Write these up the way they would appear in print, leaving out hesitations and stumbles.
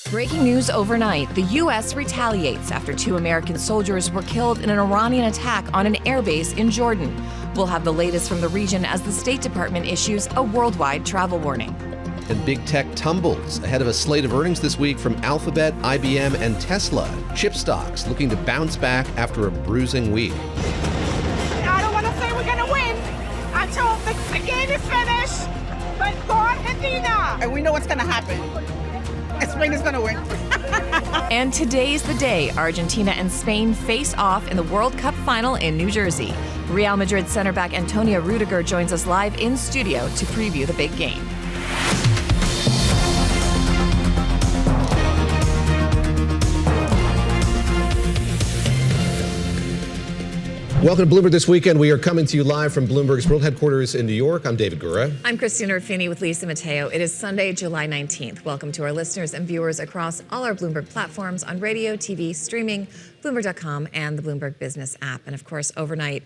Breaking news overnight, the U.S. retaliates after 2 American soldiers were killed in an Iranian attack on an airbase in Jordan. We'll have the latest from the region as the State Department issues a worldwide travel warning. And big tech tumbles ahead of a slate of earnings this week from Alphabet, IBM, and Tesla. Chip stocks looking to bounce back after a bruising week. I don't want to say we're going to win until the game is finished, but go Argentina! And we know what's going to happen. Spain is going to win. And today's the day Argentina and Spain face off in the World Cup final in New Jersey. Real Madrid center back Antonio Rüdiger joins us live in studio to preview the big game. Welcome to Bloomberg This Weekend. We are coming to you live from Bloomberg's world headquarters in New York. I'm David Gura. I'm Christina Ruffini with Lisa Mateo. It is Sunday, July 19th. Welcome to our listeners and viewers across all our Bloomberg platforms on radio, TV, streaming, Bloomberg.com, and the Bloomberg Business app. And of course, overnight,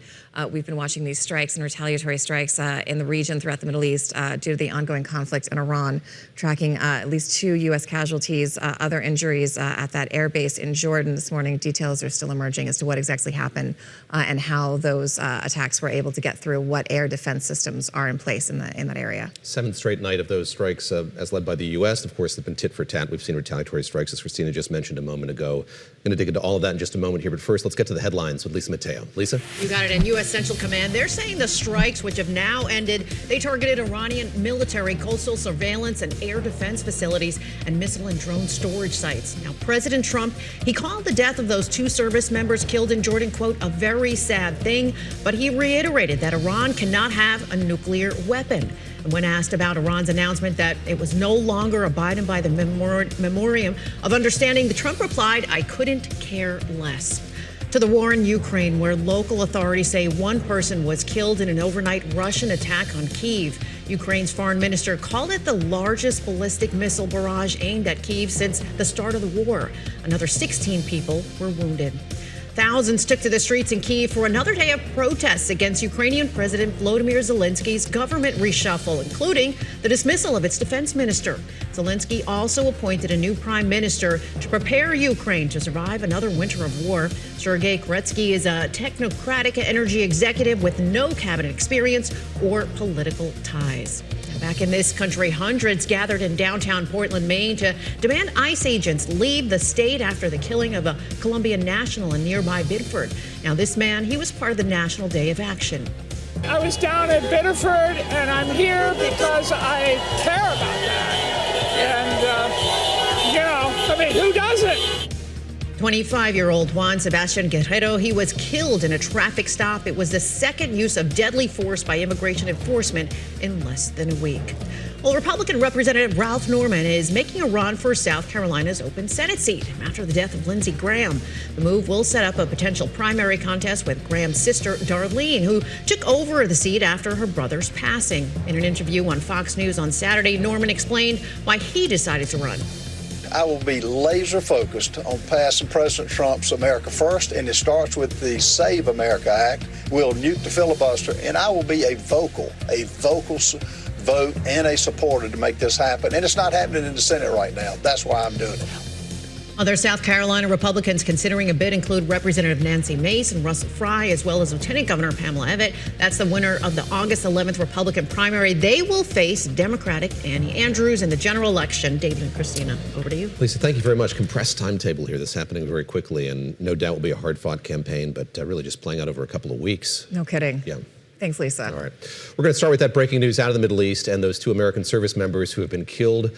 we've been watching these strikes and retaliatory strikes in the region throughout the Middle East due to the ongoing conflict in Iran, tracking at least 2 U.S. casualties, other injuries at that air base in Jordan this morning. Details are still emerging as to what exactly happened and how those attacks were able to get through, what air defense systems are in place in that area. 7th straight night of those strikes as led by the U.S. Of course, they've been tit for tat. We've seen retaliatory strikes, as Christina just mentioned a moment ago. Going to dig into all of that in just a moment here, but first, let's get to the headlines with Lisa Mateo. Lisa? You got it. And U.S. Central Command, they're saying the strikes, which have now ended, they targeted Iranian military, coastal surveillance, and air defense facilities, and missile and drone storage sites. Now, President Trump, he called the death of those 2 service members killed in Jordan, quote, a very sad thing, but he reiterated that Iran cannot have a nuclear weapon. And when asked about Iran's announcement that it was no longer abiding by the memorandum of understanding, Trump replied, I couldn't care less. To the war in Ukraine, where local authorities say 1 person was killed in an overnight Russian attack on Kyiv. Ukraine's foreign minister called it the largest ballistic missile barrage aimed at Kyiv since the start of the war. Another 16 people were wounded. Thousands took to the streets in Kyiv for another day of protests against Ukrainian President Volodymyr Zelensky's government reshuffle, including the dismissal of its defense minister. Zelensky also appointed a new prime minister to prepare Ukraine to survive another winter of war. Sergei Koretsky is a technocratic energy executive with no cabinet experience or political ties. Back in this country, hundreds gathered in downtown Portland, Maine to demand ICE agents leave the state after the killing of a Colombian national in nearby Biddeford. Now, this man, he was part of the National Day of Action. I was down at Biddeford, and I'm here because I care about that. And, who doesn't? 25-year-old Juan Sebastian Guerrero, he was killed in a traffic stop. It was the second use of deadly force by immigration enforcement in less than a week. Well, Republican Representative Ralph Norman is making a run for South Carolina's open Senate seat after the death of Lindsey Graham. The move will set up a potential primary contest with Graham's sister, Darlene, who took over the seat after her brother's passing. In an interview on Fox News on Saturday, Norman explained why he decided to run. I will be laser focused on passing President Trump's America First, and it starts with the Save America Act. We'll nuke the filibuster, and I will be a vocal vote and a supporter to make this happen. And it's not happening in the Senate right now. That's why I'm doing it. Other South Carolina Republicans considering a bid include Representative Nancy Mace and Russell Fry, as well as Lieutenant Governor Pamela Evette. That's the winner of the August 11th Republican primary. They will face Democratic Annie Andrews in the general election. David and Christina, over to you. Lisa, thank you very much. Compressed timetable here. This is happening very quickly, and no doubt will be a hard-fought campaign, but really just playing out over a couple of weeks. No kidding. Yeah. Thanks, Lisa. All right. We're going to start with that breaking news out of the Middle East and those 2 American service members who have been killed.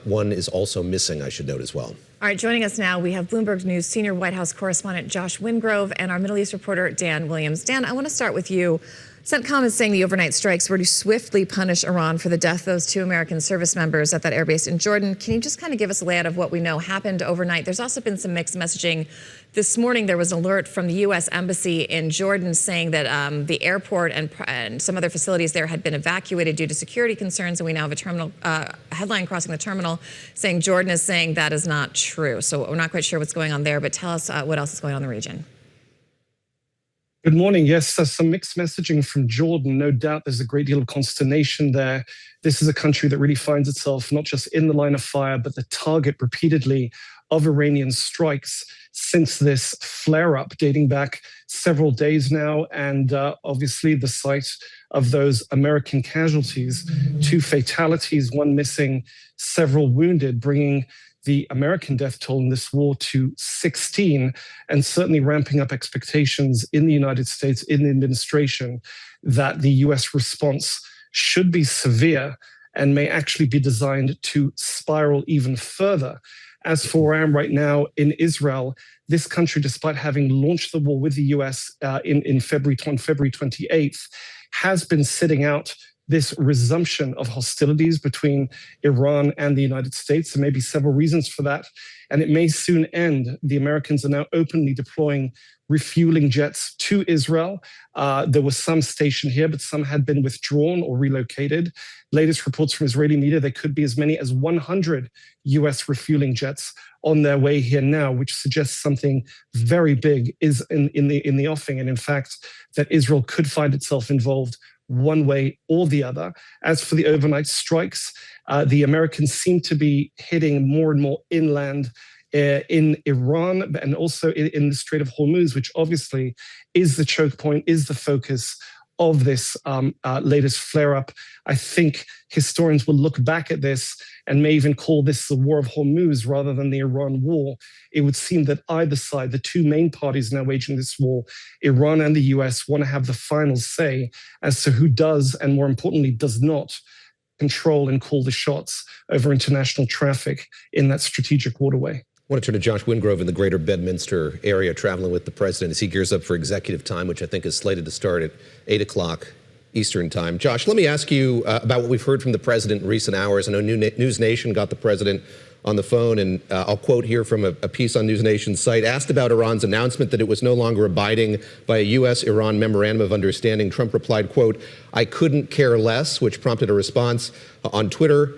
One is also missing, I should note as well. All right, joining us now, we have Bloomberg News senior White House correspondent Josh Wingrove and our Middle East reporter Dan Williams. Dan, I want to start with you. CENTCOM is saying the overnight strikes were to swiftly punish Iran for the death of those 2 American service members at that airbase in Jordan. Can you just kind of give us a layout of what we know happened overnight? There's also been some mixed messaging. This morning, there was an alert from the U.S. Embassy in Jordan saying that the airport and some other facilities there had been evacuated due to security concerns, and we now have a terminal headline crossing the terminal saying Jordan is saying that is not true. So we're not quite sure what's going on there, but tell us what else is going on in the region. Good morning. Yes, there's some mixed messaging from Jordan. No doubt there's a great deal of consternation there. This is a country that really finds itself not just in the line of fire, but the target repeatedly of Iranian strikes since this flare-up dating back several days now. And obviously the site of those American casualties, 2 fatalities, 1 missing, several wounded, bringing the American death toll in this war to 16, and certainly ramping up expectations in the United States, in the administration, that the US response should be severe and may actually be designed to spiral even further. As for where I am right now in Israel, this country, despite having launched the war with the US on February 28th, has been sitting out this resumption of hostilities between Iran and the United States. There may be several reasons for that, and it may soon end. The Americans are now openly deploying refueling jets to Israel. There was some stationed here, but some had been withdrawn or relocated. Latest reports from Israeli media, there could be as many as 100 US refueling jets on their way here now, which suggests something very big is in the offing, and in fact, that Israel could find itself involved one way or the other. As for the overnight strikes, the Americans seem to be hitting more and more inland in Iran and also in the Strait of Hormuz, which obviously is the choke point, is the focus of this latest flare-up. I think historians will look back at this and may even call this the War of Hormuz rather than the Iran war. It would seem that either side, the 2 main parties now waging this war, Iran and the US, want to have the final say as to who does, and more importantly, does not control and call the shots over international traffic in that strategic waterway. I want to turn to Josh Wingrove in the greater Bedminster area, traveling with the president as he gears up for executive time, which I think is slated to start at 8 o'clock Eastern time. Josh, let me ask you about what we've heard from the president in recent hours. I know News Nation got the president on the phone, and I'll quote here from a piece on News Nation's site. Asked about Iran's announcement that it was no longer abiding by a U.S.-Iran memorandum of understanding, Trump replied, quote, "I couldn't care less," which prompted a response on Twitter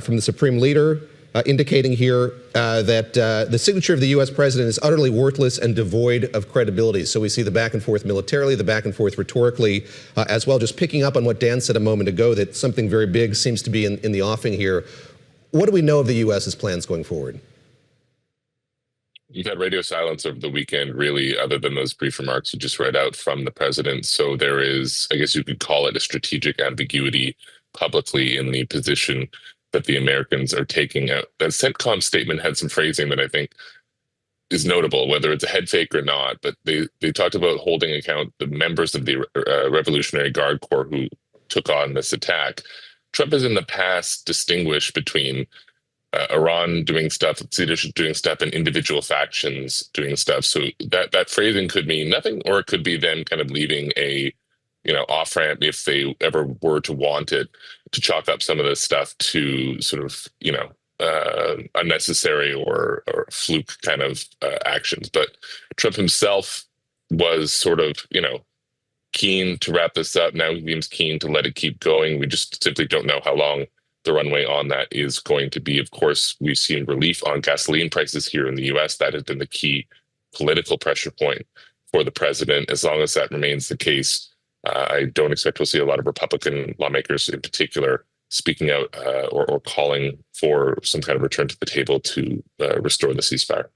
from the Supreme Leader, indicating here that the signature of the U.S. president is utterly worthless and devoid of credibility. So we see the back and forth militarily, the back and forth rhetorically, as well. Just picking up on what Dan said a moment ago, that something very big seems to be in the offing here. What do we know of the U.S.'s plans going forward? You've had radio silence over the weekend, really, other than those brief remarks you just read out from the president. So there is, I guess you could call it a strategic ambiguity publicly in the position that the Americans are taking out. That CENTCOM statement had some phrasing that I think is notable, whether it's a head fake or not, but they talked about holding account the members of the Revolutionary Guard Corps who took on this attack. Trump has in the past distinguished between Iran doing stuff, leadership doing stuff, and individual factions doing stuff. So that phrasing could mean nothing, or it could be them kind of leaving a off ramp if they ever were to want it, to chalk up some of this stuff to sort of unnecessary or fluke kind of actions. But Trump himself was sort of keen to wrap this up. Now he seems keen to let it keep going. We just simply don't know how long the runway on that is going to be. Of course, we've seen relief on gasoline prices here in the U.S. That has been the key political pressure point for the president. As long as that remains the case, I don't expect we'll see a lot of Republican lawmakers in particular speaking out or calling for some kind of return to the table to restore the ceasefire.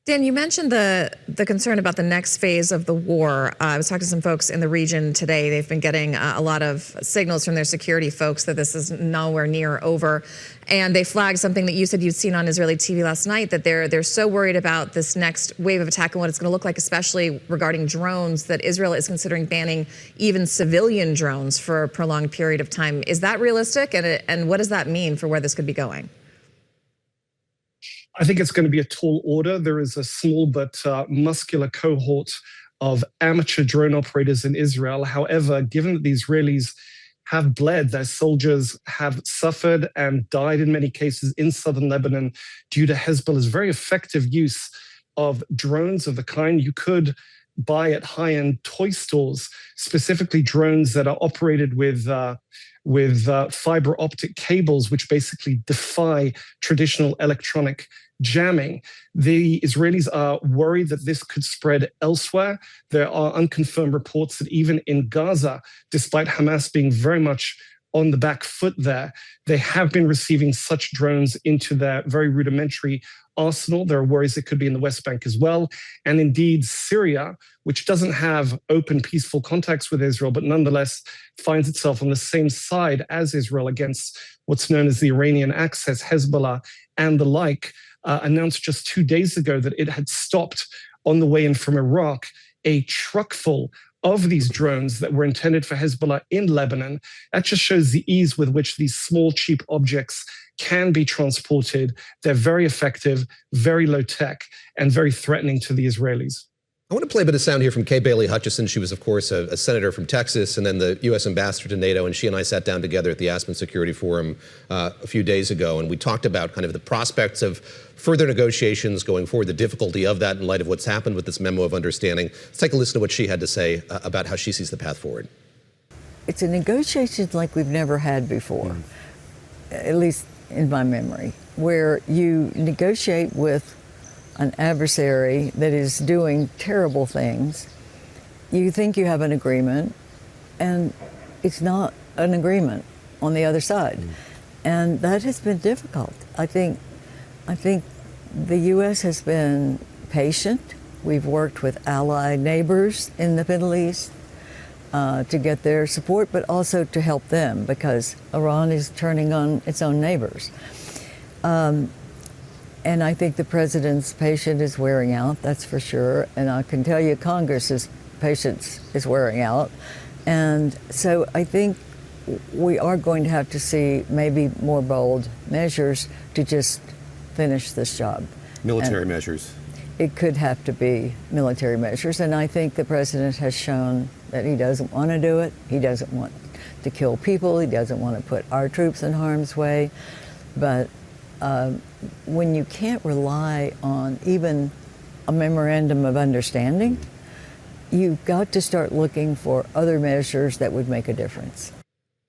Dan, you mentioned the concern about the next phase of the war. I was talking to some folks in the region today. They've been getting a lot of signals from their security folks that this is nowhere near over. And they flagged something that you said you'd seen on Israeli TV last night, that they're so worried about this next wave of attack and what it's going to look like, especially regarding drones, that Israel is considering banning even civilian drones for a prolonged period of time. Is that realistic? And what does that mean for where this could be going? I think it's going to be a tall order. There is a small but muscular cohort of amateur drone operators in Israel. However, given that the Israelis have bled, their soldiers have suffered and died in many cases in southern Lebanon due to Hezbollah's very effective use of drones of the kind you could buy at high-end toy stores, specifically drones that are operated with fiber optic cables, which basically defy traditional electronic jamming. The Israelis are worried that this could spread elsewhere. There are unconfirmed reports that even in Gaza, despite Hamas being very much on the back foot there, they have been receiving such drones into their very rudimentary arsenal. There are worries it could be in the West Bank as well. And indeed, Syria, which doesn't have open, peaceful contacts with Israel, but nonetheless finds itself on the same side as Israel against what's known as the Iranian Axis, Hezbollah, and the like, announced just 2 days ago that it had stopped on the way in from Iraq a truck full of these drones that were intended for Hezbollah in Lebanon. That just shows the ease with which these small, cheap objects can be transported. They're very effective, very low tech, and very threatening to the Israelis. I want to play a bit of sound here from Kay Bailey Hutchison. She was, of course, a senator from Texas and then the U.S. ambassador to NATO. And she and I sat down together at the Aspen Security Forum a few days ago. And we talked about kind of the prospects of further negotiations going forward, the difficulty of that in light of what's happened with this memo of understanding. Let's take a listen to what she had to say about how she sees the path forward. It's a negotiation like we've never had before, at least in my memory, where you negotiate with an adversary that is doing terrible things. You think you have an agreement, and it's not an agreement on the other side. And that has been difficult. I think the U.S. has been patient. We've worked with allied neighbors in the Middle East to get their support, but also to help them, because Iran is turning on its own neighbors. And I think the president's patience is wearing out, that's for sure. And I can tell you Congress's patience is wearing out. And so I think we are going to have to see maybe more bold measures to just finish this job. Military measures. It could have to be military measures. And I think the president has shown that he doesn't want to do it. He doesn't want to kill people. He doesn't want to put our troops in harm's way. But when you can't rely on even a memorandum of understanding, you've got to start looking for other measures that would make a difference.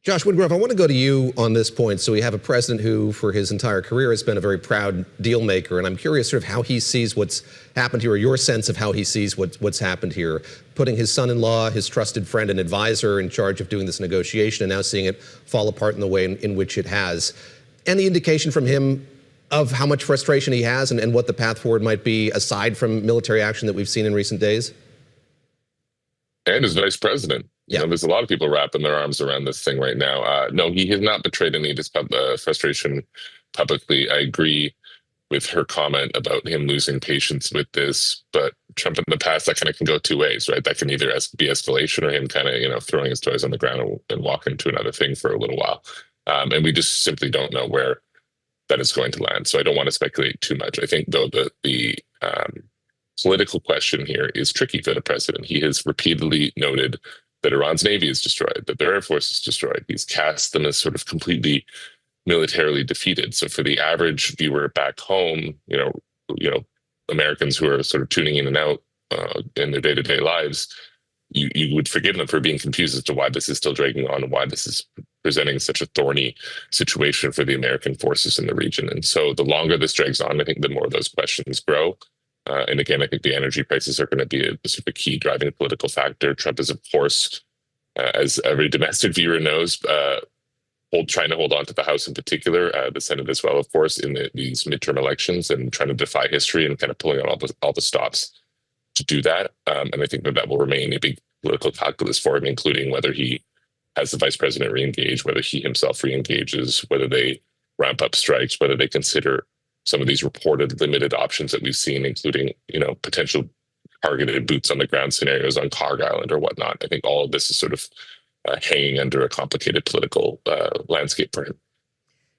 Josh Woodruff, I want to go to you on this point. So we have a president who, for his entire career, has been a very proud deal maker. And I'm curious sort of how he sees what's happened here, or your sense of how he sees what's happened here, putting his son-in-law, his trusted friend and advisor, in charge of doing this negotiation, and now seeing it fall apart in the way in which it has. Any indication from him of how much frustration he has and what the path forward might be, aside from military action that we've seen in recent days? And as vice president. Yeah. You know, there's a lot of people wrapping their arms around this thing right now. No, he has not betrayed any of his frustration publicly. I agree with her comment about him losing patience with this. But Trump in the past, that kind of can go two ways, right? That can either be escalation or him kind of, throwing his toys on the ground and walking to another thing for a little while. And we just simply don't know where that is going to land. So I don't want to speculate too much. I think, though, the political question here is tricky for the president. He has repeatedly noted that Iran's Navy is destroyed, that their Air Force is destroyed. He's cast them as sort of completely militarily defeated. So for the average viewer back home, Americans who are sort of tuning in and out in their day-to-day lives, you would forgive them for being confused as to why this is still dragging on and why this is presenting such a thorny situation for the American forces in the region. And so the longer this drags on, I think the more those questions grow. And again, I think the energy prices are going to be a sort of a key driving political factor. Trump is, of course, as every domestic viewer knows, trying to hold on to the House in particular, the Senate as well, of course, in these midterm elections, and trying to defy history and kind of pulling out all the stops to do that. And I think that will remain a big political calculus for him, including whether he has the vice president re-engage, whether he himself re-engages, whether they ramp up strikes, whether they consider some of these reported limited options that we've seen, including, potential targeted boots on the ground scenarios on Carg Island or whatnot. I think all of this is sort of hanging under a complicated political landscape for him.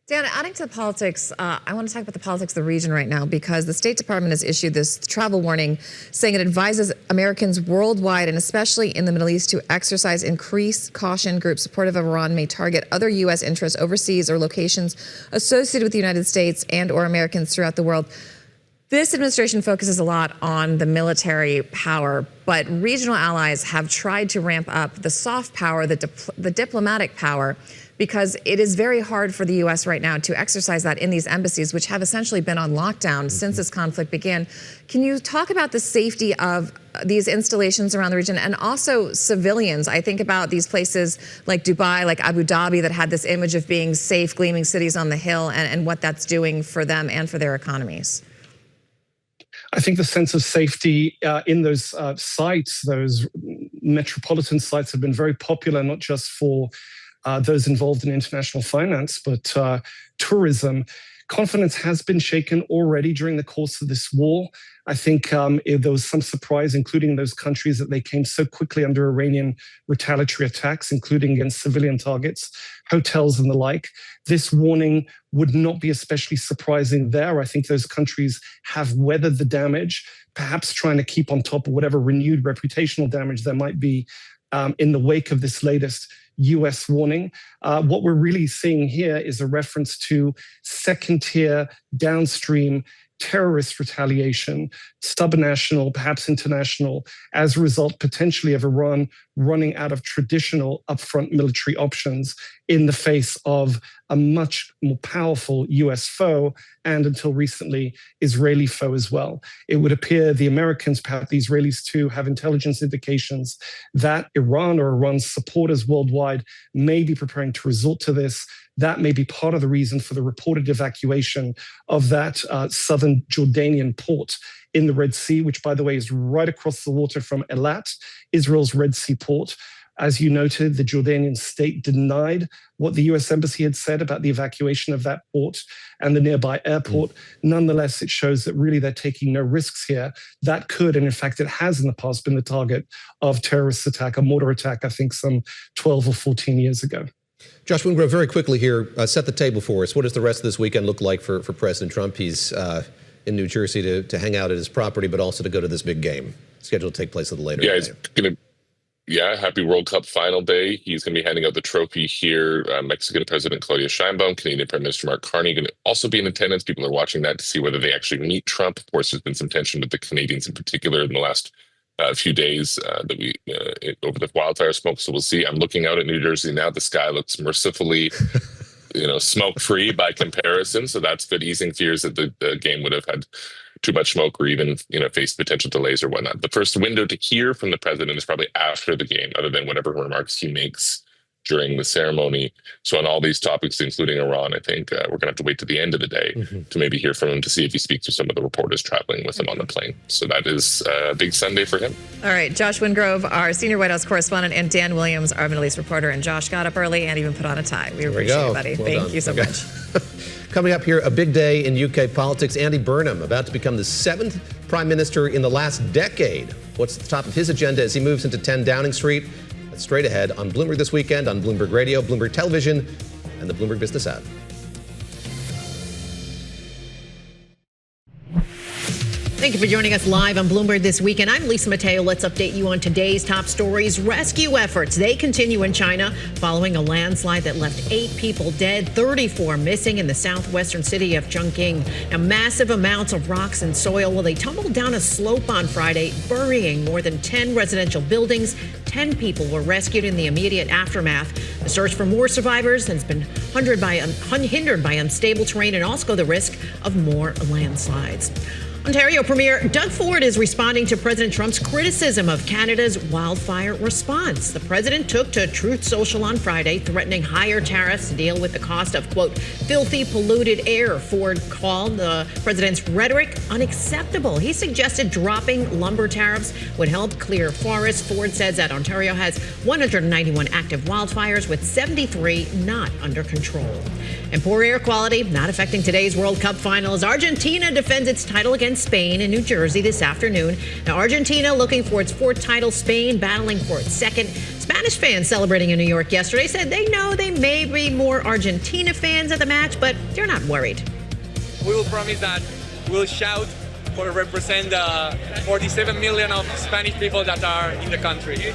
Dan, adding to the politics, I want to talk about the politics of the region right now, because the State Department has issued this travel warning saying it advises Americans worldwide, and especially in the Middle East, to exercise increased caution. Groups supportive of Iran may target other U.S. interests overseas or locations associated with the United States and or Americans throughout the world. This administration focuses a lot on the military power, but regional allies have tried to ramp up the soft power, the diplomatic power, because it is very hard for the U.S. right now to exercise that in these embassies, which have essentially been on lockdown since this conflict began. Can you talk about the safety of these installations around the region and also civilians? I think about these places like Dubai, like Abu Dhabi, that had this image of being safe, gleaming cities on the hill, and what that's doing for them and for their economies. I think the sense of safety in those sites, those metropolitan sites, have been very popular, not just for those involved in international finance, but tourism. Confidence has been shaken already during the course of this war. I think there was some surprise, including those countries, that they came so quickly under Iranian retaliatory attacks, including against civilian targets, hotels and the like. This warning would not be especially surprising there. I think those countries have weathered the damage, perhaps trying to keep on top of whatever renewed reputational damage there might be in the wake of this latest US warning. What we're really seeing here is a reference to second-tier, downstream terrorist retaliation, subnational, perhaps international, as a result potentially of Iran running out of traditional upfront military options in the face of a much more powerful US foe and, until recently, Israeli foe as well. It would appear the Americans, perhaps the Israelis too, have intelligence indications that Iran or Iran's supporters worldwide may be preparing to resort to this. That may be part of the reason for the reported evacuation of that southern Jordanian port in the Red Sea, which, by the way, is right across the water from Eilat, Israel's Red Sea port. As you noted, the Jordanian state denied what the US embassy had said about the evacuation of that port and the nearby airport. Nonetheless, it shows that really they're taking no risks here. That could, and in fact it has in the past, been the target of terrorist attack, a mortar attack, I think some 12 or 14 years ago. Josh Wingrove, very quickly here, set the table for us. What does the rest of this weekend look like for President Trump? He's in New Jersey to hang out at his property, but also to go to this big game scheduled to take place a little later. Yeah, he's going to. Yeah, happy World Cup final day. He's going to be handing out the trophy here. Mexican President Claudia Sheinbaum, Canadian Prime Minister Mark Carney going to also be in attendance. People are watching that to see whether they actually meet Trump. Of course, there's been some tension with the Canadians in particular in the last few days that we over the wildfire smoke. So we'll see. I'm looking out at New Jersey now. The sky looks mercifully, smoke-free by comparison. So that's good, easing fears that the game would have had too much smoke or even, face potential delays or whatnot. The first window to hear from the president is probably after the game, other than whatever remarks he makes during the ceremony. So on all these topics, including Iran, I think we're going to have to wait to the end of the day to maybe hear from him to see if he speaks to some of the reporters traveling with him on the plane. So that is a big Sunday for him. All right, Josh Wingrove, our senior White House correspondent, and Dan Williams, our Middle East reporter. And Josh got up early and even put on a tie. We appreciate it, buddy. Thank you so much. Coming up here, a big day in UK politics. Andy Burnham about to become the 7th prime minister in the last decade. What's at the top of his agenda as he moves into 10 Downing Street? That's straight ahead on Bloomberg This Weekend, on Bloomberg Radio, Bloomberg Television, and the Bloomberg Business app. Thank you for joining us live on Bloomberg This Weekend. I'm Lisa Mateo. Let's update you on today's top stories. Rescue efforts, they continue in China following a landslide that left 8 people dead, 34 missing in the southwestern city of Chongqing. Now, massive amounts of rocks and soil, they tumbled down a slope on Friday, burying more than 10 residential buildings. 10 people were rescued in the immediate aftermath. The search for more survivors has been hindered by unstable terrain and also the risk of more landslides. Ontario Premier Doug Ford is responding to President Trump's criticism of Canada's wildfire response. The president took to Truth Social on Friday, threatening higher tariffs to deal with the cost of, quote, filthy, polluted air. Ford called the president's rhetoric unacceptable. He suggested dropping lumber tariffs would help clear forests. Ford says that Ontario has 191 active wildfires, with 73 not under control. And poor air quality not affecting today's World Cup final as Argentina defends its title against Spain in New Jersey this afternoon. Now, Argentina looking for its 4th title, Spain battling for its 2nd. Spanish fans celebrating in New York yesterday said they know they may be more Argentina fans at the match, but they're not worried. We will promise that we'll shout for represent the 47 million of Spanish people that are in the country.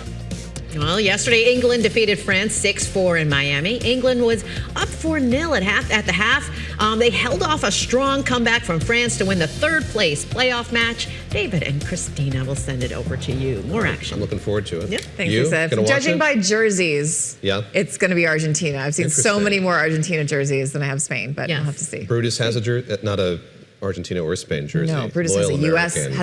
Well, yesterday, England defeated France 6-4 in Miami. England was up 4-0 at the half. They held off a strong comeback from France to win the third-place playoff match. David and Christina will send it over to you. More action. I'm looking forward to it. Yep. Thanks, Youseff. Judging by jerseys, it's going to be Argentina. I've seen so many more Argentina jerseys than I have Spain, but I'll have to see. Brutus has a jersey, not a Argentina or Spain jersey. No, Brutus has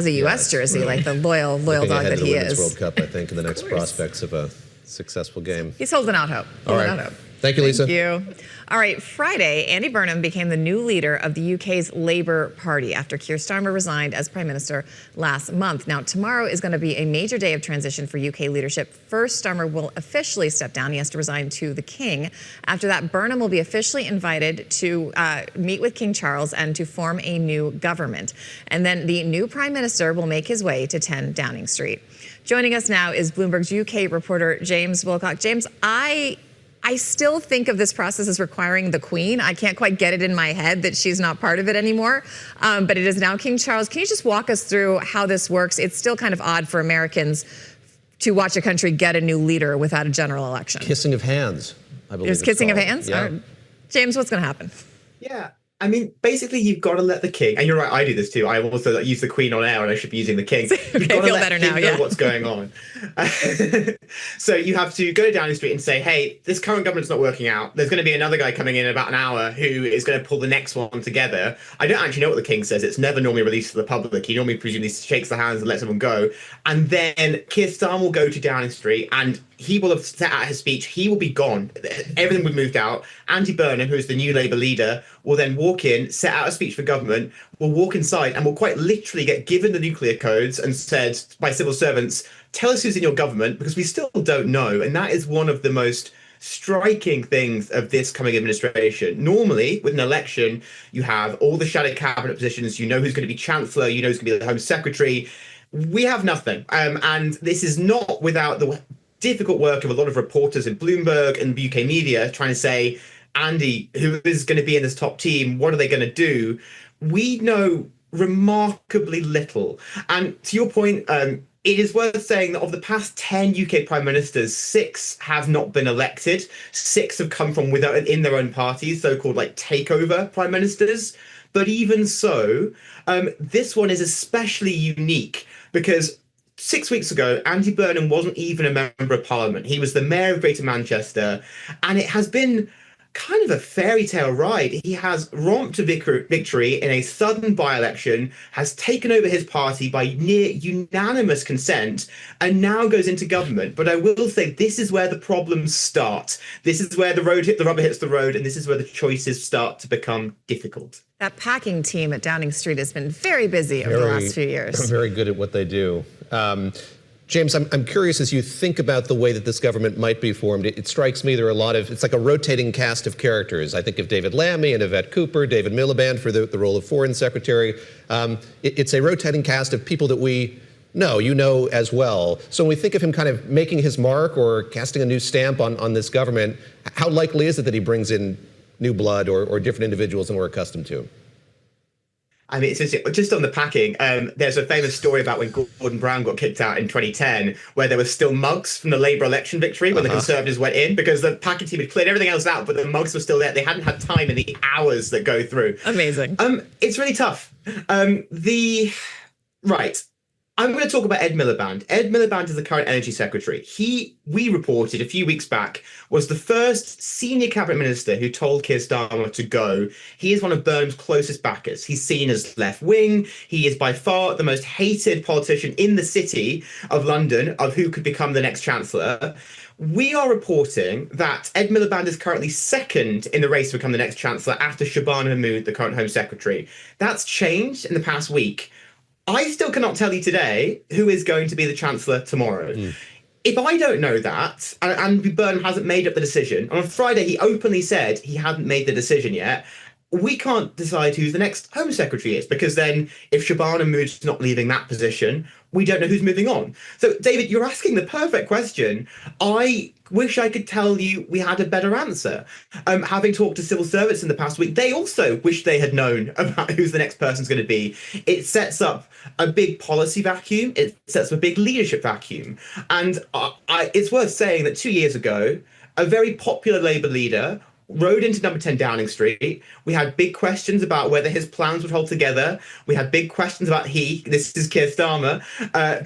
a U.S. jersey, like the loyal dog that he is. World Cup, I think, in the next prospects of a successful game. He's holding out hope. All right. Thank you, Lisa. Thank you. All right, Friday, Andy Burnham became the new leader of the UK's Labour Party after Keir Starmer resigned as Prime Minister last month. Now, tomorrow is going to be a major day of transition for UK leadership. First, Starmer will officially step down. He has to resign to the King. After that, Burnham will be officially invited to meet with King Charles and to form a new government. And then the new Prime Minister will make his way to 10 Downing Street. Joining us now is Bloomberg's UK reporter, James Wilcock. James, I still think of this process as requiring the Queen. I can't quite get it in my head that she's not part of it anymore, but it is now King Charles. Can you just walk us through how this works? It's still kind of odd for Americans to watch a country get a new leader without a general election. Kissing of hands, I believe. There's kissing of hands? Yeah. James, what's going to happen? Yeah. I mean, basically, you've got to let the king, and you're right, I do this too. I also use the Queen on air, and I should be using the king. You've got to let him know what's going on. So you have to go to Downing Street and say, hey, this current government's not working out. There's going to be another guy coming in about an hour who is going to pull the next one together. I don't actually know what the king says. It's never normally released to the public. He normally presumably shakes the hands and lets everyone go. And then Keir Starmer will go to Downing Street and he will have set out his speech. He will be gone. Everything will be moved out. Andy Burnham, who is the new Labour leader, will then walk in, set out a speech for government, will walk inside and will quite literally get given the nuclear codes and said by civil servants, tell us who's in your government, because we still don't know. And that is one of the most striking things of this coming administration. Normally, with an election, you have all the shadow cabinet positions. You know who's going to be chancellor. You know who's going to be the Home Secretary. We have nothing. And this is not without the difficult work of a lot of reporters in Bloomberg and UK media trying to say, Andy, who is going to be in this top team? What are they going to do? We know remarkably little. And to your point, it is worth saying that of the past 10 UK prime ministers, 6 have not been elected. 6 have come from within their own parties, so-called like takeover prime ministers. But even so, this one is especially unique because 6 weeks ago, Andy Burnham wasn't even a member of parliament. He was the mayor of Greater Manchester, and it has been kind of a fairy tale ride. He has romped to victory in a southern by-election, has taken over his party by near unanimous consent, and now goes into government. But I will say this is where the problems start. This is where the rubber hits the road, and this is where the choices start to become difficult. That packing team at Downing Street has been very busy over the last few years. Very good at what they do. James, I'm curious, as you think about the way that this government might be formed, it strikes me there are it's like a rotating cast of characters. I think of David Lammy and Yvette Cooper, David Miliband for the role of Foreign Secretary. It's a rotating cast of people that we know, you know as well. So when we think of him kind of making his mark or casting a new stamp on this government, how likely is it that he brings in new blood or different individuals than we're accustomed to? I mean, it's just on the packing. There's a famous story about when Gordon Brown got kicked out in 2010, where there were still mugs from the Labour election victory when the Conservatives went in, because the packing team had cleared everything else out, but the mugs were still there. They hadn't had time in the hours that go through. Amazing. It's really tough. I'm going to talk about Ed Miliband. Ed Miliband is the current Energy Secretary. We reported a few weeks back, was the first senior cabinet minister who told Keir Starmer to go. He is one of Burnham's closest backers. He's seen as left-wing. He is by far the most hated politician in the city of London of who could become the next chancellor. We are reporting that Ed Miliband is currently second in the race to become the next chancellor after Shabana Mahmood, the current Home Secretary. That's changed in the past week. I still cannot tell you today who is going to be the Chancellor tomorrow. If I don't know that, and Burnham hasn't made up the decision, and on Friday he openly said he hadn't made the decision yet, we can't decide who the next Home Secretary is, because then if Shabana Mahmood's not leaving that position, we don't know who's moving on. So, David, you're asking the perfect question. I wish I could tell you we had a better answer. Having talked to civil servants in the past week, they also wish they had known about who's the next person's going to be. It sets up a big policy vacuum. It sets up a big leadership vacuum. And it's worth saying that 2 years ago, a very popular Labour leader rode into number 10 Downing Street. We had big questions about whether his plans would hold together. We had big questions about this is Keir Starmer,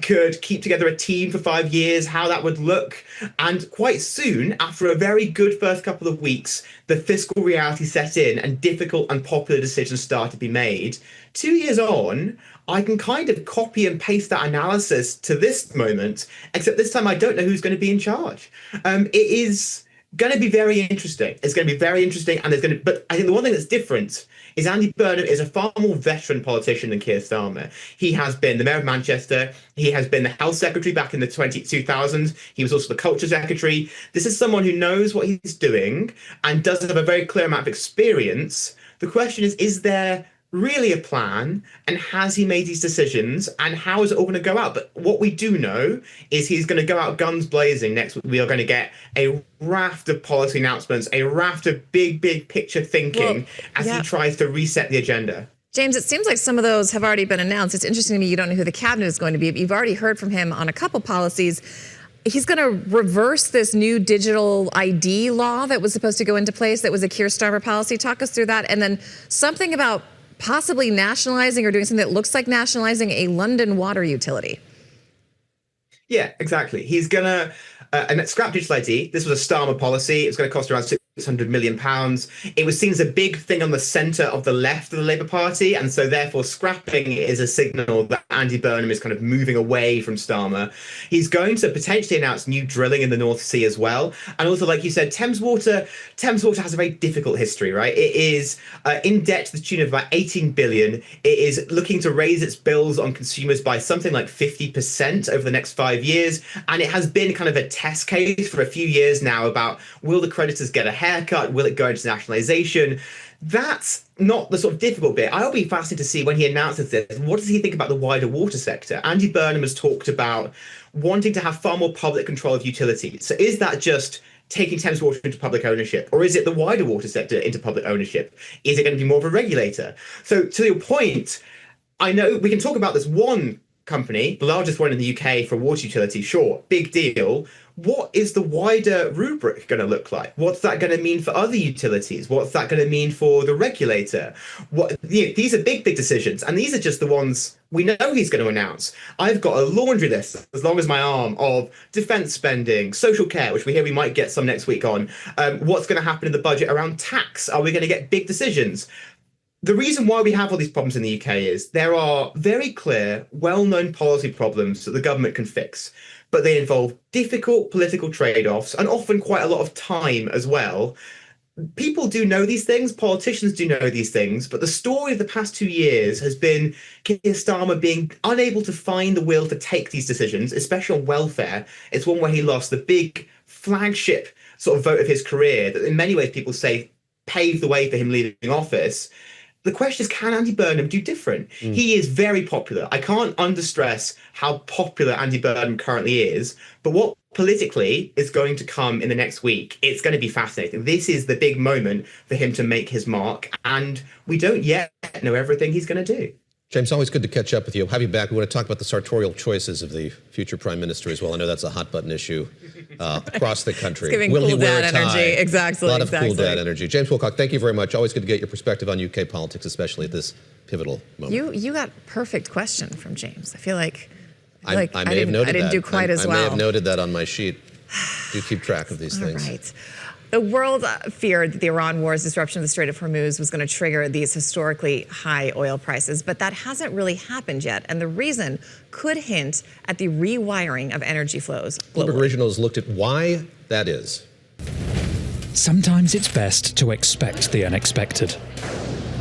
could keep together a team for 5 years, how that would look. And quite soon, after a very good first couple of weeks, the fiscal reality set in and difficult and popular decisions started to be made. 2 years on, I can kind of copy and paste that analysis to this moment, except this time I don't know who's going to be in charge. It is going to be very interesting. It's going to be very interesting, and but I think the one thing that's different is Andy Burnham is a far more veteran politician than Keir Starmer. He has been the Mayor of Manchester. He has been the Health Secretary back in the 2000s. He was also the Culture Secretary. This is someone who knows what he's doing and does have a very clear amount of experience. The question is there really a plan, and has he made these decisions, and how is it all going to go out? But what we do know is he's going to go out guns blazing next week. We are going to get a raft of policy announcements, a raft of big picture thinking as he tries to reset the agenda. James, it seems like some of those have already been announced. It's interesting to me you don't know who the cabinet is going to be, but you've already heard from him on a couple policies. He's going to reverse this new digital ID law that was supposed to go into place that was a Keir Starmer policy. Talk us through that. And then something about possibly nationalizing or doing something that looks like nationalizing a London water utility. Yeah, exactly. He's going to scrap digital ID. This was a Starmer policy. It's going to cost around £600 million. It was seen as a big thing on the centre of the left of the Labour Party, and so therefore scrapping it is a signal that Andy Burnham is kind of moving away from Starmer. He's going to potentially announce new drilling in the North Sea as well. And also, like you said, Thames Water has a very difficult history, right? It is in debt to the tune of about 18 billion. It is looking to raise its bills on consumers by something like 50% over the next 5 years. And it has been kind of a test case for a few years now about, will the creditors get a haircut? Will it go into nationalisation? That's not the sort of difficult bit. I'll be fascinated to see when he announces this, what does he think about the wider water sector? Andy Burnham has talked about wanting to have far more public control of utilities. So is that just taking Thames Water into public ownership, or is it the wider water sector into public ownership? Is it going to be more of a regulator? So to your point, I know we can talk about this one company, the largest one in the UK for water utility, sure, big deal. What is the wider rubric going to look like? What's that going to mean for other utilities? What's that going to mean for the regulator? These are big decisions, and these are just the ones we know he's going to announce. I've got a laundry list as long as my arm of defence spending, social care, which we hear we might get some next week on. What's going to happen in the budget around tax? Are we going to get big decisions? The reason why we have all these problems in the UK is there are very clear, well-known policy problems that the government can fix, but they involve difficult political trade-offs and often quite a lot of time as well. People do know these things, politicians do know these things, but the story of the past 2 years has been Keir Starmer being unable to find the will to take these decisions, especially on welfare. It's one where he lost the big flagship sort of vote of his career that in many ways people say paved the way for him leaving office. The question is, can Andy Burnham do different? He is very popular. I can't understress how popular Andy Burnham currently is, but what politically is going to come in the next week, it's going to be fascinating. This is the big moment for him to make his mark, and we don't yet know everything he's going to do. James, always good to catch up with you. I'll have you back. We want to talk about the sartorial choices of the future prime minister as well. I know that's a hot button issue across the country. It's giving cool dad energy. Exactly. A lot of cool dad energy. James Wilcock, thank you very much. Always good to get your perspective on UK politics, especially at this pivotal moment. You got perfect question from James. I feel like I may have noted that. I didn't do quite as well. I may have noted that on my sheet. Do keep track of these things. All right. The world feared that the Iran war's disruption of the Strait of Hormuz was going to trigger these historically high oil prices, but that hasn't really happened yet. And the reason could hint at the rewiring of energy flows globally. Bloomberg Regionals looked at why that is. Sometimes it's best to expect the unexpected.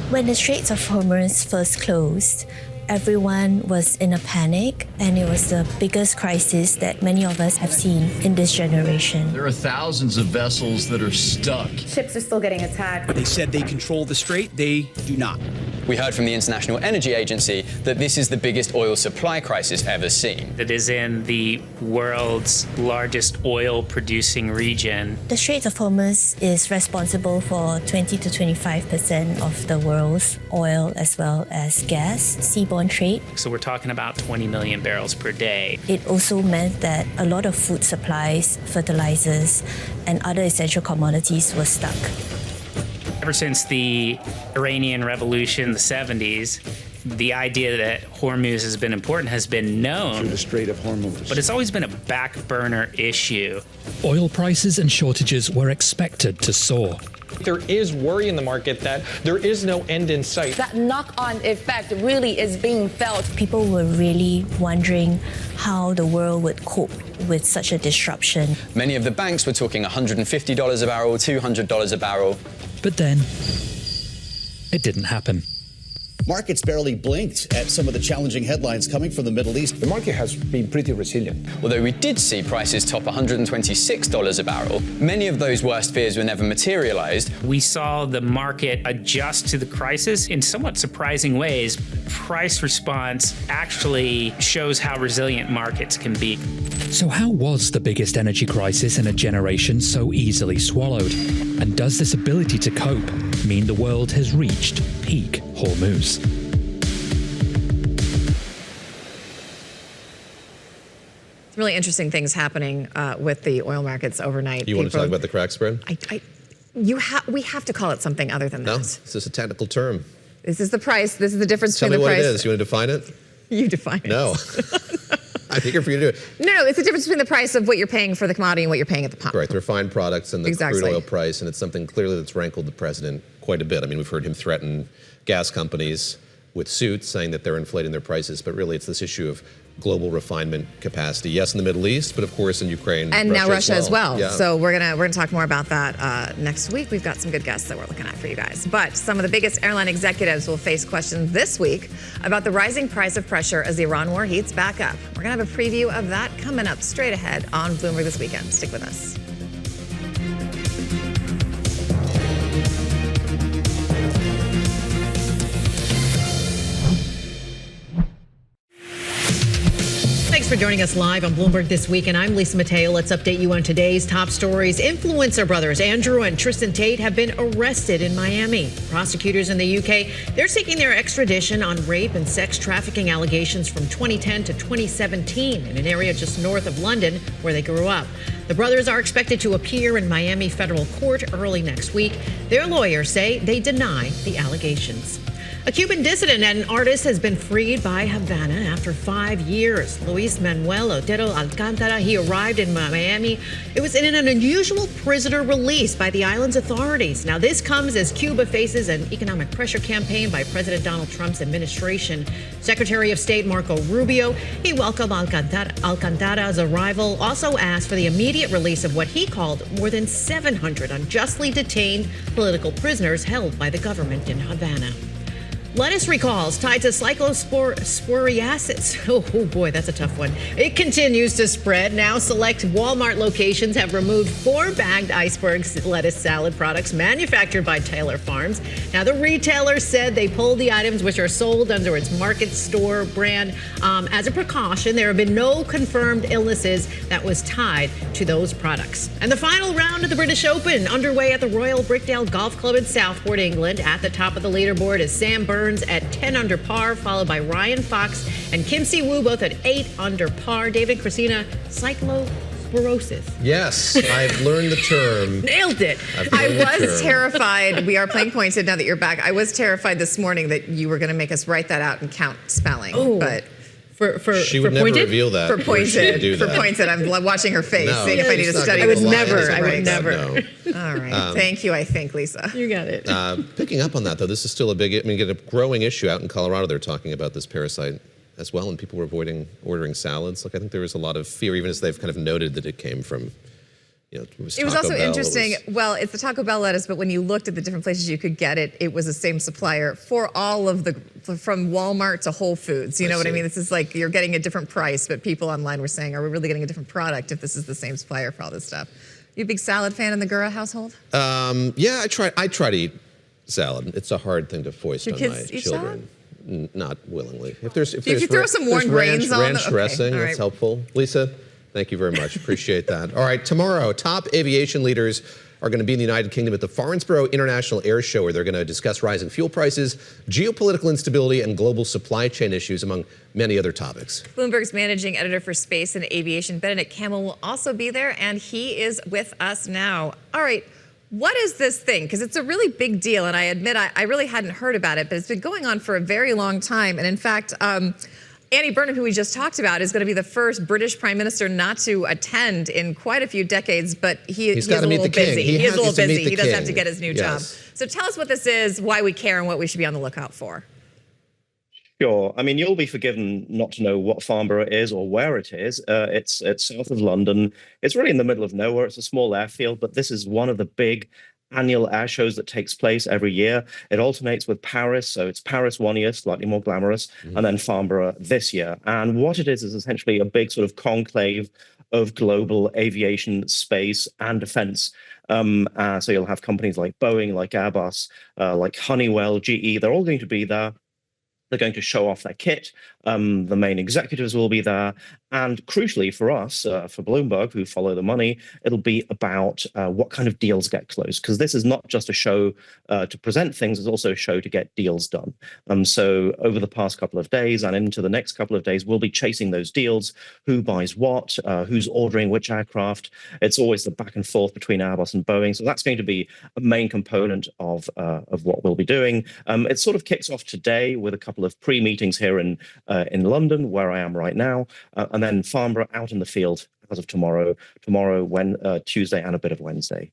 When the Straits of Hormuz first closed, everyone was in a panic, and it was the biggest crisis that many of us have seen in this generation. There are thousands of vessels that are stuck. Ships are still getting attacked. They said they control the strait. They do not. We heard from the International Energy Agency that this is the biggest oil supply crisis ever seen. It is in the world's largest oil-producing region. The Strait of Hormuz is responsible for 20 to 25% of the world's oil as well as gas seaborne trade. So we're talking about 20 million barrels per day. It also meant that a lot of food supplies, fertilizers, and other essential commodities were stuck. Ever since the Iranian Revolution in the 70s, the idea that Hormuz has been important has been known. Through the Strait of Hormuz. But it's always been a back burner issue. Oil prices and shortages were expected to soar. There is worry in the market that there is no end in sight. That knock-on effect really is being felt. People were really wondering how the world would cope with such a disruption. Many of the banks were talking $150 a barrel, $200 a barrel. But then, it didn't happen. Markets barely blinked at some of the challenging headlines coming from the Middle East. The market has been pretty resilient. Although we did see prices top $126 a barrel, many of those worst fears were never materialized. We saw the market adjust to the crisis in somewhat surprising ways. Price response actually shows how resilient markets can be. So how was the biggest energy crisis in a generation so easily swallowed? And does this ability to cope mean the world has reached peak Hormuz? Really interesting things happening with the oil markets overnight. You want to talk about the crack spread? We have to call it something other than that. No, this is a technical term. This is the price. This is the difference Tell between the price. Tell me what it is. You want to define it? You define it. No. I think if you do it. No, it's the difference between the price of what you're paying for the commodity and what you're paying at the pump. Right, the refined products and the crude oil price, and it's something clearly that's rankled the president quite a bit. I mean, we've heard him threaten gas companies with suits saying that they're inflating their prices, but really it's this issue of global refinement capacity. Yes, in the Middle East, but of course in Ukraine and now Russia as well. Yeah. So we're gonna talk more about that next week. We've got some good guests that we're looking at for you guys. But some of the biggest airline executives will face questions this week about the rising price of pressure as the Iran war heats back up. We're gonna have a preview of that coming up straight ahead on Bloomberg this weekend. Stick with us. Thanks for joining us live on Bloomberg This Week, and I'm Lisa Mateo. Let's update you on today's top stories. Influencer brothers Andrew and Tristan Tate have been arrested in Miami. Prosecutors in the UK, they're seeking their extradition on rape and sex trafficking allegations from 2010 to 2017 in an area just north of London where they grew up. The brothers are expected to appear in Miami federal court early next week. Their lawyers say they deny the allegations. A Cuban dissident and artist has been freed by Havana after 5 years. Luis Manuel Otero Alcantara, he arrived in Miami. It was in an unusual prisoner release by the island's authorities. Now, this comes as Cuba faces an economic pressure campaign by President Donald Trump's administration. Secretary of State Marco Rubio, he welcomed Alcantara's arrival, also asked for the immediate release of what he called more than 700 unjustly detained political prisoners held by the government in Havana. Lettuce recalls tied to cyclosporiasis. Oh boy, that's a tough one. It continues to spread. Now select Walmart locations have removed 4 bagged iceberg lettuce salad products manufactured by Taylor Farms. Now the retailer said they pulled the items which are sold under its Market Store brand as a precaution. There have been no confirmed illnesses that was tied to those products. And the final round of the British Open underway at the Royal Brickdale Golf Club in Southport, England. At the top of the leaderboard is Sam Burns at 10 under par, followed by Ryan Fox and Kim Si-woo, both at 8 under par. David, Christina, cyclosporosis. Yes, I've learned the term. Nailed it. I was terrified. We are playing pointed now that you're back. I was terrified this morning that you were going to make us write that out and count spelling. Oh. But she would never reveal that. For pointed. For pointed. I'm watching her face, seeing if I need to study. I would never. All right. Thank you, I think, Lisa. You got it. Picking up on that, though, this is still a growing issue out in Colorado. They're talking about this parasite as well, and people were avoiding ordering salads. Like, I think there was a lot of fear, even as they've kind of noted that it came from, it was also interesting. Well, it's the Taco Bell lettuce, but when you looked at the different places you could get it, it was the same supplier for all of from Walmart to Whole Foods. You know what I mean? This is like you're getting a different price, but people online were saying, are we really getting a different product if this is the same supplier for all this stuff? You a big salad fan in the Gura household? Yeah, I try to eat salad. It's a hard thing to foist on my children. Salad? Not willingly. If you throw some warm grains on ranch dressing, that's helpful. Lisa, thank you very much. Appreciate that. All right, tomorrow, top aviation leaders are going to be in the United Kingdom at the Farnborough International Airshow, where they're going to discuss rising fuel prices, geopolitical instability, and global supply chain issues, among many other topics. Bloomberg's managing editor for space and aviation, Benedict Campbell, will also be there, and he is with us now. All right. What is this thing? Because it's a really big deal, and I admit I really hadn't heard about it, but it's been going on for a very long time. And in fact, Andy Burnham, who we just talked about, is going to be the first British prime minister not to attend in quite a few decades, but he's a little busy. He is a little busy. He doesn't have to get his new job. So tell us what this is, why we care, and what we should be on the lookout for. Sure. I mean, you'll be forgiven not to know what Farnborough is or where it is. It's south of London. It's really in the middle of nowhere. It's a small airfield, but this is one of the big annual air shows that takes place every year. It alternates with Paris, so it's Paris one year, slightly more glamorous, and then Farnborough this year. And what it is essentially a big sort of conclave of global aviation, space, and defense. So you'll have companies like Boeing, like Airbus, like Honeywell, GE. They're all going to be there. They're going to show off their kit. The main executives will be there. And crucially for us, for Bloomberg, who follow the money, it'll be about what kind of deals get closed. Because this is not just a show to present things, it's also a show to get deals done. So over the past couple of days and into the next couple of days, we'll be chasing those deals. Who buys what? Who's ordering which aircraft? It's always the back and forth between Airbus and Boeing. So that's going to be a main component of what we'll be doing. It sort of kicks off today with a couple of pre-meetings here in London, where I am right now, and then Farnborough out in the field as of tomorrow, Tuesday, and a bit of Wednesday.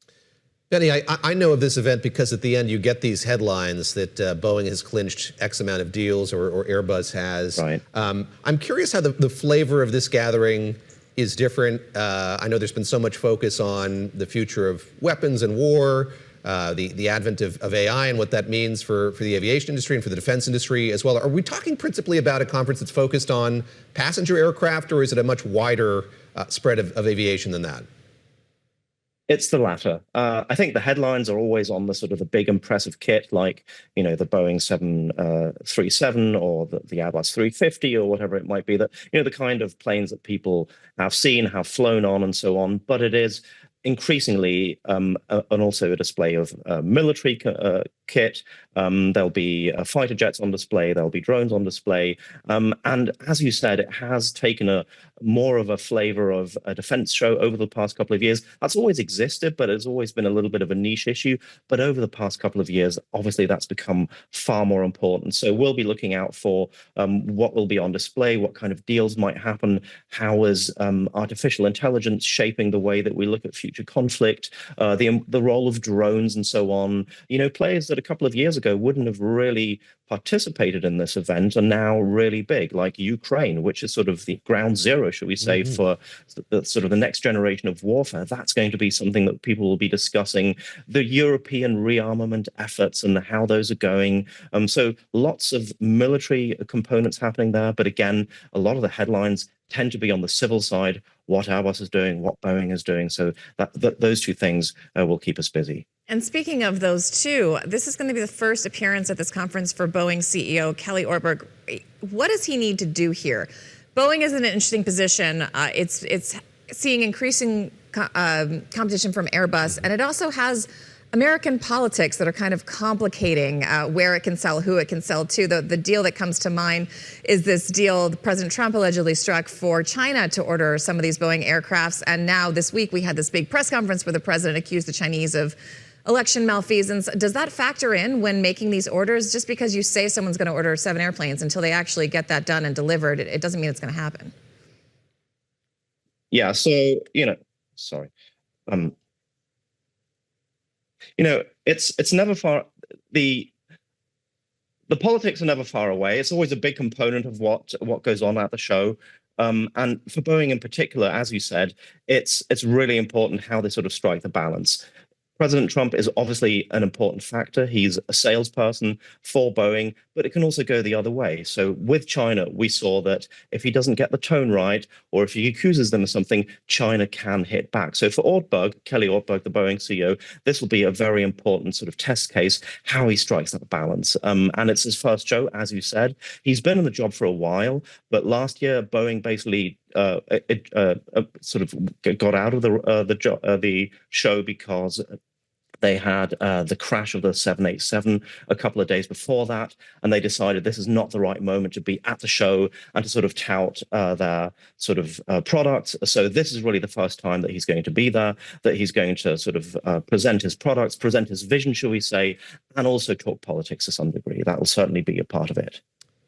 Benny, I know of this event because at the end you get these headlines that Boeing has clinched X amount of deals or Airbus has. Right. I'm curious how the flavor of this gathering is different. I know there's been so much focus on the future of weapons and war, the advent of AI and what that means for the aviation industry and for the defense industry as well. Are we talking principally about a conference that's focused on passenger aircraft, or is it a much wider spread of aviation than that? It's the latter. I think the headlines are always on the sort of the big impressive kit, like, the Boeing 737 or the Airbus 350 or whatever it might be, that, the kind of planes that people have seen, have flown on and so on. But it is increasingly and also a display of military kit. There'll be fighter jets on display. There'll be drones on display. And as you said, it has taken more of a flavor of a defense show over the past couple of years. That's always existed, but it's always been a little bit of a niche issue. But over the past couple of years, obviously that's become far more important. So we'll be looking out for what will be on display, what kind of deals might happen, how is artificial intelligence shaping the way that we look at future conflict, the role of drones and so on. Players that a couple of years ago wouldn't have really participated in this event are now really big, like Ukraine, which is sort of the ground zero, should we say, for the sort of the next generation of warfare. That's going to be something that people will be discussing, the European rearmament efforts and how those are going. So lots of military components happening there. But again, a lot of the headlines tend to be on the civil side, what Airbus is doing, what Boeing is doing. So those two things will keep us busy. And speaking of those two, this is going to be the first appearance at this conference for Boeing CEO Kelly Ortberg. What does he need to do here? Boeing is in an interesting position. It's seeing increasing competition from Airbus, and it also has American politics that are kind of complicating where it can sell, who it can sell to. The deal that comes to mind is this deal President Trump allegedly struck for China to order some of these Boeing aircrafts. And now this week we had this big press conference where the president accused the Chinese of election malfeasance. Does that factor in when making these orders? Just because you say someone's going to order 7 airplanes, until they actually get that done and delivered, it doesn't mean it's going to happen. Yeah, so, sorry. It's never far. The politics are never far away. It's always a big component of what goes on at the show. And for Boeing in particular, as you said, it's really important how they sort of strike the balance. President Trump is obviously an important factor. He's a salesperson for Boeing, but it can also go the other way. So with China, we saw that if he doesn't get the tone right, or if he accuses them of something, China can hit back. So for Kelly Ortberg, the Boeing CEO, this will be a very important sort of test case, how he strikes that balance. And it's his first show, as you said. He's been in the job for a while, but last year, Boeing basically sort of got out of the show because they had the crash of the 787 a couple of days before that, and they decided this is not the right moment to be at the show and to sort of tout their sort of products. So this is really the first time that he's going to be there, that he's going to sort of present his products, present his vision, shall we say, and also talk politics to some degree. That will certainly be a part of it.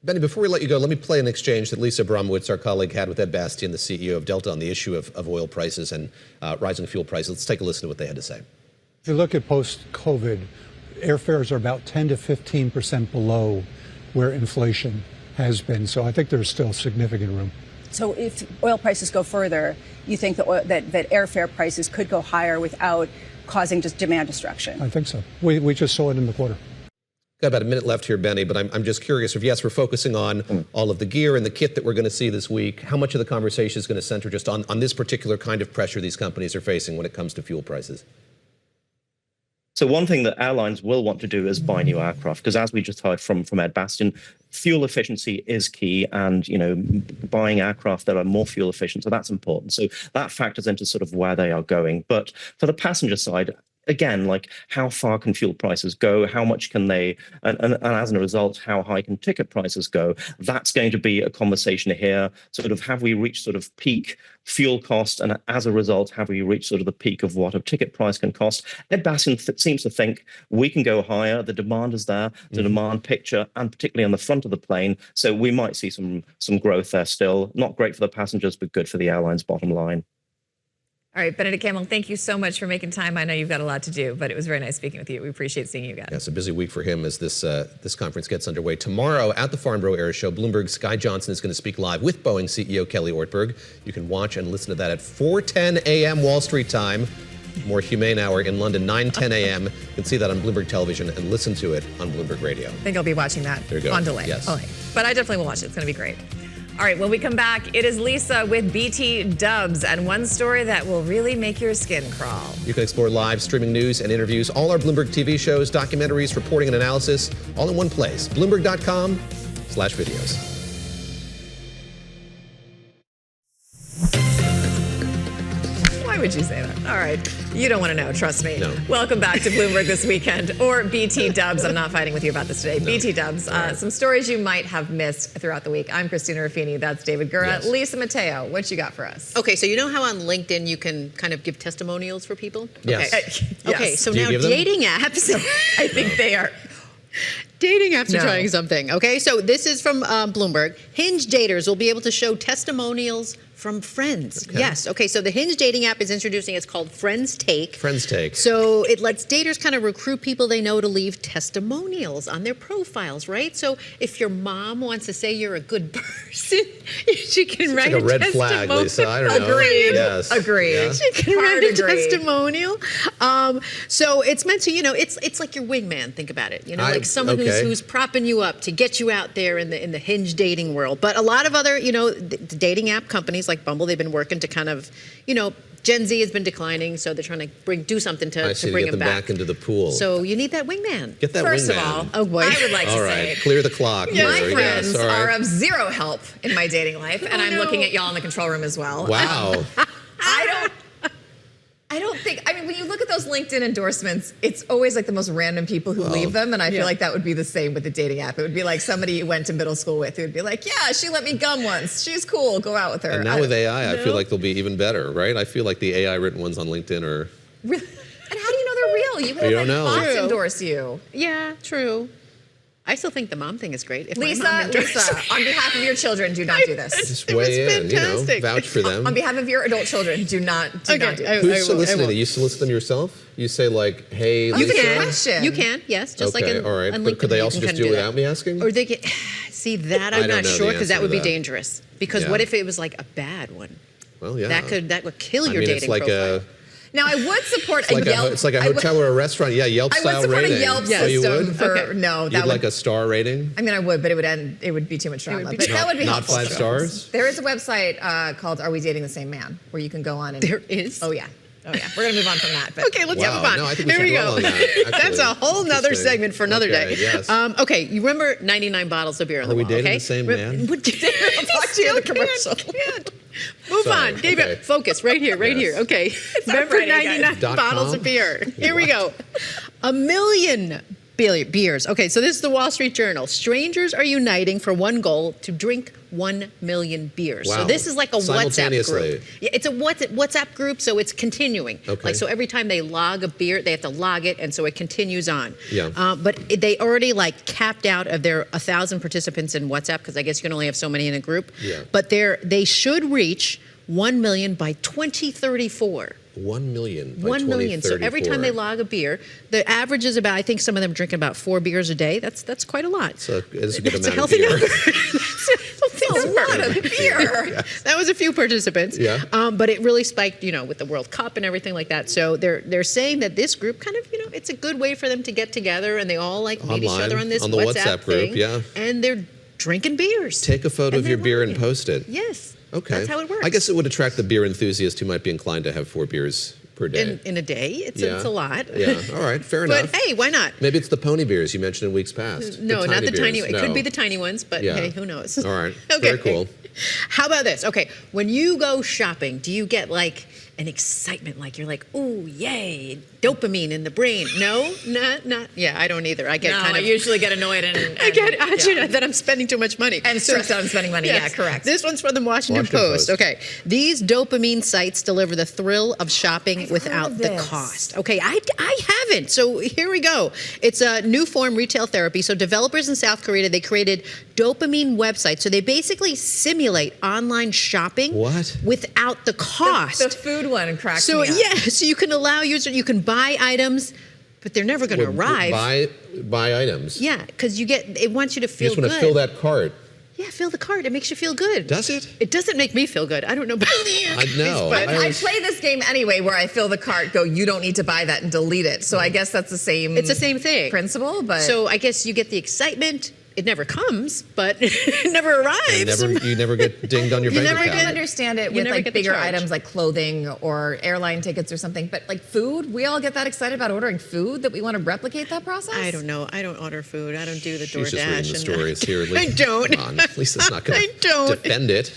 Benny, before we let you go, let me play an exchange that Lisa Abramowitz, our colleague, had with Ed Bastian, the CEO of Delta, on the issue of oil prices and rising fuel prices. Let's take a listen to what they had to say. If you look at post-COVID, airfares are about 10 to 15% below where inflation has been. So I think there's still significant room. So if oil prices go further, you think that airfare prices could go higher without causing just demand destruction? I think so. We just saw it in the quarter. Got about a minute left here, Benny, but I'm just curious if, yes, we're focusing on all of the gear and the kit that we're going to see this week, how much of the conversation is going to center just on this particular kind of pressure these companies are facing when it comes to fuel prices? So one thing that airlines will want to do is buy new aircraft, because as we just heard from Ed Bastian, fuel efficiency is key, and buying aircraft that are more fuel efficient, so that's important. So that factors into sort of where they are going. But for the passenger side, again, like how far can fuel prices go? How much can they, and as a result, how high can ticket prices go? That's going to be a conversation here. Sort of, have we reached sort of peak fuel cost? And as a result, have we reached sort of the peak of what a ticket price can cost? Ed Bastian seems to think we can go higher. The demand is there, the demand picture, and particularly on the front of the plane. So we might see some growth there still. Not great for the passengers, but good for the airline's bottom line. All right, Benedict Campbell, thank you so much for making time. I know you've got a lot to do, but it was very nice speaking with you. We appreciate seeing you again. Yeah, it's a busy week for him as this conference gets underway. Tomorrow at the Farnborough Airshow, Bloomberg's Sky Johnson is going to speak live with Boeing CEO Kelly Ortberg. You can watch and listen to that at 4:10 a.m. Wall Street time. More humane hour in London, 9:10 a.m. You can see that on Bloomberg Television and listen to it on Bloomberg Radio. I think I'll be watching that there you go. On delay. Yes. Okay. But I definitely will watch it. It's going to be great. All right, when we come back, it is Lisa with BT Dubs and one story that will really make your skin crawl. You can explore live streaming news and interviews, all our Bloomberg TV shows, documentaries, reporting and analysis, all in one place. Bloomberg.com/videos. Why would you say that? All right. You don't want to know. Trust me. No. Welcome back to Bloomberg This Weekend, or BT Dubs. I'm not fighting with you about this today. No. BT Dubs. Some stories you might have missed throughout the week. I'm Christina Ruffini. That's David Gura. Yes. Lisa Mateo, what you got for us? Okay, so you know how on LinkedIn you can kind of give testimonials for people? Yes. Okay, so now dating apps. I think they are. Dating apps are trying something. Okay, so this is from Bloomberg. Hinge daters will be able to show testimonials from friends. Okay. Yes. Okay, so the Hinge dating app is introducing, it's called Friends Take. Friends Take. So it lets daters kind of recruit people they know to leave testimonials on their profiles, right? So if your mom wants to say you're a good person, she can write like a red testimonial. flag, Lisa. I don't know. Agreed. Yes. Agreed. Yeah. She can write a testimonial. So it's meant to, it's like your wingman. Think about it. Like someone who's propping you up to get you out there in the Hinge dating world. But a lot of other, the dating app companies like Bumble, they've been working to kind of, Gen Z has been declining, so they're trying to bring them back into the pool. So you need that wingman. Get that First wingman. of all, oh boy. I would like to say, clear the clock. My friends are of zero help in my dating life, and I'm looking at y'all in the control room as well. Wow. I don't think, when you look at those LinkedIn endorsements, it's always like the most random people who leave them, and I feel like that would be the same with the dating app. It would be like somebody you went to middle school with who would be like, yeah, she let me gum once. She's cool. Go out with her. And now with AI, I feel like they'll be even better, right? I feel like the AI written ones on LinkedIn are... Really? And how do you know they're real? You can have bots endorse you. Yeah, true. I still think the mom thing is great. If Lisa, my mom on behalf of your children, do not do this. Just weigh in, vouch for them. On behalf of your adult children, do not do this. Who's soliciting it? You solicit them yourself? You say like, hey, you Lisa? You can, yes. Just like all right. But could they also just do it without me asking? Or they get... See, that I'm not sure, because that would be dangerous. Because what if it was like a bad one? Well, yeah. That would kill your dating it's like profile. Now, I would support a Yelp. It's like a hotel or a restaurant. Yeah, Yelp-style rating. I would support a Yelp system. Oh, you would? For, no, that You'd would, like a star rating? I mean, I would, but it would be too much drama. But that would be not helpful. 5 stars? There is a website called Are We Dating the Same Man? Where you can go on and... There is? Oh, yeah. Oh, yeah. We're going to move on from that. But. Okay, let's move on. No, I think we Here we should go. roll on that, That's a whole nother segment for another day. Yes. Okay, you remember 99 bottles of beer on the wall, Are we dating okay? the same man? I'll talk to you in the commercial. Move on. Gabriel, focus right here, here. Okay. Remember 99 bottles of beer. Here we go. 1 million beers. Okay, so this is the Wall Street Journal. Strangers are uniting for one goal: to drink 1 million beers. Wow. So this is like a WhatsApp group. Yeah, it's a WhatsApp group, so it's continuing. Okay. Like, so every time they log a beer, they have to log it, and so it continues on. Yeah. But they already capped out of their 1,000 participants in WhatsApp, because I guess you can only have so many in a group. Yeah. But they should reach 1 million by 2034. 1 million. By 1 million. So every time they log a beer, the average is about, I think some of them drinking about 4 beers a day. That's quite a lot. So it's a good amount healthy of beer. That's a lot of beer. Yes. That was a few participants. Yeah. But it really spiked, with the World Cup and everything like that. So they're saying that this group kind of, it's a good way for them to get together, and they all meet each other on this WhatsApp group, thing, yeah. And they're drinking beers. Take a photo of your beer and post it. Yes. Okay. That's how it works. I guess it would attract the beer enthusiast who might be inclined to have 4 beers per day. In a day. It's a lot. Yeah. All right. Fair enough. But hey, why not? Maybe it's the pony beers you mentioned in weeks past. No, not the tiny ones. No. It could be the tiny ones, but hey, who knows? All right. Okay. Very cool. How about this? Okay, when you go shopping, do you get an excitement, you're like, ooh, yay, dopamine in the brain? No, not. Yeah, I don't either. I get I usually get annoyed and I get that I'm spending too much money and stressed out on spending money. Yes. Yeah, correct. This one's from the Washington Post. Okay, these dopamine sites deliver the thrill of shopping without the cost. Okay, I haven't. So here we go. It's a new form retail therapy. So developers in South Korea, they created dopamine websites. So they basically simulate online shopping without the cost. The food one cracks me up. So you can allow users, you can buy items, but they're never going to arrive. Buy items. Yeah, because it wants you to feel good. You just want good. to fill that cart. Yeah, fill the cart. It makes you feel good. Does it? It doesn't make me feel good. I don't know about you. I know. But I play this game anyway where I fill the cart, go, you don't need to buy that, and delete it. So I guess that's the same. It's the same thing. Principle, but. So I guess you get the excitement. It never comes, but it never arrives. You never get dinged on your bank account. I can understand it with bigger items like clothing or airline tickets or something, but food, we all get that excited about ordering food that we want to replicate that process? I don't know. I don't order food. I don't do the DoorDash. She's just reading the stories here. I don't. Come on. Lisa's not going to defend it.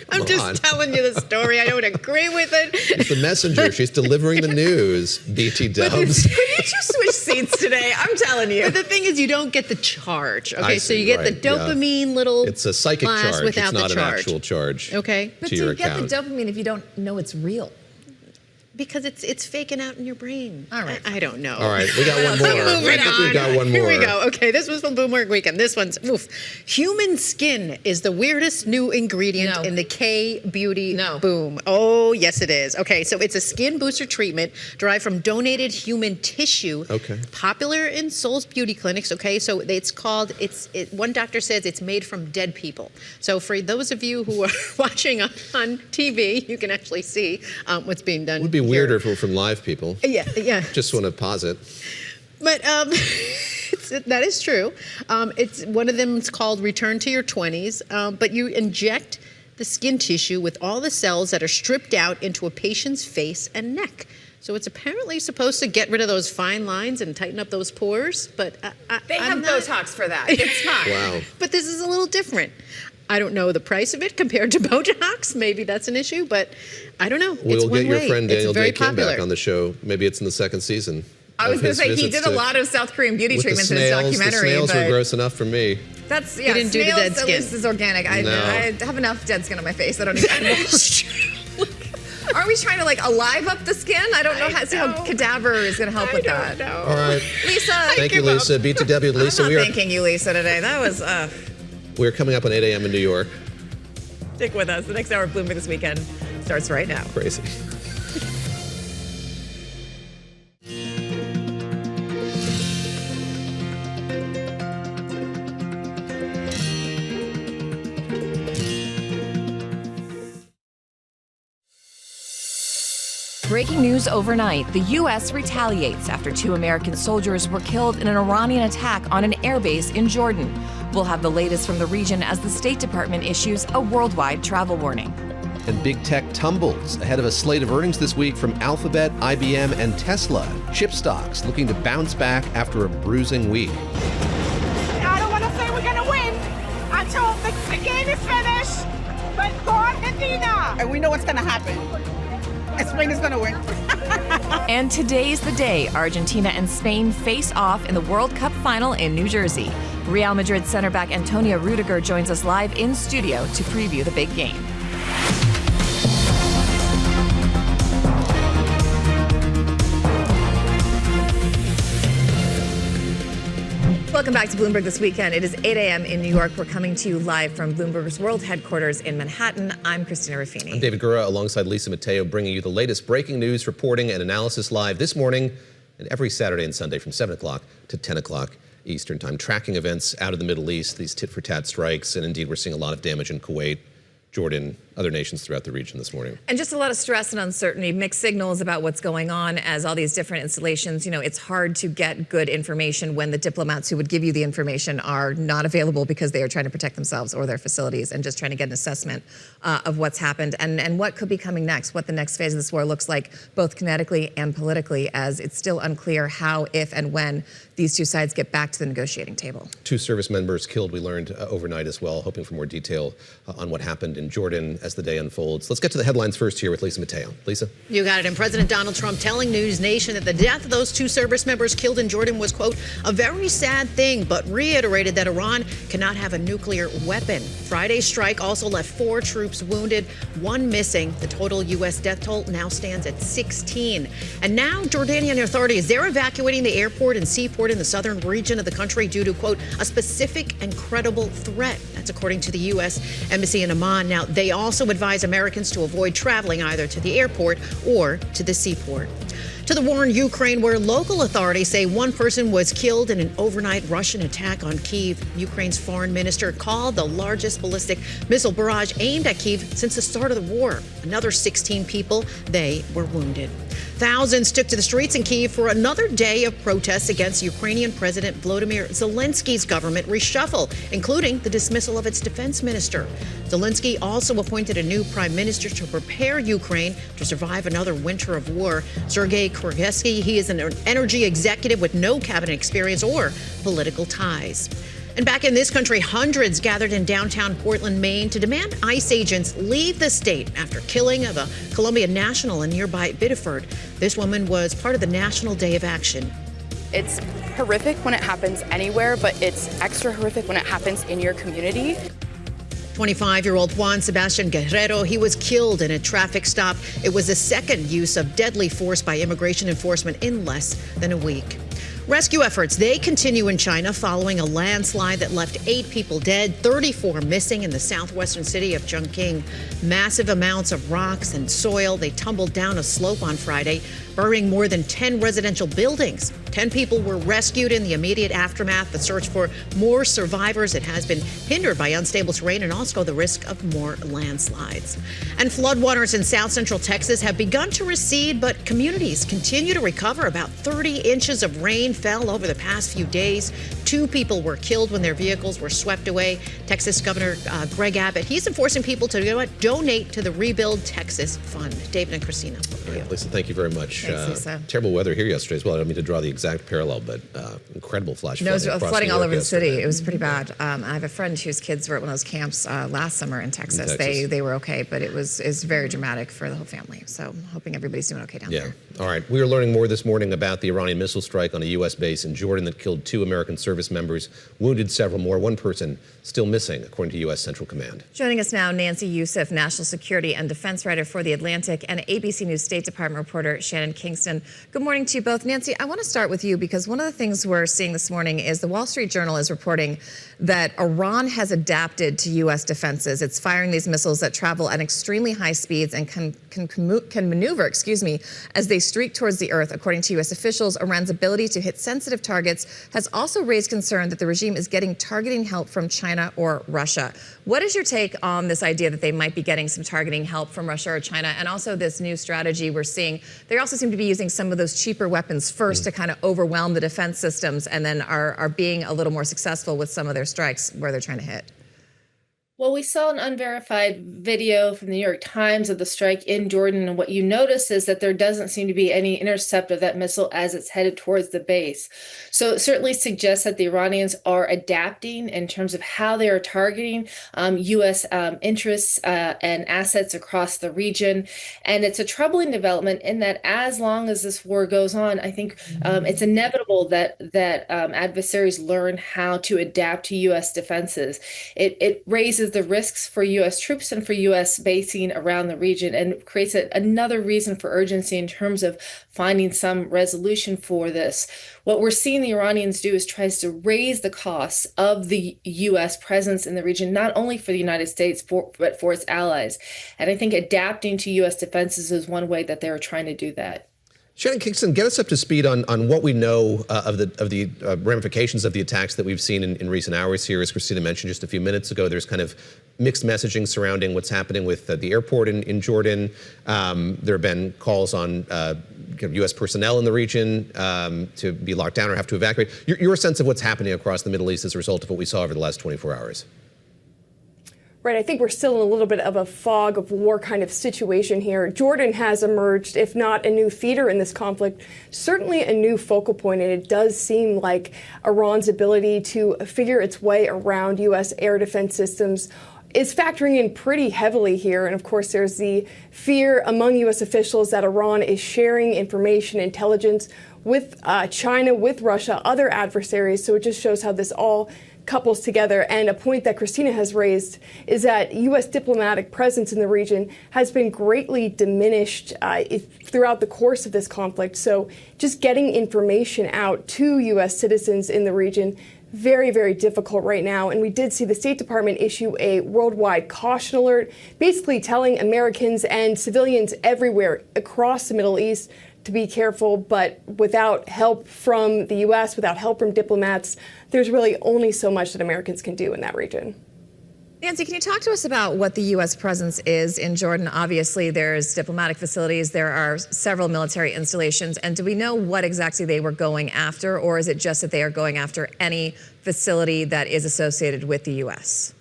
I'm just telling you the story. I don't agree with it. She's the messenger. She's delivering the news. BT Dubs. We need to switch seats today. I'm telling you. But the thing is, you don't get the charge. Okay, so you get the dopamine little. It's a psychic charge. Without it's not the charge. an actual charge. Okay. But do you get the dopamine if you don't know it's real? Because it's faking out in your brain. All right. I don't know. All right, we got one more. I think we got one more. Here we go. Okay, this was from Bloomberg Weekend. This one's, human skin is the weirdest new ingredient in the K-beauty boom. Oh, yes it is. Okay, so it's a skin booster treatment derived from donated human tissue. Okay. Popular in Seoul's beauty clinics. Okay, so it's called, one doctor says it's made from dead people. So for those of you who are watching on TV, you can actually see what's being done. It would be weirder if it were from live people. Yeah. Just want to posit. But that is true. It's one of them is called Return to Your 20s. But you inject the skin tissue with all the cells that are stripped out into a patient's face and neck. So it's apparently supposed to get rid of those fine lines and tighten up those pores. But they have Botox for that. It's fine. Wow. But this is a little different. I don't know the price of it compared to Botox. Maybe that's an issue, but I don't know. We'll get your friend Daniel Day Kim popular. back on the show. Maybe it's in the second season. I was going to say, he did a lot of South Korean beauty treatments in his documentary. The snails were gross enough for me. That's, he didn't do the dead skin. At least is organic. I have enough dead skin on my face. I don't even Aren't we trying to alive up the skin? I don't know how cadaver is going to help with that. All right. Lisa. Thank you, Lisa. BTW, Lisa. I'm not thanking you, Lisa, today. That was... We're coming up on 8 a.m. in New York. Stick with us. The next hour of Bloomberg This Weekend starts right now. Crazy. Breaking news overnight, the U.S. retaliates after 2 American soldiers were killed in an Iranian attack on an airbase in Jordan. We'll have the latest from the region as the State Department issues a worldwide travel warning. And big tech tumbles ahead of a slate of earnings this week from Alphabet, IBM, and Tesla. Chip stocks looking to bounce back after a bruising week. I don't want to say we're going to win until the game is finished, but go Argentina! And we know what's going to happen. Spain is going to win. And today's the day Argentina and Spain face off in the World Cup final in New Jersey. Real Madrid center back Antonio Rüdiger joins us live in studio to preview the big game. Welcome back to Bloomberg This Weekend. It is 8 a.m. in New York. We're coming to you live from Bloomberg's world headquarters in Manhattan. I'm Christina Ruffini. I'm David Gura alongside Lisa Mateo, bringing you the latest breaking news, reporting, and analysis live this morning and every Saturday and Sunday from 7 o'clock to 10 o'clock Eastern Time. Tracking events out of the Middle East, these tit-for-tat strikes, and indeed we're seeing a lot of damage in Kuwait, Jordan, other nations throughout the region this morning. And just a lot of stress and uncertainty, mixed signals about what's going on as all these different installations. You know, it's hard to get good information when the diplomats who would give you the information are not available because they are trying to protect themselves or their facilities and just trying to get an assessment of what's happened and what could be coming next, what the next phase of this war looks like, both kinetically and politically, as it's still unclear how, if, and when these two sides get back to the negotiating table. 2 service members killed, we learned overnight as well, hoping for more detail on what happened in Jordan as the day unfolds. Let's get to the headlines first here with Lisa Mateo. Lisa? You got it. And President Donald Trump telling News Nation that the death of those 2 service members killed in Jordan was, quote, a very sad thing, but reiterated that Iran cannot have a nuclear weapon. Friday's strike also left 4 troops wounded, 1 missing. The total U.S. death toll now stands at 16. And now Jordanian authorities, they're evacuating the airport and seaport in the southern region of the country due to, quote, a specific and credible threat. That's according to the U.S. Embassy in Amman. Now, they also advise Americans to avoid traveling either to the airport or to the seaport. To the war in Ukraine, where local authorities say 1 person was killed in an overnight Russian attack on Kyiv. Ukraine's foreign minister called the largest ballistic missile barrage aimed at Kyiv since the start of the war. Another 16 people, they were wounded. Thousands took to the streets in Kyiv for another day of protests against Ukrainian President Volodymyr Zelensky's government reshuffle, including the dismissal of its defense minister. Zelensky also appointed a new prime minister to prepare Ukraine to survive another winter of war. Sergei Kyrgyzsky, he is an energy executive with no cabinet experience or political ties. And back in this country, hundreds gathered in downtown Portland, Maine to demand ICE agents leave the state after killing of a Colombian national in nearby Biddeford. This woman was part of the National Day of Action. It's horrific when it happens anywhere, but it's extra horrific when it happens in your community. 25-year-old Juan Sebastian Guerrero, he was killed in a traffic stop. It was the second use of deadly force by immigration enforcement in less than a week. Rescue efforts, they continue in China following a landslide that left 8 people dead, 34 missing in the southwestern city of Chongqing. Massive amounts of rocks and soil, they tumbled down a slope on Friday, burying more than 10 residential buildings. 10 people were rescued in the immediate aftermath. The search for more survivors, it has been hindered by unstable terrain and also the risk of more landslides. And floodwaters in south central Texas have begun to recede, but communities continue to recover. About 30 inches of rain fell over the past few days. 2 people were killed when their vehicles were swept away. Texas Governor Greg Abbott, he's enforcing people to donate to the Rebuild Texas Fund. David and Christina. Lisa, thank you very much. Thanks, Lisa. Terrible weather here yesterday as well. I don't mean to draw the exact parallel, but incredible flash flooding. No, it was flooding all over the city. It was pretty bad. I have a friend whose kids were at one of those camps last summer in Texas. They were okay, but it's very dramatic for the whole family. So hoping everybody's doing okay down there. All right. We are learning more this morning about the Iranian missile strike on a U.S. base in Jordan that killed 2 American service members, wounded several more. 1 person still missing, according to U.S. Central Command. Joining us now, Nancy Youseff, national security and defense writer for The Atlantic, and ABC News State Department reporter Shannon Kingston. Good morning to you both. Nancy, I want to start start with you because one of the things we're seeing this morning is the Wall Street Journal is reporting that Iran has adapted to U.S. defenses. It's firing these missiles that travel at extremely high speeds and can maneuver, as they streak towards the Earth. According to U.S. officials, Iran's ability to hit sensitive targets has also raised concern that the regime is getting targeting help from China or Russia. What is your take on this idea that they might be getting some targeting help from Russia or China, and also this new strategy we're seeing? They also seem to be using some of those cheaper weapons first to kind of overwhelm the defense systems, and then are being a little more successful with some of their strikes where they're trying to hit. Well, we saw an unverified video from the New York Times of the strike in Jordan, and what you notice is that there doesn't seem to be any intercept of that missile as it's headed towards the base. So it certainly suggests that the Iranians are adapting in terms of how they are targeting U.S. interests and assets across the region. And it's a troubling development in that as long as this war goes on, I think it's inevitable that adversaries learn how to adapt to U.S. defenses. It raises the risks for U.S. troops and for U.S. basing around the region, and creates another reason for urgency in terms of finding some resolution for this. What we're seeing the Iranians do is tries to raise the costs of the U.S. presence in the region, not only for the United States, but for its allies. And I think adapting to U.S. defenses is one way that they're trying to do that. Shannon, Kingston, get us up to speed on what we know of the ramifications of the attacks that we've seen in recent hours here. As Christina mentioned just a few minutes ago, there's kind of mixed messaging surrounding what's happening with the airport in Jordan. There have been calls on U.S. personnel in the region to be locked down or have to evacuate. Your sense of what's happening across the Middle East as a result of what we saw over the last 24 hours? Right, I think we're still in a little bit of a fog of war kind of situation here. Jordan has emerged, if not a new theater in this conflict, certainly a new focal point, and it does seem like Iran's ability to figure its way around U.S. air defense systems is factoring in pretty heavily here. And of course, there's the fear among U.S. officials that Iran is sharing information, intelligence with China, with Russia, other adversaries. So it just shows how this all couples together. And a point that Christina has raised is that U.S. diplomatic presence in the region has been greatly diminished throughout the course of this conflict. So just getting information out to U.S. citizens in the region, very, very difficult right now. And we did see the State Department issue a worldwide caution alert, basically telling Americans and civilians everywhere across the Middle East to be careful, but without help from the U.S., without help from diplomats, there's really only so much that Americans can do in that region. Nancy, can you talk to us about what the U.S. presence is in Jordan? Obviously, there's diplomatic facilities, there are several military installations, and do we know what exactly they were going after, or is it just that they are going after any facility that is associated with the U.S.?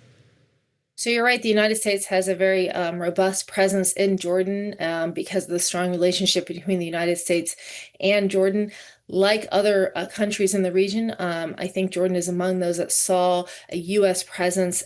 So you're right. The United States has a very robust presence in Jordan because of the strong relationship between the United States and Jordan. Like other countries in the region, I think Jordan is among those that saw a U.S. presence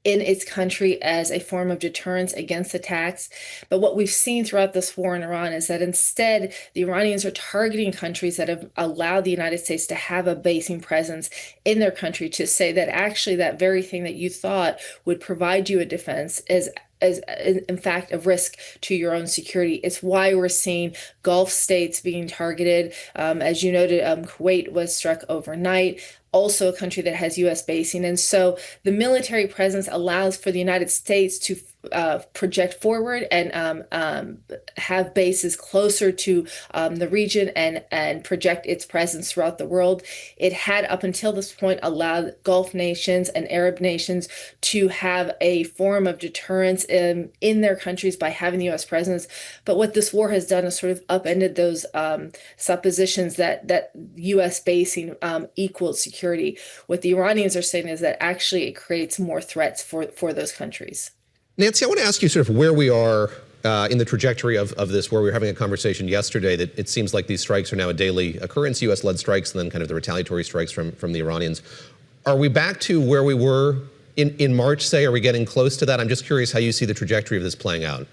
in its country as a form of deterrence against attacks. But what we've seen throughout this war in Iran is that instead, the Iranians are targeting countries that have allowed the United States to have a basing presence in their country, to say that actually that very thing that you thought would provide you a defense is in fact a risk to your own security. It's why we're seeing Gulf states being targeted. As you noted, Kuwait was struck overnight, also a country that has U.S. basing. And so the military presence allows for the United States to project forward and have bases closer to the region and project its presence throughout the world. It had, up until this point, allowed Gulf nations and Arab nations to have a form of deterrence in their countries by having the U.S. presence. But what this war has done is sort of upended those suppositions that U.S. basing equals security. What the Iranians are saying is that actually it creates more threats for those countries. Nancy, I want to ask you sort of where we are in the trajectory of this, where we were having a conversation yesterday that it seems like these strikes are now a daily occurrence, U.S.-led strikes, and then kind of the retaliatory strikes from the Iranians. Are we back to where we were in March, say? Are we getting close to that? I'm just curious how you see the trajectory of this playing out.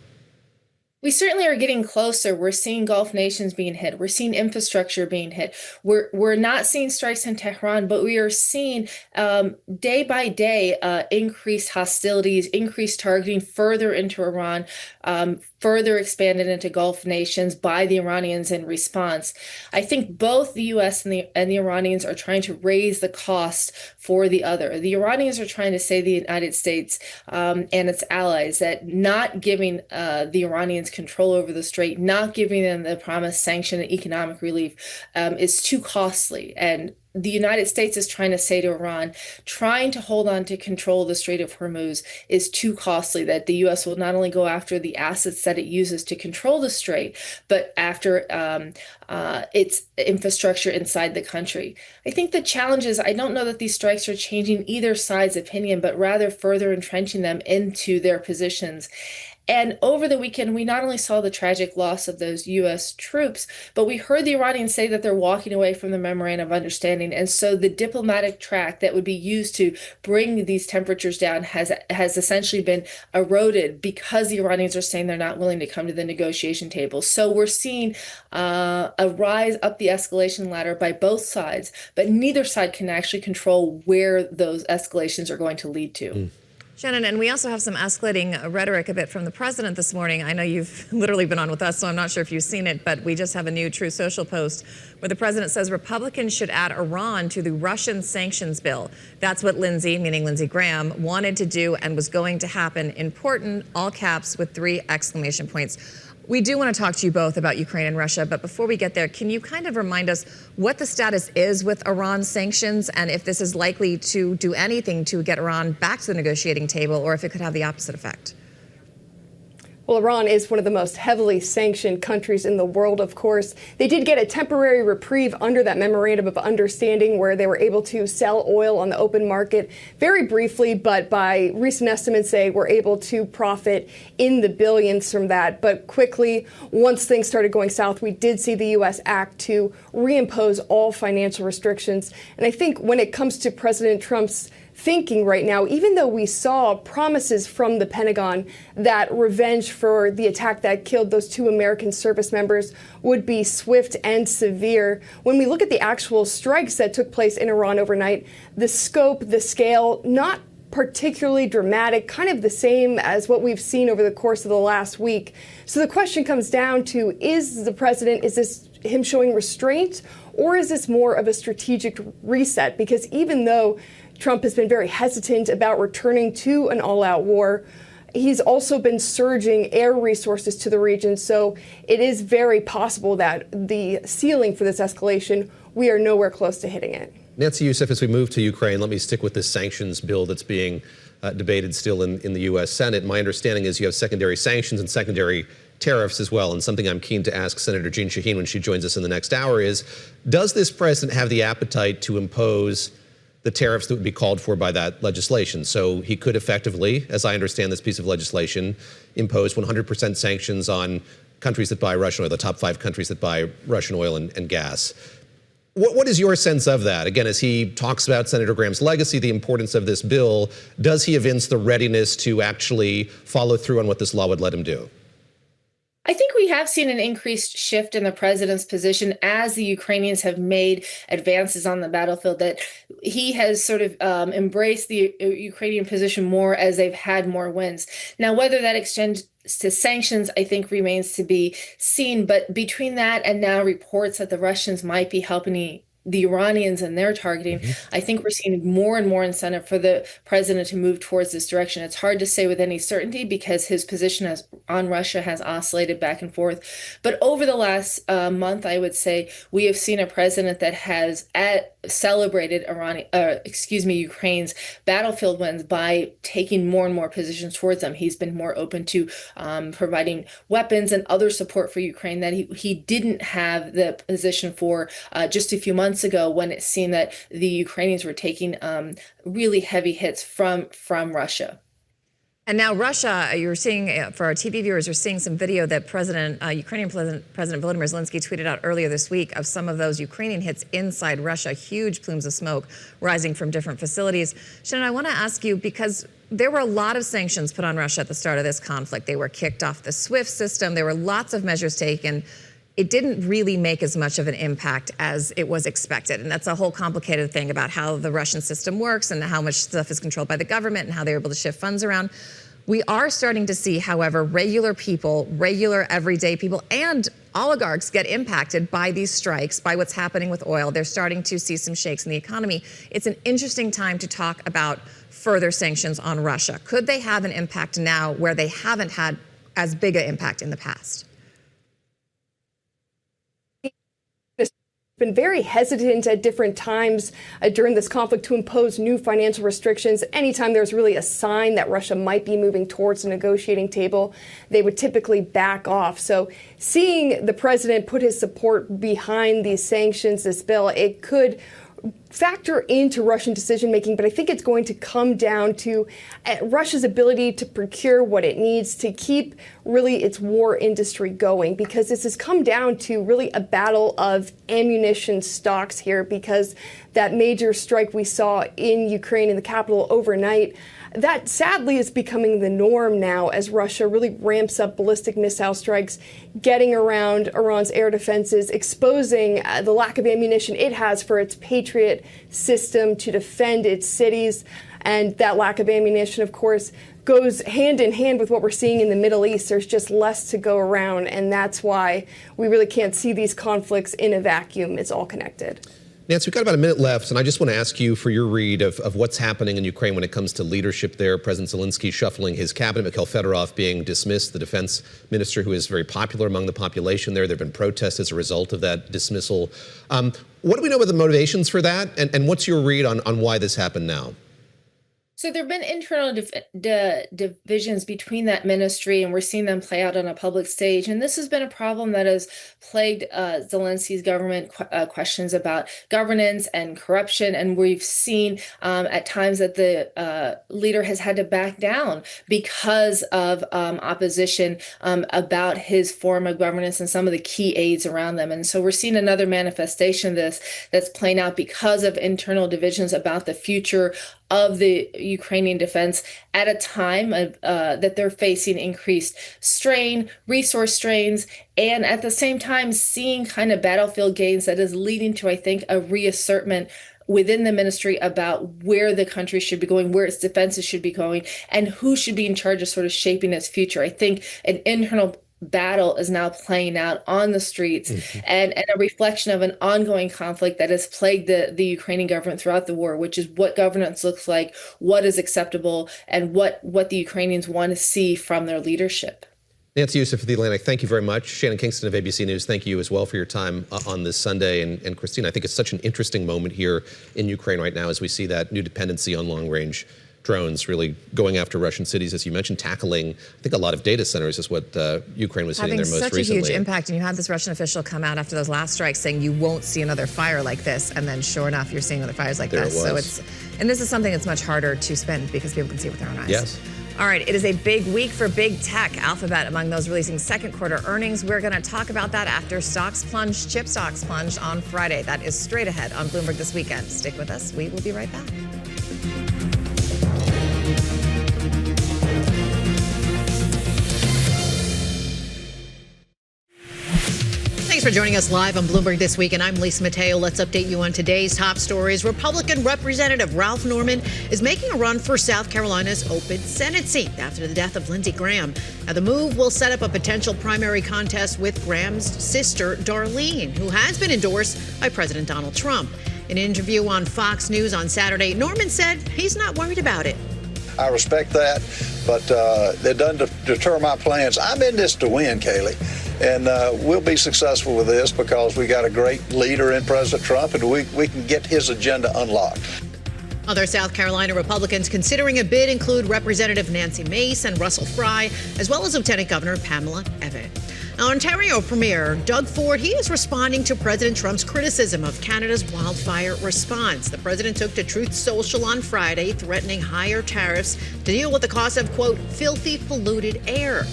We certainly are getting closer. We're seeing Gulf nations being hit. We're seeing infrastructure being hit. We're not seeing strikes in Tehran, but we are seeing day by day increased hostilities, increased targeting further into Iran, further expanded into Gulf nations by the Iranians in response. I think both the U.S. and the Iranians are trying to raise the cost for the other. The Iranians are trying to say the United States and its allies that not giving the Iranians control over the strait, not giving them the promised sanction and economic relief is too costly. And the United States is trying to say to Iran, trying to hold on to control of the Strait of Hormuz is too costly, that the U.S. will not only go after the assets that it uses to control the strait, but after its infrastructure inside the country. I think the challenge is, I don't know that these strikes are changing either side's opinion, but rather further entrenching them into their positions. And over the weekend, we not only saw the tragic loss of those U.S. troops, but we heard the Iranians say that they're walking away from the memorandum of understanding. And so the diplomatic track that would be used to bring these temperatures down has essentially been eroded because the Iranians are saying they're not willing to come to the negotiation table. So we're seeing a rise up the escalation ladder by both sides, but neither side can actually control where those escalations are going to lead to. Shannon, and we also have some escalating rhetoric a bit from the president this morning. I know you've literally been on with us, so I'm not sure if you've seen it, but we just have a new Truth Social post where the president says Republicans should add Iran to the Russian sanctions bill. That's what Lindsey, meaning Lindsey Graham, wanted to do and was going to happen. Important, all caps with 3 exclamation points. We do want to talk to you both about Ukraine and Russia, but before we get there, can you kind of remind us what the status is with Iran sanctions and if this is likely to do anything to get Iran back to the negotiating table or if it could have the opposite effect? Well, Iran is one of the most heavily sanctioned countries in the world, of course. They did get a temporary reprieve under that memorandum of understanding where they were able to sell oil on the open market very briefly, but by recent estimates, they were able to profit in the billions from that. But quickly, once things started going south, we did see the U.S. act to reimpose all financial restrictions. And I think when it comes to President Trump's thinking right now, even though we saw promises from the Pentagon that revenge for the attack that killed those 2 American service members would be swift and severe, when we look at the actual strikes that took place in Iran overnight, the scope, the scale, not particularly dramatic, kind of the same as what we've seen over the course of the last week. So the question comes down to, is this him showing restraint, or is this more of a strategic reset? Because even though Trump has been very hesitant about returning to an all-out war, he's also been surging air resources to the region. So it is very possible that the ceiling for this escalation, we are nowhere close to hitting it. Nancy Youseff, as we move to Ukraine, let me stick with this sanctions bill that's being debated still in the U.S. Senate. My understanding is you have secondary sanctions and secondary tariffs as well. And something I'm keen to ask Senator Jeanne Shaheen when she joins us in the next hour is, does this president have the appetite to impose the tariffs that would be called for by that legislation? So he could effectively, as I understand this piece of legislation, impose 100% sanctions on countries that buy Russian oil, the top 5 countries that buy Russian oil and gas. What is your sense of that? Again, as he talks about Senator Graham's legacy, the importance of this bill, does he evince the readiness to actually follow through on what this law would let him do? I think we have seen an increased shift in the president's position as the Ukrainians have made advances on the battlefield, that he has sort of embraced the Ukrainian position more as they've had more wins. Now, whether that extends to sanctions, I think remains to be seen. But between that and now reports that the Russians might be helping the Iranians and their targeting, I think we're seeing more and more incentive for the president to move towards this direction. It's hard to say with any certainty because his position on Russia has oscillated back and forth. But over the last month, I would say we have seen a president that has celebrated Ukraine's battlefield wins by taking more and more positions towards them. He's been more open to providing weapons and other support for Ukraine that he didn't have the position for just a few months ago, when it seemed that the Ukrainians were taking really heavy hits from Russia. And now Russia, you're seeing, for our TV viewers, you're seeing some video that Ukrainian President Volodymyr Zelensky tweeted out earlier this week of some of those Ukrainian hits inside Russia, huge plumes of smoke rising from different facilities. Shannon, I want to ask you, because there were a lot of sanctions put on Russia at the start of this conflict. They were kicked off the SWIFT system. There were lots of measures taken. It didn't really make as much of an impact as it was expected. And that's a whole complicated thing about how the Russian system works and how much stuff is controlled by the government and how they're able to shift funds around. We are starting to see, however, regular people, regular everyday people, and oligarchs get impacted by these strikes, by what's happening with oil. They're starting to see some shakes in the economy. It's an interesting time to talk about further sanctions on Russia. Could they have an impact now where they haven't had as big an impact in the past? Been very hesitant at different times during this conflict to impose new financial restrictions. Anytime there's really a sign that Russia might be moving towards a negotiating table, they would typically back off. So seeing the president put his support behind these sanctions, this bill, it could factor into Russian decision-making, but I think it's going to come down to Russia's ability to procure what it needs to keep really its war industry going, because this has come down to really a battle of ammunition stocks here, because that major strike we saw in Ukraine in the capital overnight, that sadly is becoming the norm now as Russia really ramps up ballistic missile strikes, getting around Iran's air defenses, exposing the lack of ammunition it has for its Patriot system to defend its cities. And that lack of ammunition, of course, goes hand in hand with what we're seeing in the Middle East. There's just less to go around, and that's why we really can't see these conflicts in a vacuum. It's all connected. Nancy, we've got about a minute left, and I just want to ask you for your read of what's happening in Ukraine when it comes to leadership there. President Zelensky shuffling his cabinet, Mikhail Fedorov being dismissed, the defense minister who is very popular among the population there. There have been protests as a result of that dismissal. What do we know about the motivations for that, and what's your read on why this happened now? So there have been internal divisions between that ministry, and we're seeing them play out on a public stage. And this has been a problem that has plagued Zelensky's government, questions about governance and corruption. And we've seen at times that the leader has had to back down because of opposition about his form of governance and some of the key aides around them. And so we're seeing another manifestation of this that's playing out because of internal divisions about the future of the Ukrainian defense at a time that they're facing increased strain, resource strains, and at the same time seeing kind of battlefield gains that is leading to, I think, a reassertment within the ministry about where the country should be going, where its defenses should be going, and who should be in charge of sort of shaping its future. I think an internal battle is now playing out on the streets, and a reflection of an ongoing conflict that has plagued the Ukrainian government throughout the war, which is what governance looks like, what is acceptable, and what the Ukrainians want to see from their leadership. Nancy Youseff of The Atlantic, thank you very much. Shannon Kingston of ABC News, thank you as well for your time on this Sunday. And Christina, I think it's such an interesting moment here in Ukraine right now as we see that new dependency on long-range drones really going after Russian cities, as you mentioned, tackling, I think, a lot of data centers is what Ukraine was hitting there most recently. Having such a huge impact, and you had this Russian official come out after those last strikes saying you won't see another fire like this, and then sure enough, you're seeing other fires like this. So and this is something that's much harder to spin because people can see it with their own eyes. Yes. All right, it is a big week for big tech. Alphabet among those releasing second quarter earnings. We're going to talk about that after stocks plunge, chip stocks plunge on Friday. That is straight ahead on Bloomberg This Weekend. Stick with us. We will be right back. Thanks for joining us live on Bloomberg This Week, and I'm Lisa Mateo. Let's update you on today's top stories. Republican Representative Ralph Norman is making a run for South Carolina's open Senate seat after the death of Lindsey Graham. Now, the move will set up a potential primary contest with Graham's sister, Darlene, who has been endorsed by President Donald Trump. In an interview on Fox News on Saturday, Norman said he's not worried about it. I respect that, but that doesn't deter my plans. I'm in this to win, Kayleigh. And we'll be successful with this because we got a great leader in President Trump, and we can get his agenda unlocked. Other South Carolina Republicans considering a bid include Representative Nancy Mace and Russell Fry, as well as Lieutenant Governor Pamela Evette. Ontario Premier Doug Ford, he is responding to President Trump's criticism of Canada's wildfire response. The president took to Truth Social on Friday, threatening higher tariffs to deal with the cost of, quote, filthy, polluted air.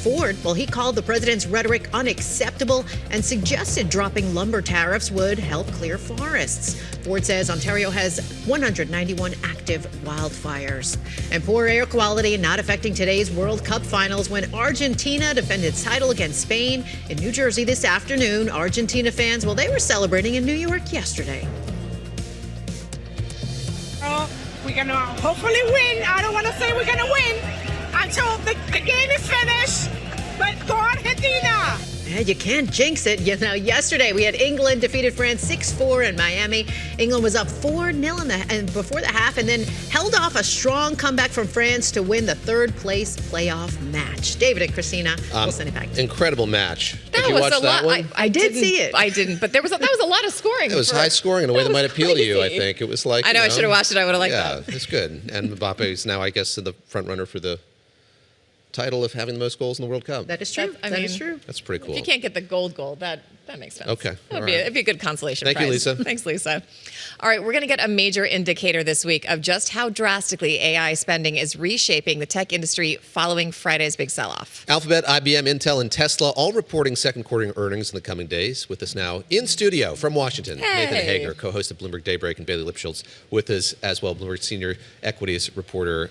Ford, well, he called the president's rhetoric unacceptable and suggested dropping lumber tariffs would help clear forests. Ford says Ontario has 191 active wildfires. And poor air quality not affecting today's World Cup finals when Argentina defended its title against Spain in New Jersey this afternoon. Argentina fans, well, they were celebrating in New York yesterday. We're going to hopefully win. I don't want to say we're going to win until the game is finished, but go Argentina! And you can't jinx it. You know, yesterday we had England defeated France 6-4 in Miami. England was up 4-0 before the half and then held off a strong comeback from France to win the third-place playoff match. David and Christina, we'll send it back to you. Incredible match. That Did you was watch a that lot. one? I did see it. I didn't, but that was a lot of scoring. It was high scoring in a way that might appeal to you, I think. It was like, I know, I should have watched it. I would have liked that. Yeah, it's good. And Mbappe is now, I guess, the front runner for the title of having the most goals in the World Cup. That is true. That is true. That's pretty cool. If you can't get the gold goal, that makes sense. Okay. It'd be a good consolation prize. Thank you, Lisa. Thanks, Lisa. All right, we're going to get a major indicator this week of just how drastically AI spending is reshaping the tech industry following Friday's big sell-off. Alphabet, IBM, Intel, and Tesla all reporting second quarter earnings in the coming days. With us now in studio from Washington, Nathan Hager, co-host of Bloomberg Daybreak, and Bailey Lipschultz with us as well, Bloomberg senior equities reporter.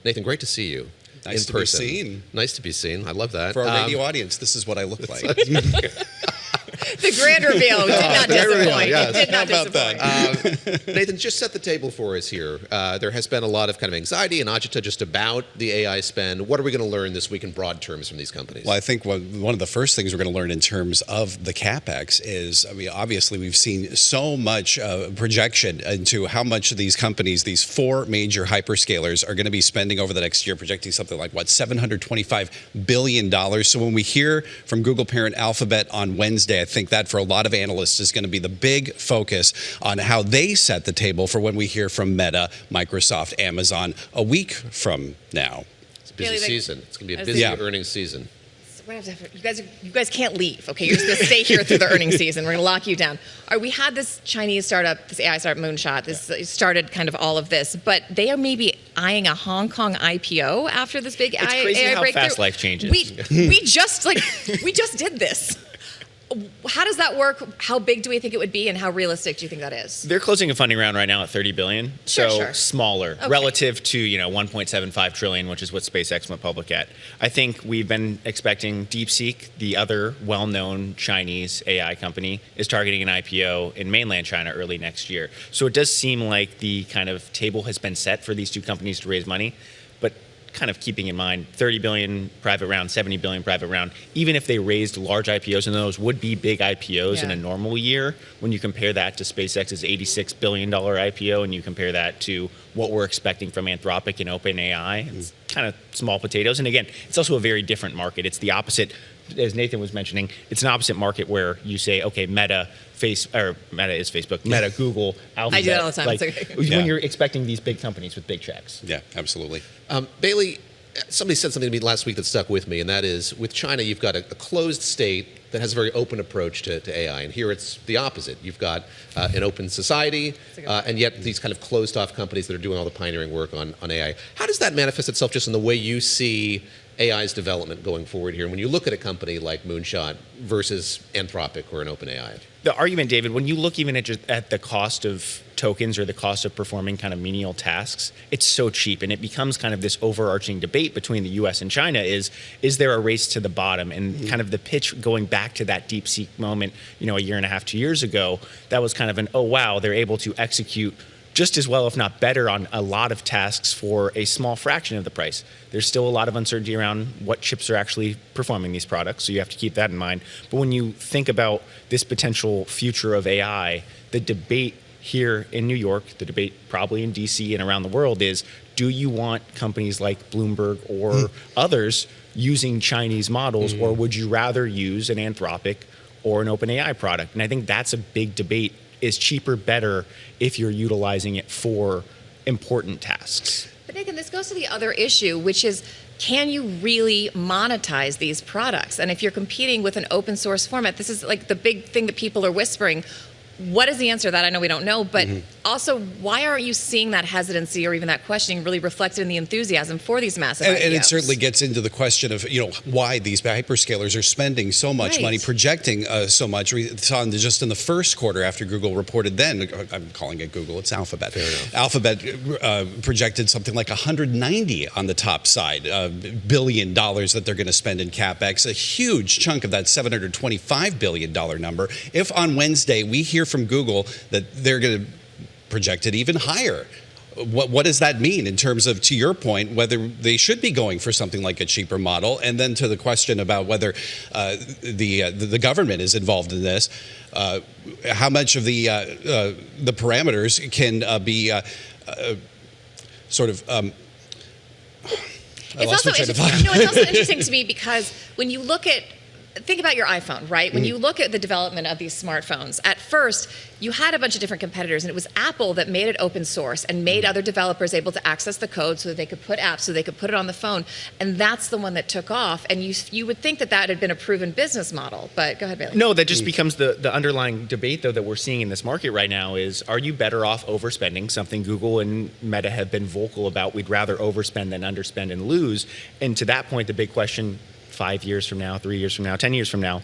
Nathan, great to see you. Nice to be seen. Nice to be seen. I love that. For our radio audience, this is what I look like. The grand reveal did not disappoint. Yes. Did not How about disappoint. Nathan, just set the table for us here. There has been a lot of kind of anxiety and agita just about the AI spend. What are we going to learn this week in broad terms from these companies? Well, I think one of the first things we're going to learn in terms of the CapEx is, I mean, obviously we've seen so much projection into how much these companies, these four major hyperscalers, are going to be spending over the next year, projecting something like, what, $725 billion. So when we hear from Google parent Alphabet on Wednesday, I think that for a lot of analysts is going to be the big focus on how they set the table for when we hear from Meta, Microsoft, Amazon a week from now. It's a busy season. It's going to be a busy earnings season. You guys can't leave, okay? You're just going to stay here through the earnings season. We're going to lock you down. All right, we had this Chinese startup, this AI startup, Moonshot. This started kind of all of this, but they are maybe eyeing a Hong Kong IPO after this big AI breakthrough. It's crazy how fast life changes. We just did this. How does that work? How big do we think it would be, and how realistic do you think that is? They're closing a funding round right now at $30 billion, Sure. smaller relative to $1.75 trillion, which is what SpaceX went public at. I think we've been expecting DeepSeek, the other well-known Chinese AI company, is targeting an IPO in mainland China early next year. So it does seem like the kind of table has been set for these two companies to raise money, but kind of keeping in mind 30 billion private round, 70 billion private round, even if they raised large IPOs, and those would be big IPOs in a normal year, when you compare that to SpaceX's $86 billion IPO and you compare that to what we're expecting from Anthropic and OpenAI, it's kind of small potatoes. And again, it's also a very different market. It's the opposite, as Nathan was mentioning, it's an opposite market where you say, okay, Meta is Facebook, Meta, Google, Alphabet. I do that all the time. When you're expecting these big companies with big checks. Yeah, absolutely. Bailey, somebody said something to me last week that stuck with me, and that is, with China, you've got a closed state that has a very open approach to AI, and here it's the opposite. You've got an open society, and yet these kind of closed-off companies that are doing all the pioneering work on AI. How does that manifest itself just in the way you see AI's development going forward here, when you look at a company like Moonshot versus Anthropic or an OpenAI? The argument, David, when you look even at the cost of tokens or the cost of performing kind of menial tasks, it's so cheap, and it becomes kind of this overarching debate between the US and China is there a race to the bottom? And kind of the pitch going back to that DeepSeek moment, a year and a half, 2 years ago, that was kind of an, oh wow, they're able to execute just as well, if not better, on a lot of tasks for a small fraction of the price. There's still a lot of uncertainty around what chips are actually performing these products, so you have to keep that in mind. But when you think about this potential future of AI, the debate here in New York, the debate probably in DC and around the world is, do you want companies like Bloomberg or others using Chinese models, or would you rather use an Anthropic or an OpenAI product? And I think that's a big debate. Is cheaper better if you're utilizing it for important tasks? But Nathan, this goes to the other issue, which is can you really monetize these products? And if you're competing with an open source format, this is like the big thing that people are whispering. What is the answer to that? I know we don't know, but also, why aren't you seeing that hesitancy or even that questioning really reflected in the enthusiasm for these massive IPOs? And it certainly gets into the question of, why these hyperscalers are spending so much money, projecting so much. We saw just in the first quarter after Google reported then, I'm calling it Google, it's Alphabet. Alphabet projected something like 190 on the top side, $1 billion that they're going to spend in CapEx, a huge chunk of that $725 billion number. If on Wednesday we hear from Google that they're going to project it even higher, what does that mean in terms of, to your point, whether they should be going for something like a cheaper model? And then to the question about whether the government is involved in this, how much of the parameters can be sort of it's also interesting to me because when you look at, think about your iPhone, right? When you look at the development of these smartphones, at first you had a bunch of different competitors, and it was Apple that made it open source and made other developers able to access the code so that they could put apps, so they could put it on the phone, and that's the one that took off. And you would think that had been a proven business model, but go ahead, Bailey. No, that just becomes the underlying debate, though, that we're seeing in this market right now is, are you better off overspending? Something Google and Meta have been vocal about. We'd rather overspend than underspend and lose. And to that point, the big question, 5 years from now, 3 years from now, 10 years from now,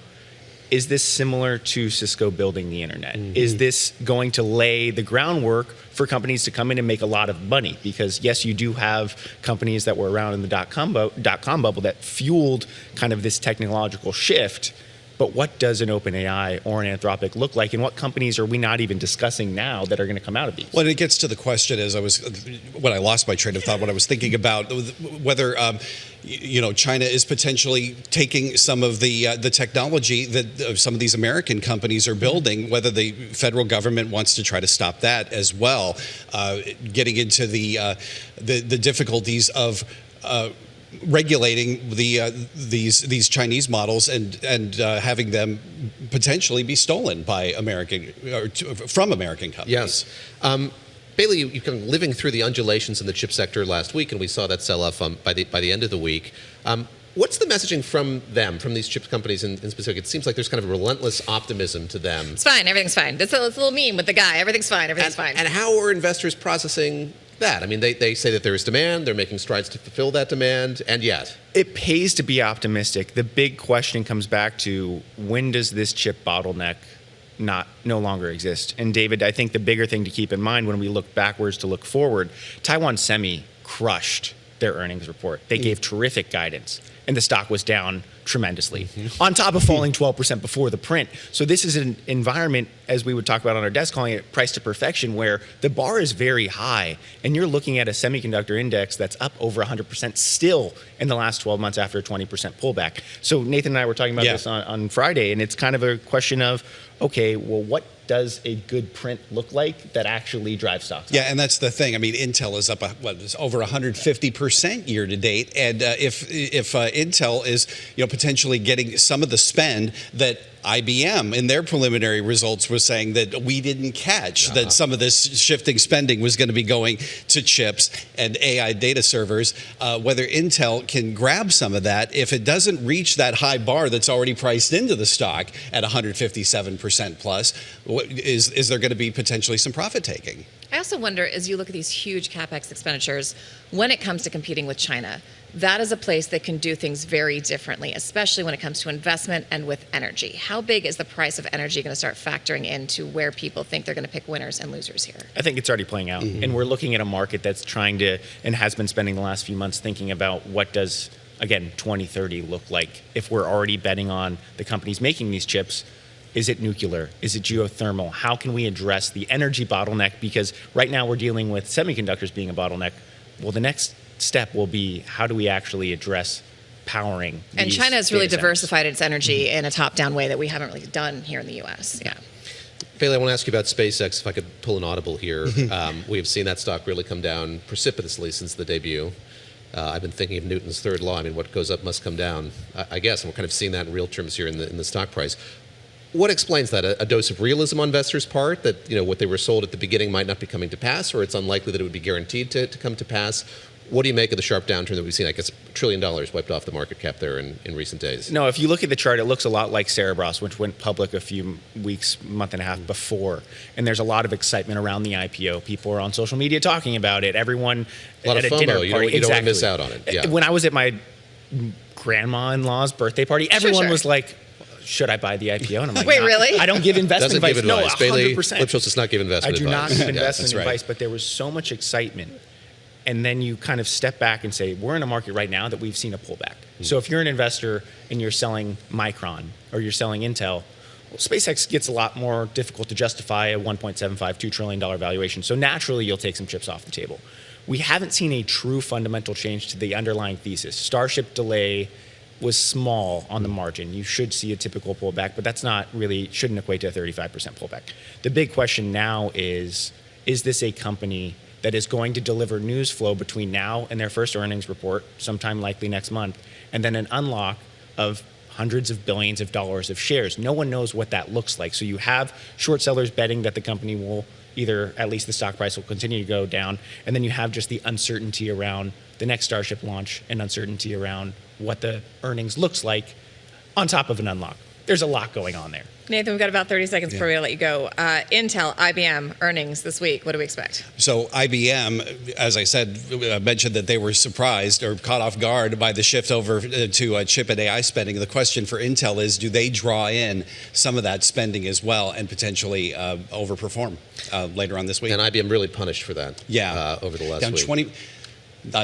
is this similar to Cisco building the internet? Is this going to lay the groundwork for companies to come in and make a lot of money? Because yes, you do have companies that were around in the dot-com bubble that fueled kind of this technological shift. But what does an OpenAI or an Anthropic look like, and what companies are we not even discussing now that are going to come out of these? Well, it gets to the question, when I lost my train of thought, what I was thinking about whether China is potentially taking some of the technology that some of these American companies are building, whether the federal government wants to try to stop that as well, getting into the difficulties of regulating these Chinese models and having them potentially be stolen by from American companies. Yes. Bailey, you've been living through the undulations in the chip sector last week, and we saw that sell-off by the end of the week. What's the messaging from these chip companies in specific? It seems like there's kind of a relentless optimism to them. It's fine. Everything's fine. It's a little meme with the guy. Everything's fine. Everything's fine. And how are investors processing that? I mean, they say that there is demand, they're making strides to fulfill that demand, and yet it pays to be optimistic. The big question comes back to, when does this chip bottleneck no longer exist? And David, I think the bigger thing to keep in mind when we look backwards to look forward, Taiwan Semi crushed their earnings report. They gave terrific guidance, and the stock was down tremendously, on top of falling 12% before the print. So this is an environment, as we would talk about on our desk, calling it price to perfection, where the bar is very high, and you're looking at a semiconductor index that's up over 100% still in the last 12 months after a 20% pullback. So Nathan and I were talking about this on Friday, and it's kind of a question of, okay, well, what does a good print look like that actually drives stocks? Yeah, and that's the thing. I mean, Intel is up over 150% year to date, and if Intel is potentially getting some of the spend that IBM in their preliminary results was saying that we didn't catch, that some of this shifting spending was going to be going to chips and AI data servers, whether Intel can grab some of that. If it doesn't reach that high bar that's already priced into the stock at 157% plus, is there going to be potentially some profit taking? I also wonder, as you look at these huge CapEx expenditures, when it comes to competing with China, that is a place that can do things very differently, especially when it comes to investment and with energy. How big is the price of energy going to start factoring into where people think they're going to pick winners and losers here? I think it's already playing out. And we're looking at a market that's trying to, and has been spending the last few months thinking about what does, again, 2030 look like if we're already betting on the companies making these chips. Is it nuclear? Is it geothermal? How can we address the energy bottleneck? Because right now we're dealing with semiconductors being a bottleneck. Well, the next step will be, how do we actually address powering these And China has really diversified its energy in a top-down way that we haven't really done here in the U.S. Yeah. Bailey, I want to ask you about SpaceX, if I could pull an audible here. We have seen that stock really come down precipitously since the debut. I've been thinking of Newton's third law. I mean, what goes up must come down, I guess, and we're kind of seeing that in real terms here in the stock price. What explains that? A dose of realism on investors' part, that what they were sold at the beginning might not be coming to pass, or it's unlikely that it would be guaranteed to come to pass? What do you make of the sharp downturn that we've seen? I guess $1 trillion wiped off the market cap there in recent days. No, if you look at the chart, it looks a lot like Cerebras, which went public a few weeks, month and a half before. And there's a lot of excitement around the IPO. People are on social media talking about it. Everyone a lot at of a FOMO. dinner You party. don't want to miss out on it. Yeah. When I was at my grandma-in-law's birthday party, everyone was like, should I buy the IPO? And I'm like, wait, really? I don't give investment advice. Give advice. No, Bailey 100%. Lipschultz does not give investment advice. I do not give investment right. advice, but there was so much excitement. And then you kind of step back and say, we're in a market right now that we've seen a pullback. So if you're an investor and you're selling Micron or you're selling Intel, well, SpaceX gets a lot more difficult to justify a $1.75, $2 trillion valuation. So naturally, you'll take some chips off the table. We haven't seen a true fundamental change to the underlying thesis. Starship delay was small on the margin. You should see a typical pullback, but that's not really, shouldn't equate to a 35% pullback. The big question now is this a company that is going to deliver news flow between now and their first earnings report, sometime likely next month, and then an unlock of hundreds of billions of dollars of shares? No one knows what that looks like. So you have short sellers betting that the company will either, at least the stock price will continue to go down, and then you have just the uncertainty around the next Starship launch and uncertainty around what the earnings looks like on top of an unlock. There's a lot going on there. Nathan, we've got about 30 seconds before we let you go. Intel, IBM earnings this week. What do we expect? So IBM, as I said, mentioned that they were surprised or caught off guard by the shift over to chip and AI spending. The question for Intel is, do they draw in some of that spending as well and potentially overperform later on this week? And IBM really punished for that. Yeah, over the last down week. 20.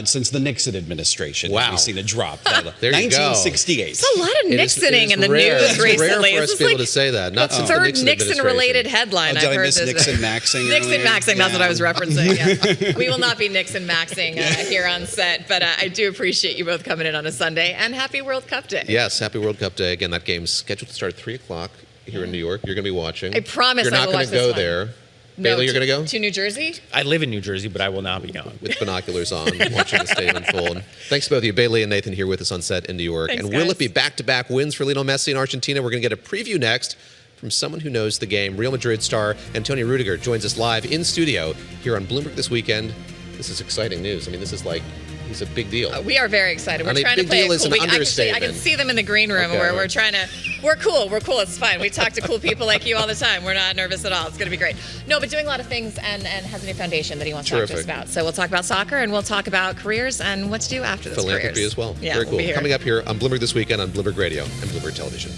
Since the Nixon administration, wow. we've seen a drop. There you 1968. go. It's a lot of Nixoning in the rare. news It's recently. rare for us to be able to say that. Not since the third Nixon Nixon-related headline I've did I heard miss this Nixon maxing? Nixon earlier? maxing, that's what I was referencing. Yeah. We will not be Nixon maxing here on set, but I do appreciate you both coming in on a Sunday, and happy World Cup Day. Yes, happy World Cup Day. Again, that game's scheduled to start at 3 o'clock here in New York. You're going to be watching. I promise You're I not will going watch to go this one. there. No, Bailey, you're going to go? To New Jersey? I live in New Jersey, but I will not be going. With binoculars on, watching the stadium unfold. Thanks to both of you, Bailey and Nathan, here with us on set in New York. Thanks, and will guys. it be back-to-back wins for Lionel Messi in Argentina? We're going to get a preview next from someone who knows the game. Real Madrid star Antonio Rüdiger joins us live in studio here on Bloomberg This Weekend. This is exciting news. I mean, this is like, he's a big deal. We are very excited. We're I mean, trying to big play deal a is cool an week. I can see them in the green room where we're trying to. We're cool. It's fine. We talk to cool people like you all the time. We're not nervous at all. It's going to be great. No, but doing a lot of things and has a new foundation that he wants to talk to us about. So we'll talk about soccer and we'll talk about careers and what to do after those Philanthropy careers as well. Yeah, Very cool. we'll be here. Coming up here on Bloomberg This Weekend on Bloomberg Radio and Bloomberg Television.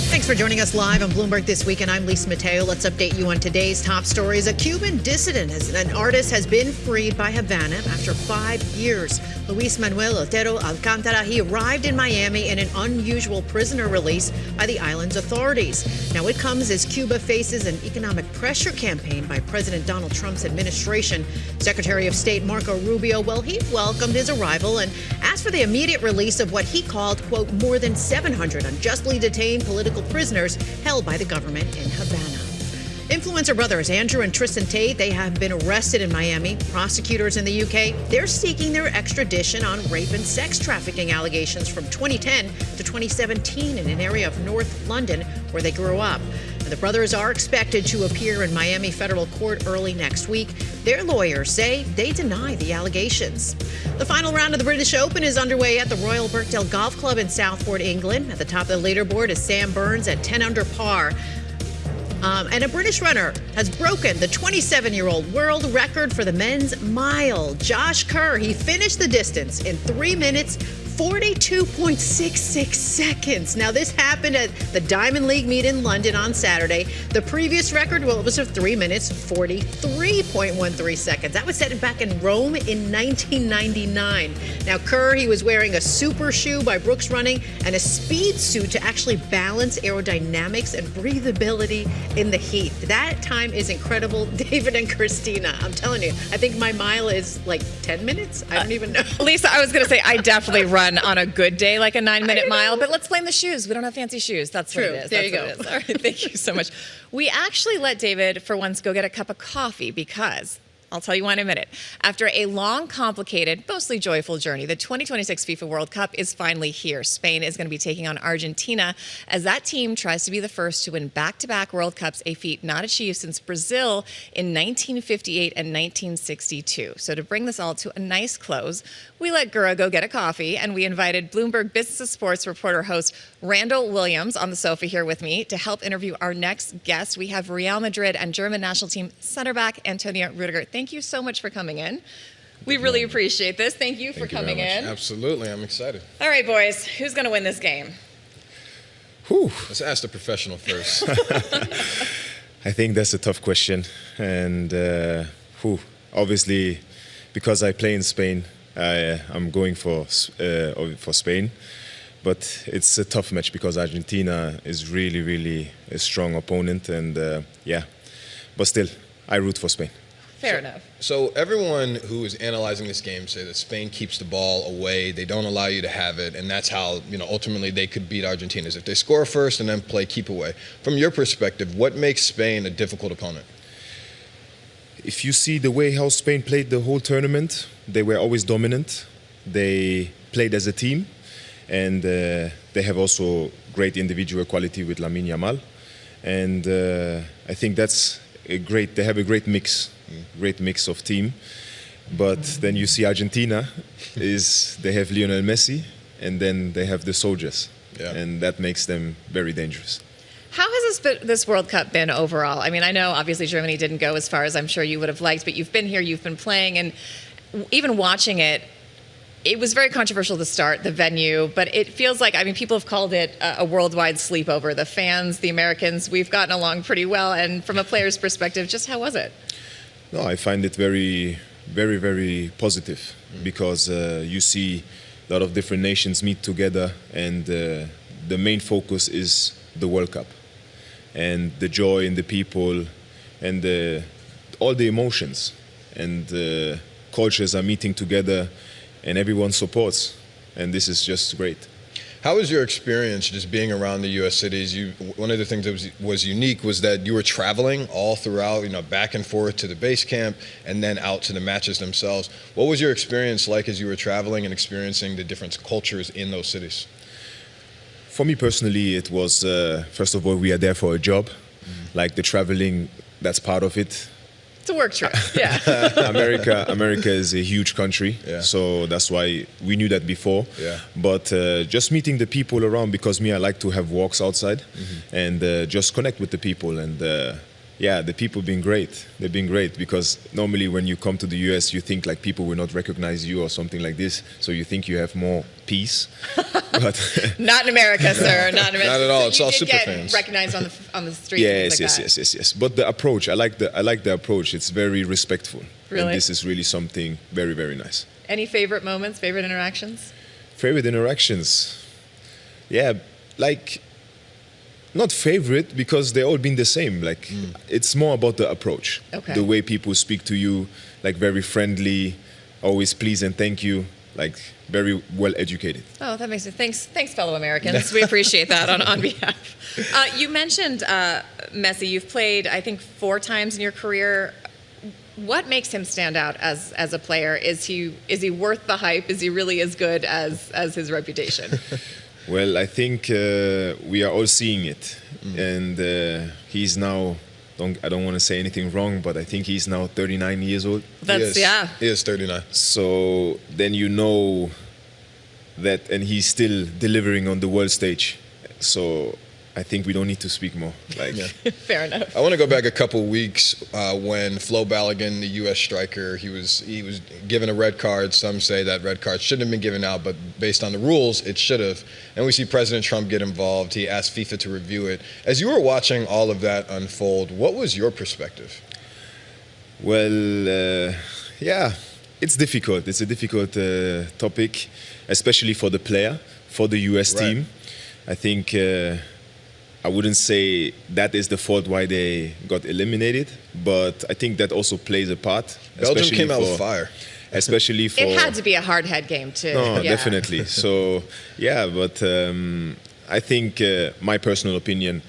Thanks for joining us live on Bloomberg This Week, and I'm Lisa Mateo. Let's update you on today's top stories. A Cuban dissident, an artist, has been freed by Havana after 5 years. Luis Manuel Otero Alcántara, he arrived in Miami in an unusual prisoner release by the island's authorities. Now, it comes as Cuba faces an economic pressure campaign by President Donald Trump's administration. Secretary of State Marco Rubio, well, he welcomed his arrival and asked for the immediate release of what he called, quote, more than 700 unjustly detained political prisoners held by the government in Havana. Influencer brothers Andrew and Tristan Tate, they have been arrested in Miami. Prosecutors in the UK, they're seeking their extradition on rape and sex trafficking allegations from 2010 to 2017 in an area of North London where they grew up. And the brothers are expected to appear in Miami federal court early next week. Their lawyers say they deny the allegations. The final round of the British Open is underway at the Royal Birkdale Golf Club in Southport, England. At the top of the leaderboard is Sam Burns at 10 under par. And a British runner has broken the 27-year-old world record for the men's mile. Josh Kerr, he finished the distance in 3 minutes, 42.66 seconds. Now, this happened at the Diamond League meet in London on Saturday. The previous record, well, it was of 3 minutes, 43.13 seconds. That was set back in Rome in 1999. Now, Kerr, he was wearing a super shoe by Brooks Running and a speed suit to actually balance aerodynamics and breathability in the heat. That time is incredible. David and Christina, I'm telling you, I think my mile is like 10 minutes. I don't even know. Lisa, I was going to say, I definitely run on a good day like a 9-minute mile, but let's blame the shoes. We don't have fancy shoes. That's True. what it is. There That's you what go. it is. All right, thank you so much. We actually let David, for once, go get a cup of coffee because I'll tell you why in a minute. After a long, complicated, mostly joyful journey, the 2026 FIFA World Cup is finally here. Spain is going to be taking on Argentina as that team tries to be the first to win back-to-back World Cups, a feat not achieved since Brazil in 1958 and 1962. So to bring this all to a nice close, we let Gura go get a coffee, and we invited Bloomberg Business of Sports reporter host Randall Williams on the sofa here with me to help interview our next guest. We have Real Madrid and German national team center back Antonio Rüdiger. Thank you so much for coming in. We really appreciate this. Thank you for coming in. Absolutely, I'm excited. All right, boys, who's going to win this game? Whew. Let's ask the professional first. I think that's a tough question, and obviously, because I play in Spain, I'm going for Spain. But it's a tough match because Argentina is really, really a strong opponent, and but still, I root for Spain. Fair enough. So everyone who is analyzing this game say that Spain keeps the ball away, they don't allow you to have it, and that's how ultimately they could beat Argentina, is if they score first and then play keep away. From your perspective, what makes Spain a difficult opponent? If you see the way how Spain played the whole tournament, they were always dominant. They played as a team, and they have also great individual quality with Lamine Yamal, and I think that's they have a great mix of team. But then you see Argentina they have Lionel Messi, and then they have the soldiers, and that makes them very dangerous. How has this World Cup been overall? I mean, I know obviously Germany didn't go as far as I'm sure you would have liked, but you've been here, you've been playing, and even watching it, it was very controversial to start, the venue, but it feels like, I mean, people have called it a worldwide sleepover. The fans, the Americans, we've gotten along pretty well. And from a player's perspective, just how was it? No, I find it very, very, very positive because you see a lot of different nations meet together, and the main focus is the World Cup and the joy in the people and all the emotions, and cultures are meeting together, and everyone supports, and this is just great. How was your experience just being around the U.S. cities? One of the things that was unique was that you were traveling all throughout, back and forth to the base camp and then out to the matches themselves. What was your experience like as you were traveling and experiencing the different cultures in those cities? For me personally, it was, first of all, we are there for a job. Like the traveling, that's part of it. It's a work trip, yeah. America is a huge country, so that's why we knew that before. Yeah. But just meeting the people around, because I like to have walks outside and just connect with the people. And the people been great. They've been great, because normally when you come to the US, you think like people will not recognize you or something like this, so you think you have more peace. But not in America, sir. Not in America. Not at all. So it's you all did super get fans. recognized on the street. Yes. But the approach, I like the approach. It's very respectful. Really? And this is really something very, very nice. Any favorite moments, favorite interactions? Favorite interactions? Yeah, like, not favorite, because they all been the same. Like, it's more about the approach. Okay. The way people speak to you, like very friendly, always please and thank you, like very well educated. Oh, that makes it. Thanks, fellow Americans. We appreciate that on behalf. You mentioned Messi. You've played, I think, 4 times in your career. What makes him stand out as a player? Is he worth the hype? Is he really as good as his reputation? Well, I think we are all seeing it, and he's now. I don't want to say anything wrong, but I think he's now 39 years old. He is 39. So then you know that, and he's still delivering on the world stage. So I think we don't need to speak more. Like, Fair enough. I want to go back a couple weeks when Flo Balogun, the U.S. striker, he was given a red card. Some say that red card shouldn't have been given out, but based on the rules, it should have. And we see President Trump get involved. He asked FIFA to review it. As you were watching all of that unfold, what was your perspective? Well, it's difficult. It's a difficult topic, especially for the player, for the U.S. team. I think I wouldn't say that is the fault why they got eliminated, but I think that also plays a part. Belgium came out with fire. Especially for... It had to be a hard head game, too. No, definitely. So, but I think my personal opinion,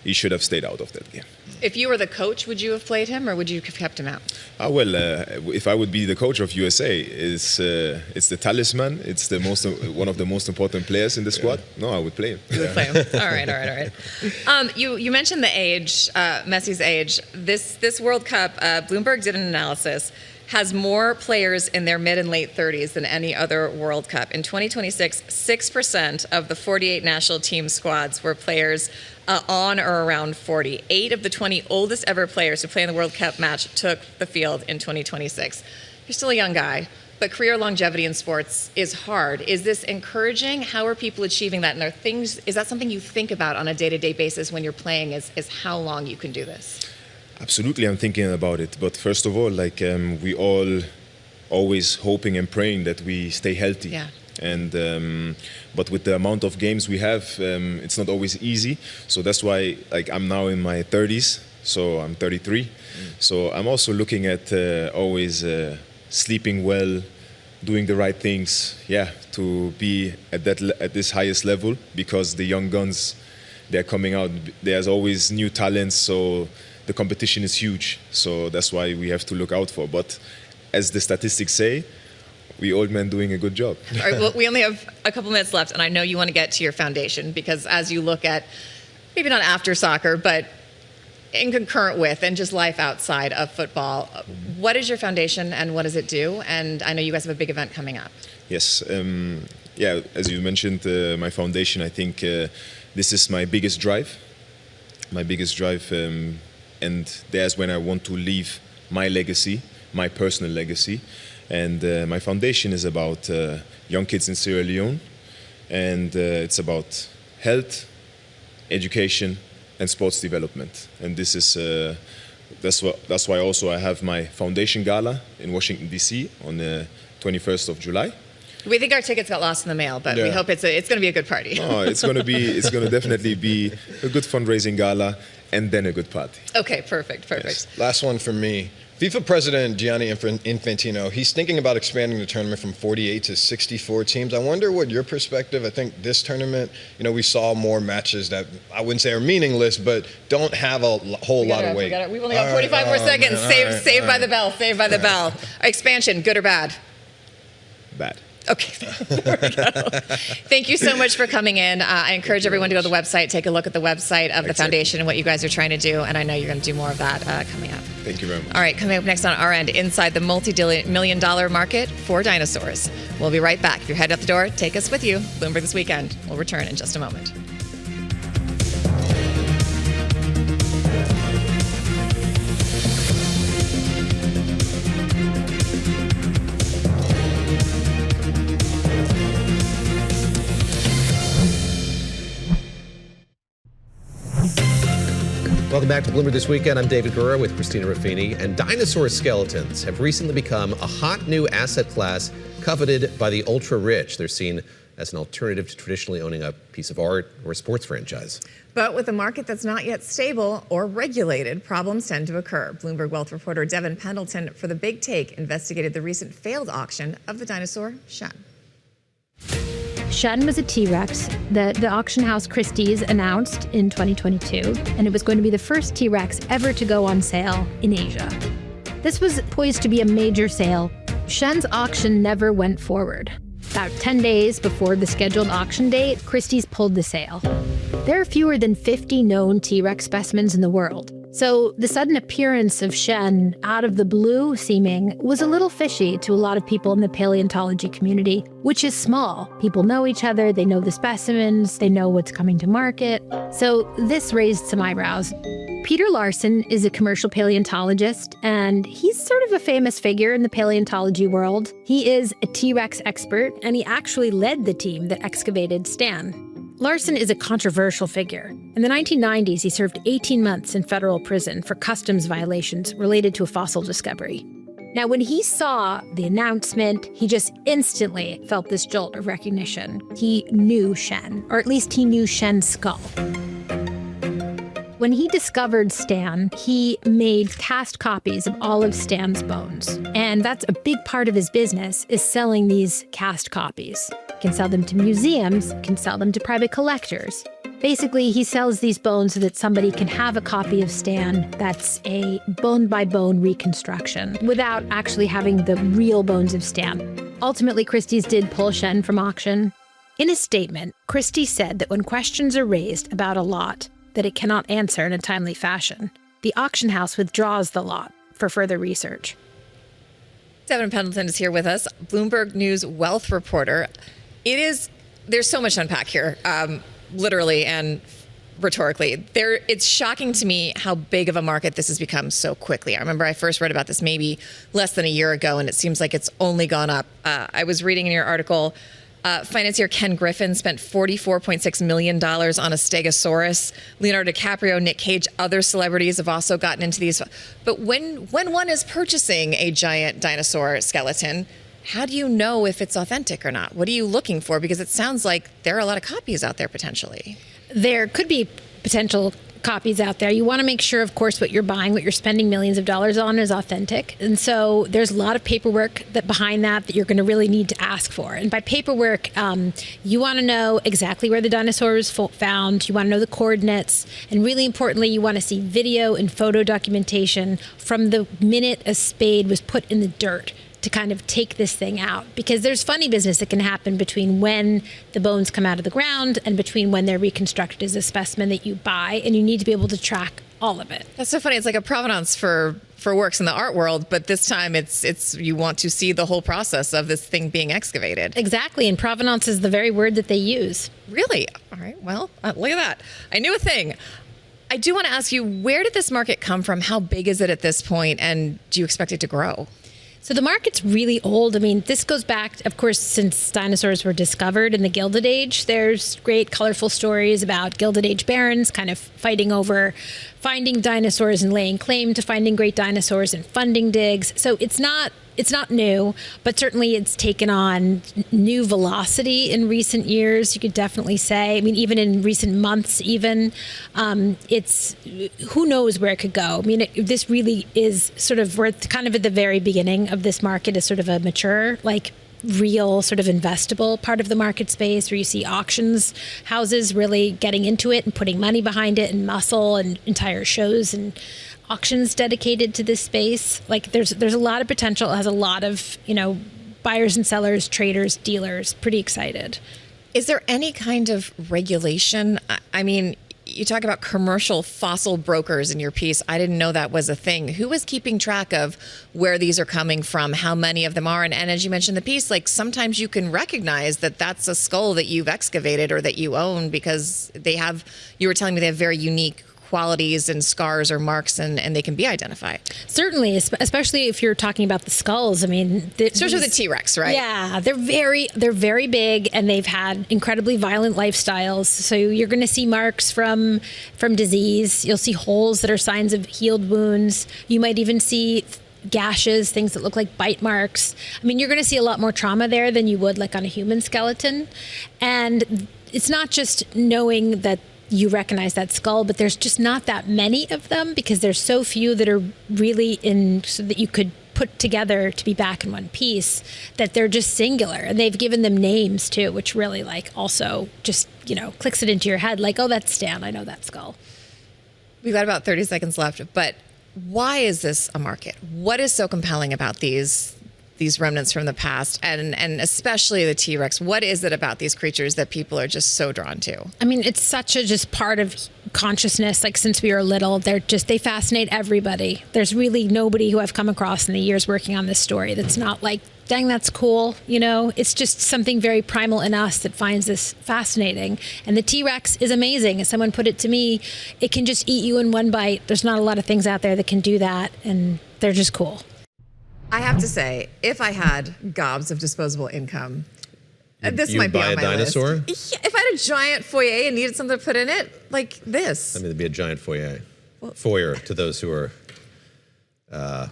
he should have stayed out of that game. If you were the coach, would you have played him or would you have kept him out? If I would be the coach of USA, it's the talisman. It's one of the most important players in the squad. No, I would play him. You would play him. All right. You mentioned the age, Messi's age. This World Cup, Bloomberg did an analysis, has more players in their mid and late 30s than any other World Cup. In 2026, 6% of the 48 national team squads were players on or around 40. 8 of the 20 oldest ever players to play in the World Cup match took the field in 2026. You're still a young guy, but career longevity in sports is hard. Is this encouraging? How are people achieving that? And is that something you think about on a day-to-day basis when you're playing, is how long you can do this? Absolutely, I'm thinking about it. But first of all, we all always hoping and praying that we stay healthy. Yeah. And but with the amount of games we have, it's not always easy. So that's why, I'm now in my 30s. So I'm 33. So I'm also looking at always sleeping well, doing the right things. Yeah, to be at this highest level, because the young guns, they're coming out. There's always new talents. So the competition is huge, so that's why we have to look out for. But as the statistics say, we old men doing a good job. All right, well, we only have a couple minutes left, and I know you want to get to your foundation, because as you look at, maybe not after soccer, but in concurrent with and just life outside of football, what is your foundation and what does it do? And I know you guys have a big event coming up. Yes, as you mentioned, my foundation, I think this is my biggest drive. And there's when I want to leave my legacy, my personal legacy. And my foundation is about young kids in Sierra Leone. And it's about health, education, and sports development. And this is that's why also I have my foundation gala in Washington, D.C. on the 21st of July. We think our tickets got lost in the mail, but we hope it's going to be a good party. Oh, it's going to definitely be a good fundraising gala and then a good party. Okay, perfect. Yes. Last one from me. FIFA President Gianni Infantino, he's thinking about expanding the tournament from 48 to 64 teams. I wonder what your perspective. I think this tournament, we saw more matches that I wouldn't say are meaningless, but don't have a whole lot of weight. We've only got 45 more seconds. Saved by the bell. Saved by the bell. Expansion, good or bad? Bad. Okay, there we go. Thank you so much for coming in. I encourage everyone to go to the website, take a look at the website of the foundation and what you guys are trying to do, and I know you're going to do more of that coming up. Thank you very much. All right, coming up next on our end, inside the multi-million-dollar market for dinosaurs. We'll be right back. If you're headed out the door, take us with you. Bloomberg This Weekend. We'll return in just a moment. Welcome back to Bloomberg This Weekend. I'm David Gura with Christina Ruffini. And dinosaur skeletons have recently become a hot new asset class coveted by the ultra-rich. They're seen as an alternative to traditionally owning a piece of art or a sports franchise. But with a market that's not yet stable or regulated, problems tend to occur. Bloomberg Wealth reporter Devin Pendleton for The Big Take investigated the recent failed auction of the dinosaur Shaheen. Shannon was a T.Rex that the auction house Christie's announced in 2022, and it was going to be the first T.Rex ever to go on sale in Asia. This was poised to be a major sale. Shannon's auction never went forward. About 10 days before the scheduled auction date, Christie's pulled the sale. There are fewer than 50 known T.Rex specimens in the world. So the sudden appearance of Shannon, out of the blue seeming, was a little fishy to a lot of people in the paleontology community, which is small. People know each other, they know the specimens, they know what's coming to market. So this raised some eyebrows. Peter Larson is a commercial paleontologist, and he's sort of a famous figure in the paleontology world. He is a T-Rex expert, and he actually led the team that excavated Stan. Larson is a controversial figure. In the 1990s, he served 18 months in federal prison for customs violations related to a fossil discovery. Now, when he saw the announcement, he just instantly felt this jolt of recognition. He knew Shen, or at least he knew Shen's skull. When he discovered Stan, he made cast copies of all of Stan's bones. And that's a big part of his business, is selling these cast copies. He can sell them to museums, can sell them to private collectors. Basically, he sells these bones so that somebody can have a copy of Stan that's a bone-by-bone reconstruction without actually having the real bones of Stan. Ultimately, Christie's did pull Shen from auction. In a statement, Christie said that when questions are raised about a lot that it cannot answer in a timely fashion, the auction house withdraws the lot for further research. Devin Pendleton is here with us, Bloomberg News wealth reporter. There's so much to unpack here. Literally and rhetorically. It's shocking to me how big of a market this has become so quickly. I remember I first read about this maybe less than a year ago, and it seems like it's only gone up. I was reading in your article, financier Ken Griffin spent $44.6 million on a Stegosaurus. Leonardo DiCaprio, Nick Cage, other celebrities have also gotten into these. But when one is purchasing a giant dinosaur skeleton, how do you know if it's authentic or not? What are you looking for? Because it sounds like there are a lot of copies out there potentially. There could be potential copies out there. You want to make sure, of course, what you're buying, what you're spending millions of dollars on is authentic. And so there's a lot of paperwork behind that you're going to really need to ask for. And by paperwork, you want to know exactly where the dinosaur was found. You want to know the coordinates. And really importantly, you want to see video and photo documentation from the minute a spade was put in the dirt to kind of take this thing out, because there's funny business that can happen between when the bones come out of the ground and between when they're reconstructed as a specimen that you buy, and you need to be able to track all of it. That's so funny. It's like a provenance for works in the art world, but this time it's you want to see the whole process of this thing being excavated. Exactly, and provenance is the very word that they use. Really? All right, well, look at that. I knew a thing. I do want to ask you, where did this market come from? How big is it at this point, and do you expect it to grow? So the market's really old. I mean, this goes back, of course, since dinosaurs were discovered in the Gilded Age. There's great, colorful stories about Gilded Age barons kind of fighting over finding dinosaurs and laying claim to finding great dinosaurs and funding digs. So it's not new, but certainly it's taken on new velocity in recent years, you could definitely say. I mean, even in recent months, it's who knows where it could go. I mean, this really is sort of, we're kind of at the very beginning of this market as sort of a mature, like real sort of investable part of the market space where you see auctions houses really getting into it and putting money behind it and muscle and entire shows and auctions dedicated to this space. Like there's a lot of potential. It has a lot of, buyers and sellers, traders, dealers, pretty excited. Is there any kind of regulation? I mean, you talk about commercial fossil brokers in your piece. I didn't know that was a thing. Who is keeping track of where these are coming from, how many of them are? And as you mentioned in the piece, like sometimes you can recognize that that's a skull that you've excavated or that you own because you were telling me they have very unique qualities and scars or marks, and they can be identified. Certainly, especially if you're talking about the skulls. I mean, especially with the T.Rex, right? Yeah, they're very big, and they've had incredibly violent lifestyles. So you're going to see marks from disease. You'll see holes that are signs of healed wounds. You might even see gashes, things that look like bite marks. I mean, you're going to see a lot more trauma there than you would like on a human skeleton. And it's not just knowing that you recognize that skull, but there's just not that many of them because there's so few that are really so that you could put together to be back in one piece, that they're just singular. And they've given them names too, which really also just, clicks it into your head like, oh, that's Stan. I know that skull. We've got about 30 seconds left, but why is this a market? What is so compelling about these remnants from the past, and especially the T-Rex? What is it about these creatures that people are just so drawn to? I mean, it's such a just part of consciousness. Like since we were little, they fascinate everybody. There's really nobody who I've come across in the years working on this story that's not like, dang, that's cool. It's just something very primal in us that finds this fascinating. And the T-Rex is amazing. As someone put it to me, it can just eat you in one bite. There's not a lot of things out there that can do that, and they're just cool. I have to say, if I had gobs of disposable income, this might be on my list. You'd buy a dinosaur? If I had a giant foyer and needed something to put in it, like this. I mean, there'd be a giant foyer to those who are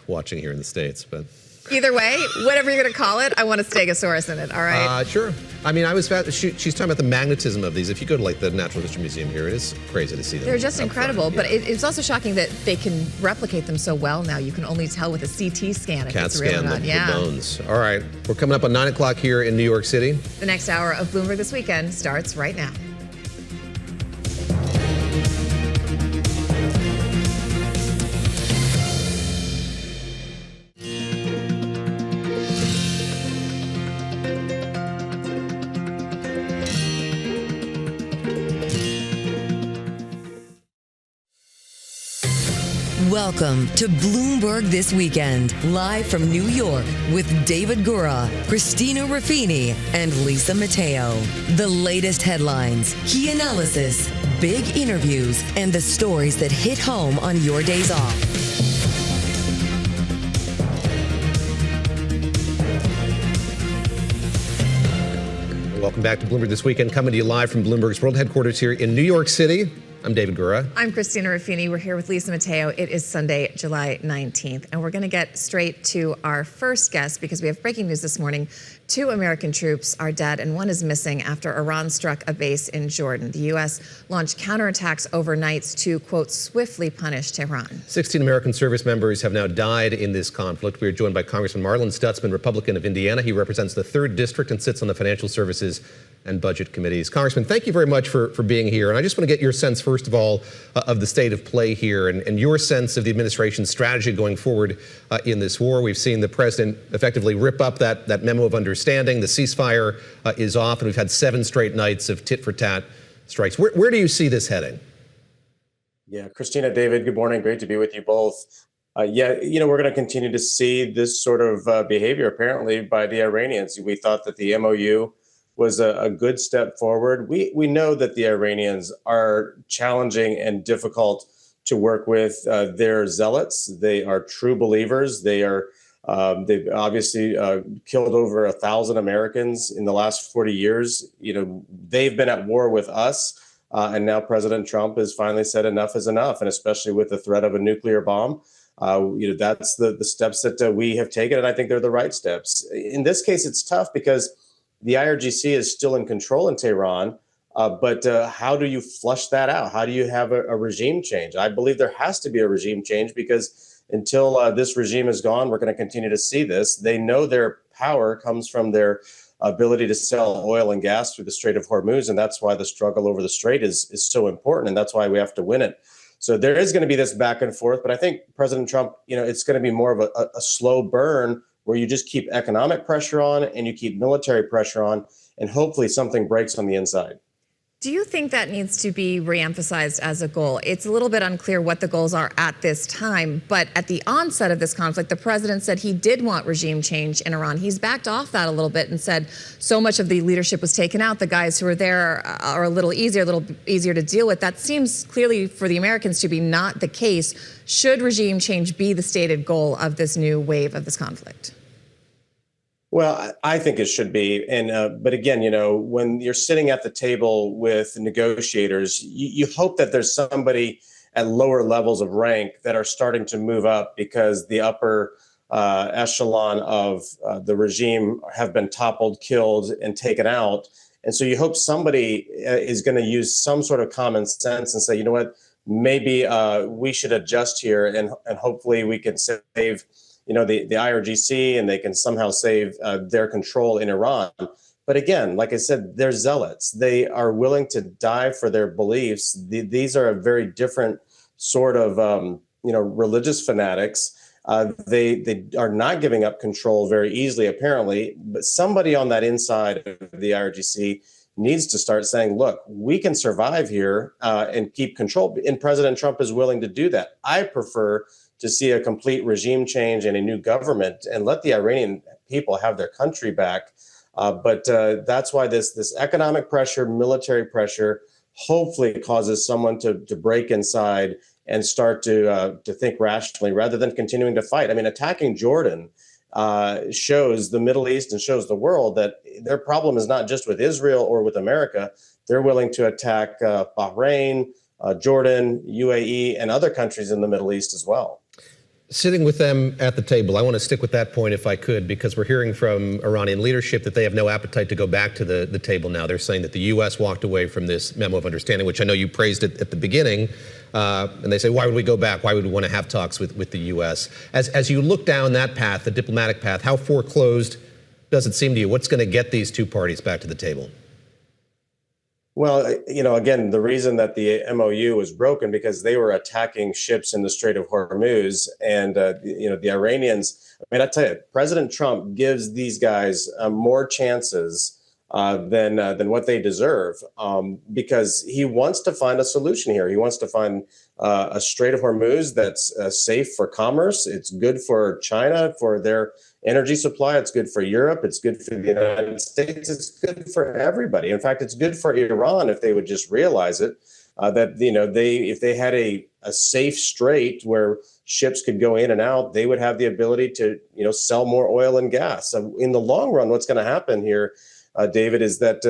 watching here in the States, but... Either way, whatever you're going to call it, I want a Stegosaurus in it, all right? Sure. I mean, she's talking about the magnetism of these. If you go to the Natural History Museum here, it is crazy to see them. They're just incredible, but it's also shocking that they can replicate them so well now. You can only tell with a CT scan if it's real or not. The bones. All right. We're coming up on 9 o'clock here in New York City. The next hour of Bloomberg This Weekend starts right now. Welcome to Bloomberg This Weekend, live from New York with David Gura, Christina Ruffini, and Lisa Mateo. The latest headlines, key analysis, big interviews, and the stories that hit home on your days off. Welcome back to Bloomberg This Weekend, coming to you live from Bloomberg's world headquarters here in New York City. I'm David Gura. I'm Christina Ruffini. We're here with Lisa Mateo. It is Sunday, July 19th, and we're going to get straight to our first guest because we have breaking news this morning. 2 American troops are dead, and 1 is missing after Iran struck a base in Jordan. The U.S. launched counterattacks overnight to, quote, swiftly punish Tehran. 16 American service members have now died in this conflict. We are joined by Congressman Marlin Stutzman, Republican of Indiana. He represents the 3rd District and sits on the Financial Services and Budget Committees. Congressman, thank you very much for being here. And I just want to get your sense, first of all, of the state of play here and your sense of the administration's strategy going forward in this war. We've seen the president effectively rip up that memo of understanding. The ceasefire is off, and we've had 7 straight nights of tit-for-tat strikes. Where do you see this heading? Yeah, Christina, David, good morning. Great to be with you both. We're going to continue to see this sort of behavior, apparently, by the Iranians. We thought that the MOU was a good step forward. We know that the Iranians are challenging and difficult to work with. They're zealots. They are true believers. They've obviously killed over 1,000 Americans in the last 40 years. They've been at war with us. And now President Trump has finally said enough is enough. And especially with the threat of a nuclear bomb, that's the steps that we have taken. And I think they're the right steps. In this case, it's tough because the IRGC is still in control in Tehran. But how do you flush that out? How do you have a regime change? I believe there has to be a regime change because until this regime is gone, we're going to continue to see this. They know their power comes from their ability to sell oil and gas through the Strait of Hormuz. And that's why the struggle over the strait is so important. And that's why we have to win it. So there is going to be this back and forth. But I think President Trump, it's going to be more of a slow burn where you just keep economic pressure on and you keep military pressure on, and hopefully something breaks on the inside. Do you think that needs to be reemphasized as a goal? It's a little bit unclear what the goals are at this time, but at the onset of this conflict, the president said he did want regime change in Iran. He's backed off that a little bit and said so much of the leadership was taken out. The guys who are there are a little easier to deal with. That seems clearly for the Americans to be not the case. Should regime change be the stated goal of this new wave of this conflict? Well, I think it should be. But again, when you're sitting at the table with negotiators, you hope that there's somebody at lower levels of rank that are starting to move up because the upper echelon of the regime have been toppled, killed, and taken out. And so you hope somebody is going to use some sort of common sense and say, you know what, maybe we should adjust here and hopefully we can save the IRGC, and they can somehow save their control in Iran. But again, like I said, they're zealots. They are willing to die for their beliefs. These are a very different sort of, religious fanatics. They are not giving up control very easily, apparently. But somebody on that inside of the IRGC needs to start saying, look, we can survive here and keep control. And President Trump is willing to do that. I prefer to see a complete regime change and a new government and let the Iranian people have their country back. But that's why this economic pressure, military pressure, hopefully causes someone to break inside and start to think rationally rather than continuing to fight. I mean, attacking Jordan shows the Middle East and shows the world that their problem is not just with Israel or with America. They're willing to attack Bahrain, Jordan, UAE, and other countries in the Middle East as well. Sitting with them at the table, I want to stick with that point if I could, because we're hearing from Iranian leadership that they have no appetite to go back to the table now. They're saying that the U.S. walked away from this memo of understanding, which I know you praised it at the beginning. And they say, why would we go back? Why would we want to have talks with the U.S.? As you look down that path, the diplomatic path, how foreclosed does it seem to you? What's going to get these 2 parties back to the table? Well, again, the reason that the MOU was broken because they were attacking ships in the Strait of Hormuz, and the Iranians. I mean, I tell you, President Trump gives these guys more chances than what they deserve, because he wants to find a solution here. He wants to find a Strait of Hormuz that's safe for commerce. It's good for China for their energy supply. It's good for Europe. It's good for the United States. It's good for everybody. In fact, it's good for Iran if they would just realize it. That if they had a safe strait where ships could go in and out, they would have the ability to sell more oil and gas. So in the long run, what's going to happen here, David, is that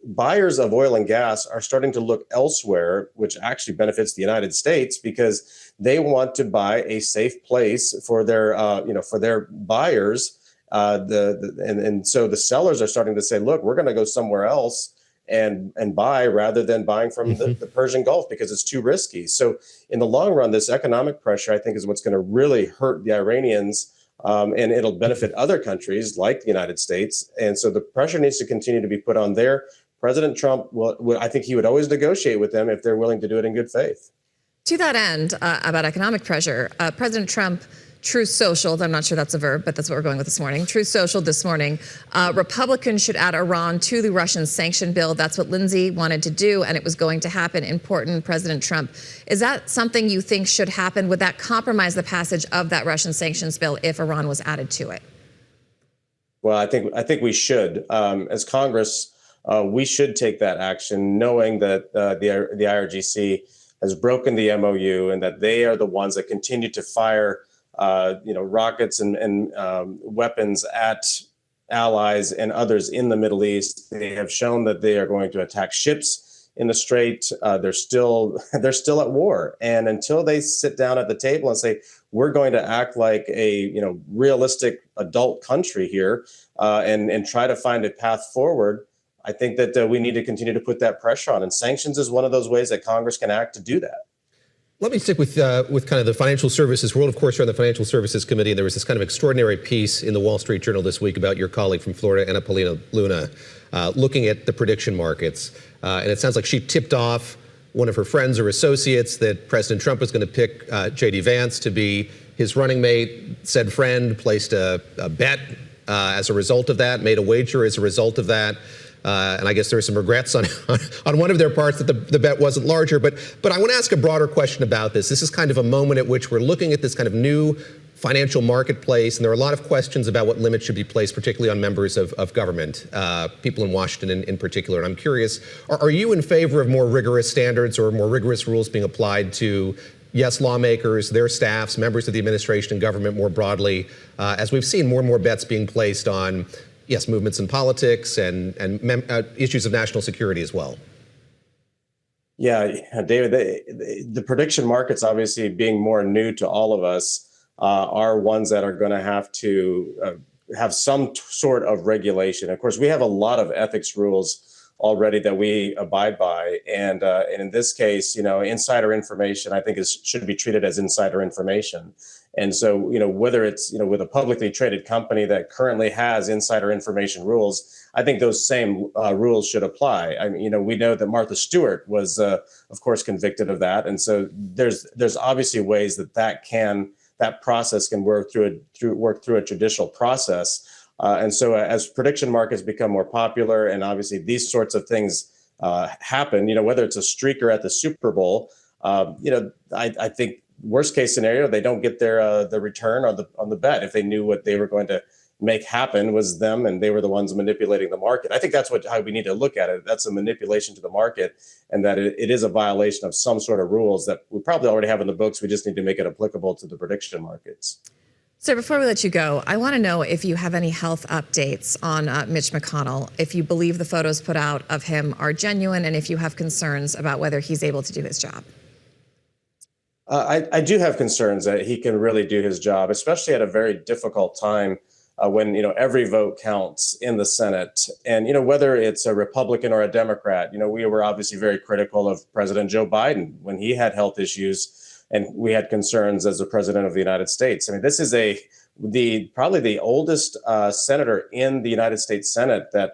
buyers of oil and gas are starting to look elsewhere, which actually benefits the United States because they want to buy a safe place for their buyers. And so the sellers are starting to say, look, we're going to go somewhere else and buy rather than buying from the Persian Gulf because it's too risky. So in the long run, this economic pressure, I think, is what's going to really hurt the Iranians. And it'll benefit other countries like the United States. And so the pressure needs to continue to be put on there. President Trump, I think he would always negotiate with them if they're willing to do it in good faith. To that end, about economic pressure, President Trump, Truth Social, I'm not sure that's a verb, but that's what we're going with this morning. Truth Social this morning, Republicans should add Iran to the Russian sanction bill. That's what Lindsay wanted to do, and it was going to happen. Important, President Trump. Is that something you think should happen? Would that compromise the passage of that Russian sanctions bill if Iran was added to it? Well, I think we should. As Congress, we should take that action, knowing that the IRGC has broken the MOU and that they are the ones that continue to fire rockets and weapons at allies and others in the Middle East. They have shown that they are going to attack ships in the Strait. They're still at war. And until they sit down at the table and say, we're going to act like a realistic adult country here and try to find a path forward, I think that we need to continue to put that pressure on. And sanctions is one of those ways that Congress can act to do that. Let me stick with kind of the financial services world. Of course, you're on the Financial Services Committee, and there was this kind of extraordinary piece in the Wall Street Journal this week about your colleague from Florida, Anna Paulina Luna, looking at the prediction markets. And it sounds like she tipped off one of her friends or associates that President Trump was going to pick J.D. Vance to be his running mate. Said friend placed a bet as a result of that, made a wager as a result of that. And I guess there are some regrets on one of their parts that the bet wasn't larger. But I want to ask a broader question about this. This is kind of a moment at which we're looking at this kind of new financial marketplace, and there are a lot of questions about what limits should be placed, particularly on members of government, people in Washington in particular. And I'm curious, are you in favor of more rigorous standards or more rigorous rules being applied to, yes, lawmakers, their staffs, members of the administration and government more broadly, as we've seen more and more bets being placed on, yes, movements in politics and issues of national security as well? Yeah, David, the prediction markets, obviously being more new to all of us, are ones that are going to have to have some sort of regulation. Of course, we have a lot of ethics rules already that we abide by. And in this case, insider information, I think should be treated as insider information. And so, whether it's, with a publicly traded company that currently has insider information rules, I think those same rules should apply. I mean, we know that Martha Stewart was, of course, convicted of that. And so there's obviously ways that process can work through a judicial process. And so as prediction markets become more popular and obviously these sorts of things happen, whether it's a streaker at the Super Bowl, I think worst case scenario, they don't get their return on the bet if they knew what they were going to make happen was them and they were the ones manipulating the market. I think that's how we need to look at it. That's a manipulation to the market, and that it is a violation of some sort of rules that we probably already have in the books. We just need to make it applicable to the prediction markets. So before we let you go, I want to know if you have any health updates on Mitch McConnell, if you believe the photos put out of him are genuine, and if you have concerns about whether he's able to do his job. I do have concerns that he can really do his job, especially at a very difficult time when every vote counts in the Senate. And whether it's a Republican or a Democrat, we were obviously very critical of President Joe Biden when he had health issues, and we had concerns as the president of the United States. I mean, this is probably the oldest senator in the United States Senate that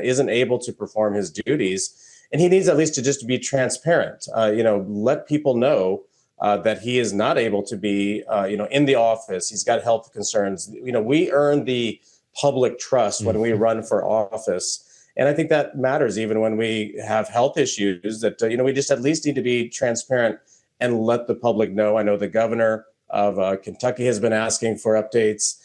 isn't able to perform his duties, and he needs at least to just be transparent. Let people know that he is not able to be, in the office. He's got health concerns. We earn the public trust when we run for office. And I think that matters even when we have health issues that, we just at least need to be transparent and let the public know. I know the governor of Kentucky has been asking for updates.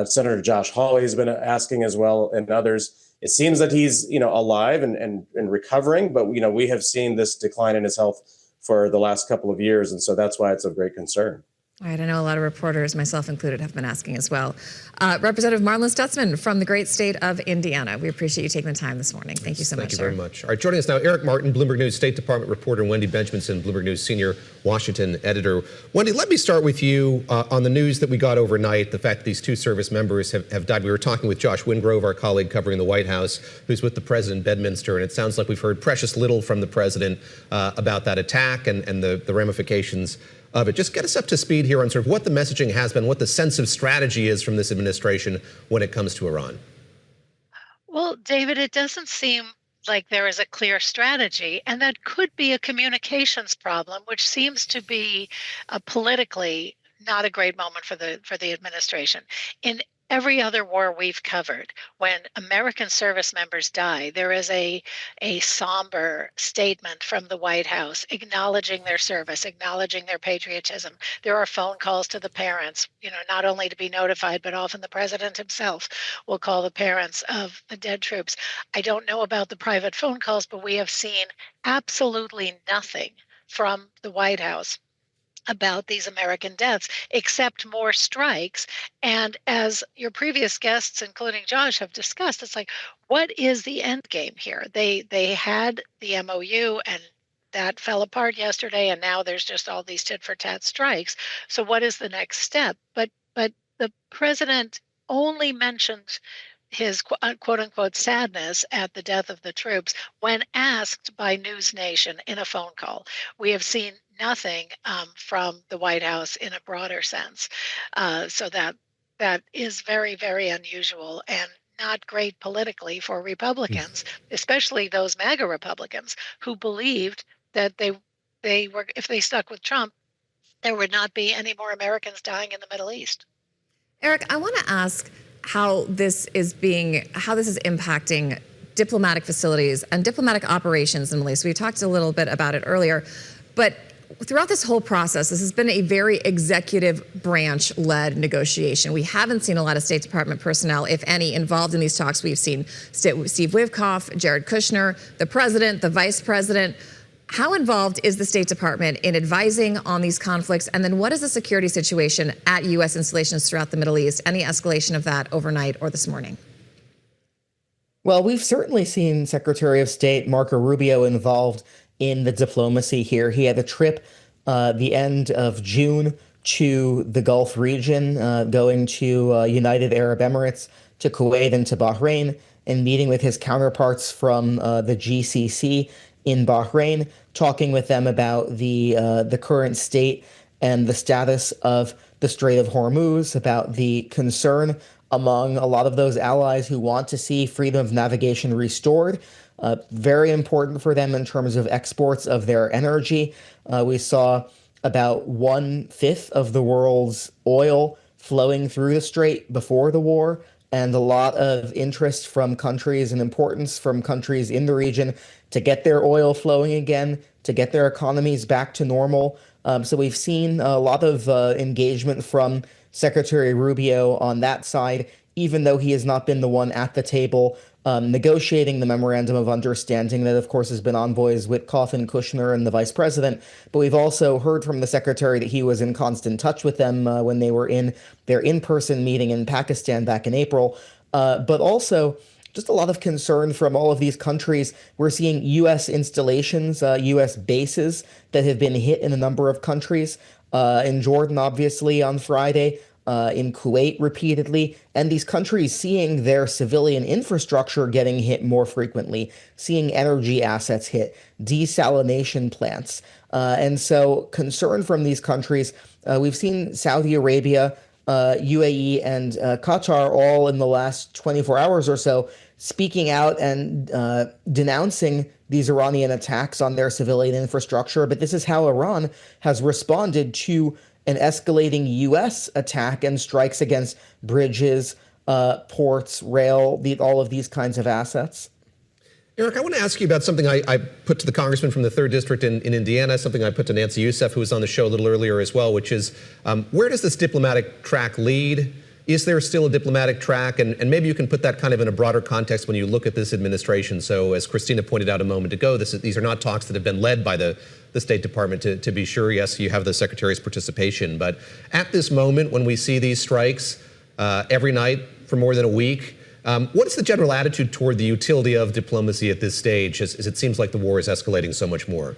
Senator Josh Hawley has been asking as well, and others. It seems that he's, alive and recovering, but, we have seen this decline in his health for the last couple of years. And so that's why it's of great concern. All right, I know a lot of reporters, myself included, have been asking as well. Representative Marlin Stutzman from the great state of Indiana. We appreciate you taking the time this morning. Thank you so much, Thank you sir. very much. All right, joining us now, Eric Martin, Bloomberg News State Department reporter, and Wendy Benjaminson, Bloomberg News senior Washington editor. Wendy, let me start with you on the news that we got overnight, the fact that these two service members have died. We were talking with Josh Wingrove, our colleague covering the White House, who's with the president in Bedminster, and it sounds like we've heard precious little from the president about that attack and the ramifications of it. Just get us up to speed here on sort of what the messaging has been, what the sense of strategy is from this administration when it comes to Iran. Well, David, it doesn't seem like there is a clear strategy, and that could be a communications problem, which seems to be politically not a great moment for the administration. In every other war we've covered, when American service members die, there is a somber statement from the White House acknowledging their service, acknowledging their patriotism. There are phone calls to the parents, not only to be notified, but often the president himself will call the parents of the dead troops. I don't know about the private phone calls, but we have seen absolutely nothing from the White House about these American deaths, except more strikes. And as your previous guests, including Josh, have discussed, it's like, what is the end game here? They had the MOU, and that fell apart yesterday, and now there's just all these tit-for-tat strikes. So what is the next step? But the president only mentioned his quote-unquote sadness at the death of the troops when asked by News Nation in a phone call. We have seen nothing from the White House in a broader sense. So that is very, very unusual and not great politically for Republicans, especially those MAGA Republicans who believed that they were, if they stuck with Trump, there would not be any more Americans dying in the Middle East. Eric, I want to ask how this is impacting diplomatic facilities and diplomatic operations in the Middle East. We talked a little bit about it earlier, but throughout this whole process, this has been a very executive branch-led negotiation. We haven't seen a lot of State Department personnel, if any, involved in these talks. We've seen Steve Witkoff, Jared Kushner, the president, the vice president. How involved is the State Department in advising on these conflicts? And then what is the security situation at U.S. installations throughout the Middle East? Any escalation of that overnight or this morning? Well, we've certainly seen Secretary of State Marco Rubio involved in the diplomacy here. He had a trip the end of June to the Gulf region, going to United Arab Emirates, to Kuwait, and to Bahrain, and meeting with his counterparts from the GCC in Bahrain, talking with them about the current state and the status of the Strait of Hormuz, about the concern among a lot of those allies who want to see freedom of navigation restored. Very important for them in terms of exports of their energy. We saw about 1/5 of the world's oil flowing through the strait before the war, and a lot of interest from countries and importance from countries in the region to get their oil flowing again, to get their economies back to normal. So we've seen a lot of engagement from Secretary Rubio on that side, even though he has not been the one at the table negotiating the memorandum of understanding that, of course, has been envoys Witkoff and Kushner and the vice president. But we've also heard from the secretary that he was in constant touch with them when they were in their in-person meeting in Pakistan back in April. But also just a lot of concern from all of these countries. We're seeing U.S. installations, U.S. bases that have been hit in a number of countries. In Jordan, obviously, on Friday, in Kuwait repeatedly, and these countries seeing their civilian infrastructure getting hit more frequently, seeing energy assets hit, desalination plants. And so concern from these countries, we've seen Saudi Arabia, UAE, and Qatar all in the last 24 hours or so speaking out and denouncing these Iranian attacks on their civilian infrastructure. But this is how Iran has responded to an escalating U.S. attack and strikes against bridges, ports, rail, all of these kinds of assets. Eric, I want to ask you about something I put to the congressman from the 3rd District in Indiana, something I put to Nancy Youseff, who was on the show a little earlier as well, which is where does this diplomatic track lead? Is there still a diplomatic track? And maybe you can put that kind of in a broader context when you look at this administration. So as Christina pointed out a moment ago, these are not talks that have been led by the State Department, to be sure. Yes, you have the Secretary's participation. But at this moment, when we see these strikes every night for more than a week, what is the general attitude toward the utility of diplomacy at this stage, as it seems like the war is escalating so much more?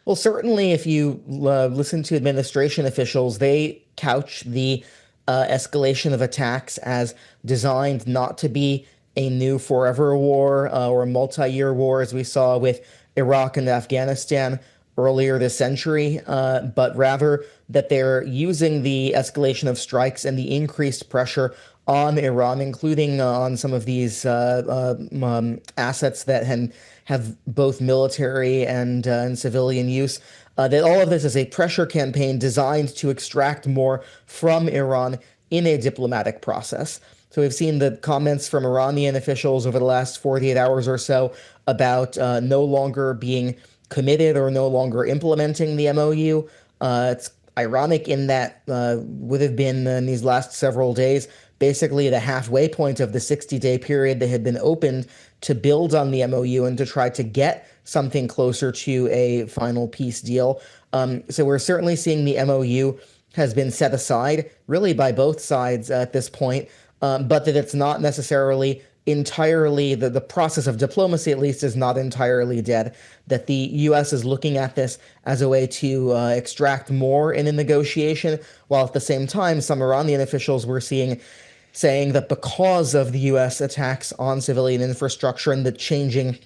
Well, certainly if you listen to administration officials, they couch the escalation of attacks as designed not to be a new forever war or a multi-year war, as we saw with Iraq and Afghanistan earlier this century, but rather that they're using the escalation of strikes and the increased pressure on Iran, including on some of these assets that have both military and civilian use, that all of this is a pressure campaign designed to extract more from Iran in a diplomatic process. So we've seen the comments from Iranian officials over the last 48 hours or so about no longer being committed or no longer implementing the MOU. It's ironic in that would have been in these last several days basically the halfway point of the 60-day period that had been opened to build on the MOU and to try to get something closer to a final peace deal. So we're certainly seeing the MOU has been set aside, really by both sides at this point, but that it's not necessarily entirely, the process of diplomacy at least is not entirely dead, that the U.S. is looking at this as a way to extract more in a negotiation, while at the same time some Iranian officials we're seeing saying that because of the U.S. attacks on civilian infrastructure and the changing,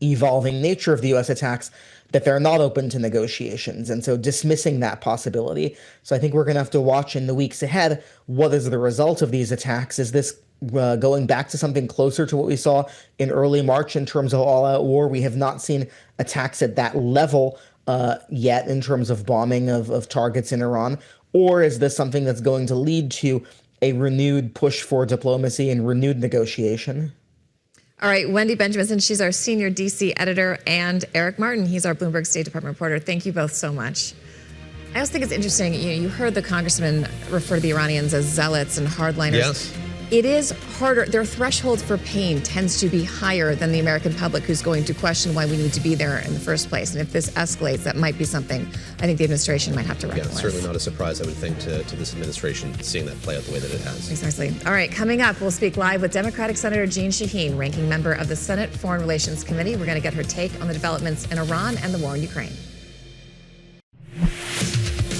evolving nature of the U.S. attacks, that they're not open to negotiations, and so dismissing that possibility. So I think we're going to have to watch in the weeks ahead what is the result of these attacks. Is this going back to something closer to what we saw in early March in terms of all-out war? We have not seen attacks at that level yet in terms of bombing of targets in Iran. Or is this something that's going to lead to a renewed push for diplomacy and renewed negotiation? All right, Wendy Benjamin, she's our senior D.C. editor, and Eric Martin, he's our Bloomberg State Department reporter. Thank you both so much. I also think it's interesting, you heard the congressman refer to the Iranians as zealots and hardliners. Yes. It is harder. Their threshold for pain tends to be higher than the American public, who's going to question why we need to be there in the first place. And if this escalates, that might be something I think the administration might have to reckon with. Certainly not a surprise, I would think, to this administration seeing that play out the way that it has. Precisely. All right, coming up, we'll speak live with Democratic Senator Jeanne Shaheen, ranking member of the Senate Foreign Relations Committee. We're going to get her take on the developments in Iran and the war in Ukraine.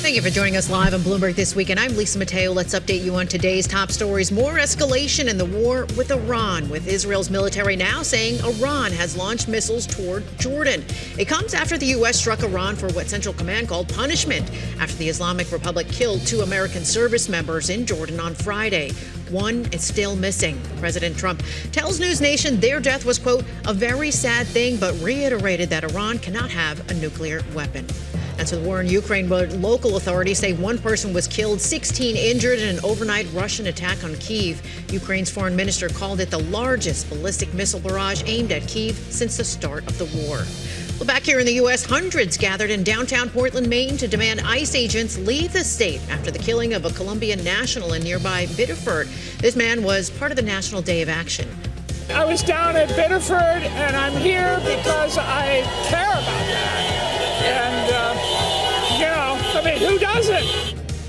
Thank you for joining us live on Bloomberg This Weekend. I'm Lisa Mateo. Let's update you on today's top stories. More escalation in the war with Iran, with Israel's military now saying Iran has launched missiles toward Jordan. It comes after the U.S. struck Iran for what Central Command called punishment after the Islamic Republic killed 2 American service members in Jordan on Friday. One is still missing. President Trump tells News Nation their death was, quote, a very sad thing, but reiterated that Iran cannot have a nuclear weapon. As for the war in Ukraine, where local authorities say 1 person was killed, 16 injured in an overnight Russian attack on Kyiv. Ukraine's foreign minister called it the largest ballistic missile barrage aimed at Kyiv since the start of the war. Well, back here in the U.S., hundreds gathered in downtown Portland, Maine to demand ICE agents leave the state after the killing of a Colombian national in nearby Biddeford. This man was part of the National Day of Action. I was down at Biddeford, and I'm here because I care about that. And, who doesn't?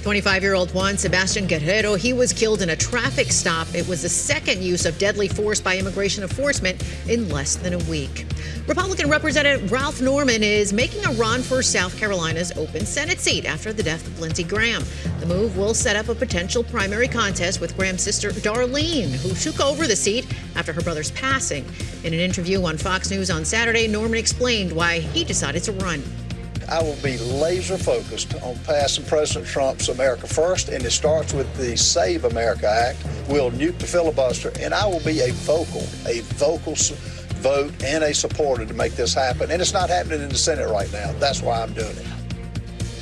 25-year-old Juan Sebastian Guerrero, he was killed in a traffic stop. It was the second use of deadly force by immigration enforcement in less than a week. Republican Representative Ralph Norman is making a run for South Carolina's open Senate seat after the death of Lindsey Graham. The move will set up a potential primary contest with Graham's sister Darlene, who took over the seat after her brother's passing. In an interview on Fox News on Saturday, Norman explained why he decided to run. I will be laser focused on passing President Trump's America First, and it starts with the Save America Act. We'll nuke the filibuster, and I will be a vocal vote and a supporter to make this happen. And it's not happening in the Senate right now. That's why I'm doing it.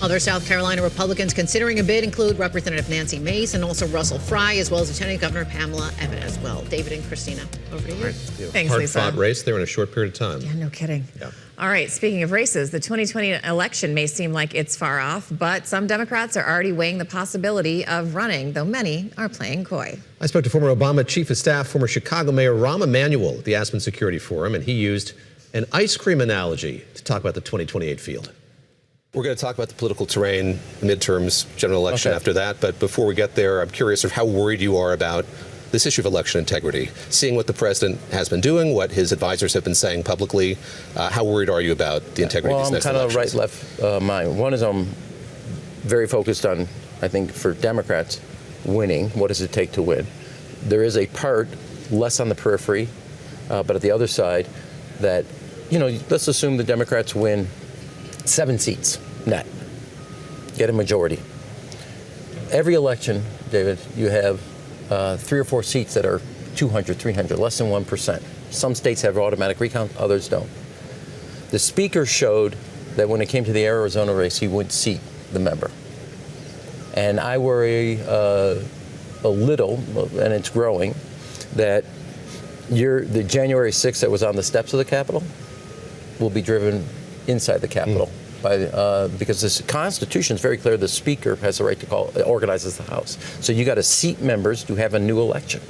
Other South Carolina Republicans considering a bid include Representative Nancy Mace and also Russell Fry, as well as Lieutenant Governor Pamela Evan as well. David and Christina, over to you. Thanks, Lisa. Hard-fought race there in a short period of time. Yeah, no kidding. Yeah. All right, speaking of races, the 2020 election may seem like it's far off, but some Democrats are already weighing the possibility of running, though many are playing coy. I spoke to former Obama Chief of Staff, former Chicago Mayor Rahm Emanuel at the Aspen Security Forum, and he used an ice cream analogy to talk about the 2028 field. We're going to talk about the political terrain, midterms, general election after that. But before we get there, I'm curious of how worried you are about this issue of election integrity. Seeing what the president has been doing, what his advisors have been saying publicly, how worried are you about the integrity of these next elections? Well, I'm kind of right-left mind. One is I'm very focused on, I think, for Democrats, winning. What does it take to win? There is a part, less on the periphery, but at the other side, that, let's assume the Democrats win 7 seats net, get a majority. Every election, David, you have 3 or 4 seats that are 200, 300, less than 1%. Some states have automatic recount, others don't. The speaker showed that when it came to the Arizona race, he wouldn't seat the member. And I worry a little, and it's growing, that the January 6th that was on the steps of the Capitol will be driven inside the Capitol because the Constitution is very clear. The Speaker has the right to organizes the House. So you got to seat members to have a new election.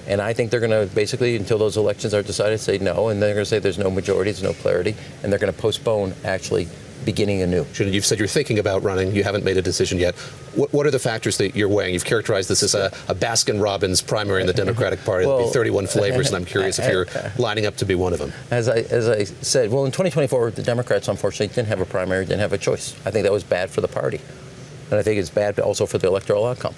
And I think they're going to basically, until those elections are decided, say no. And they're going to say there's no majority, there's no clarity. And they're going to postpone actually beginning anew. You've said you're thinking about running. You haven't made a decision yet. What are the factors that you're weighing? You've characterized this as a Baskin-Robbins primary in the Democratic Party. There'll be 31 flavors, and I'm curious if you're lining up to be one of them. As I said, well, in 2024, the Democrats, unfortunately, didn't have a primary, didn't have a choice. I think that was bad for the party. And I think it's bad also for the electoral outcome.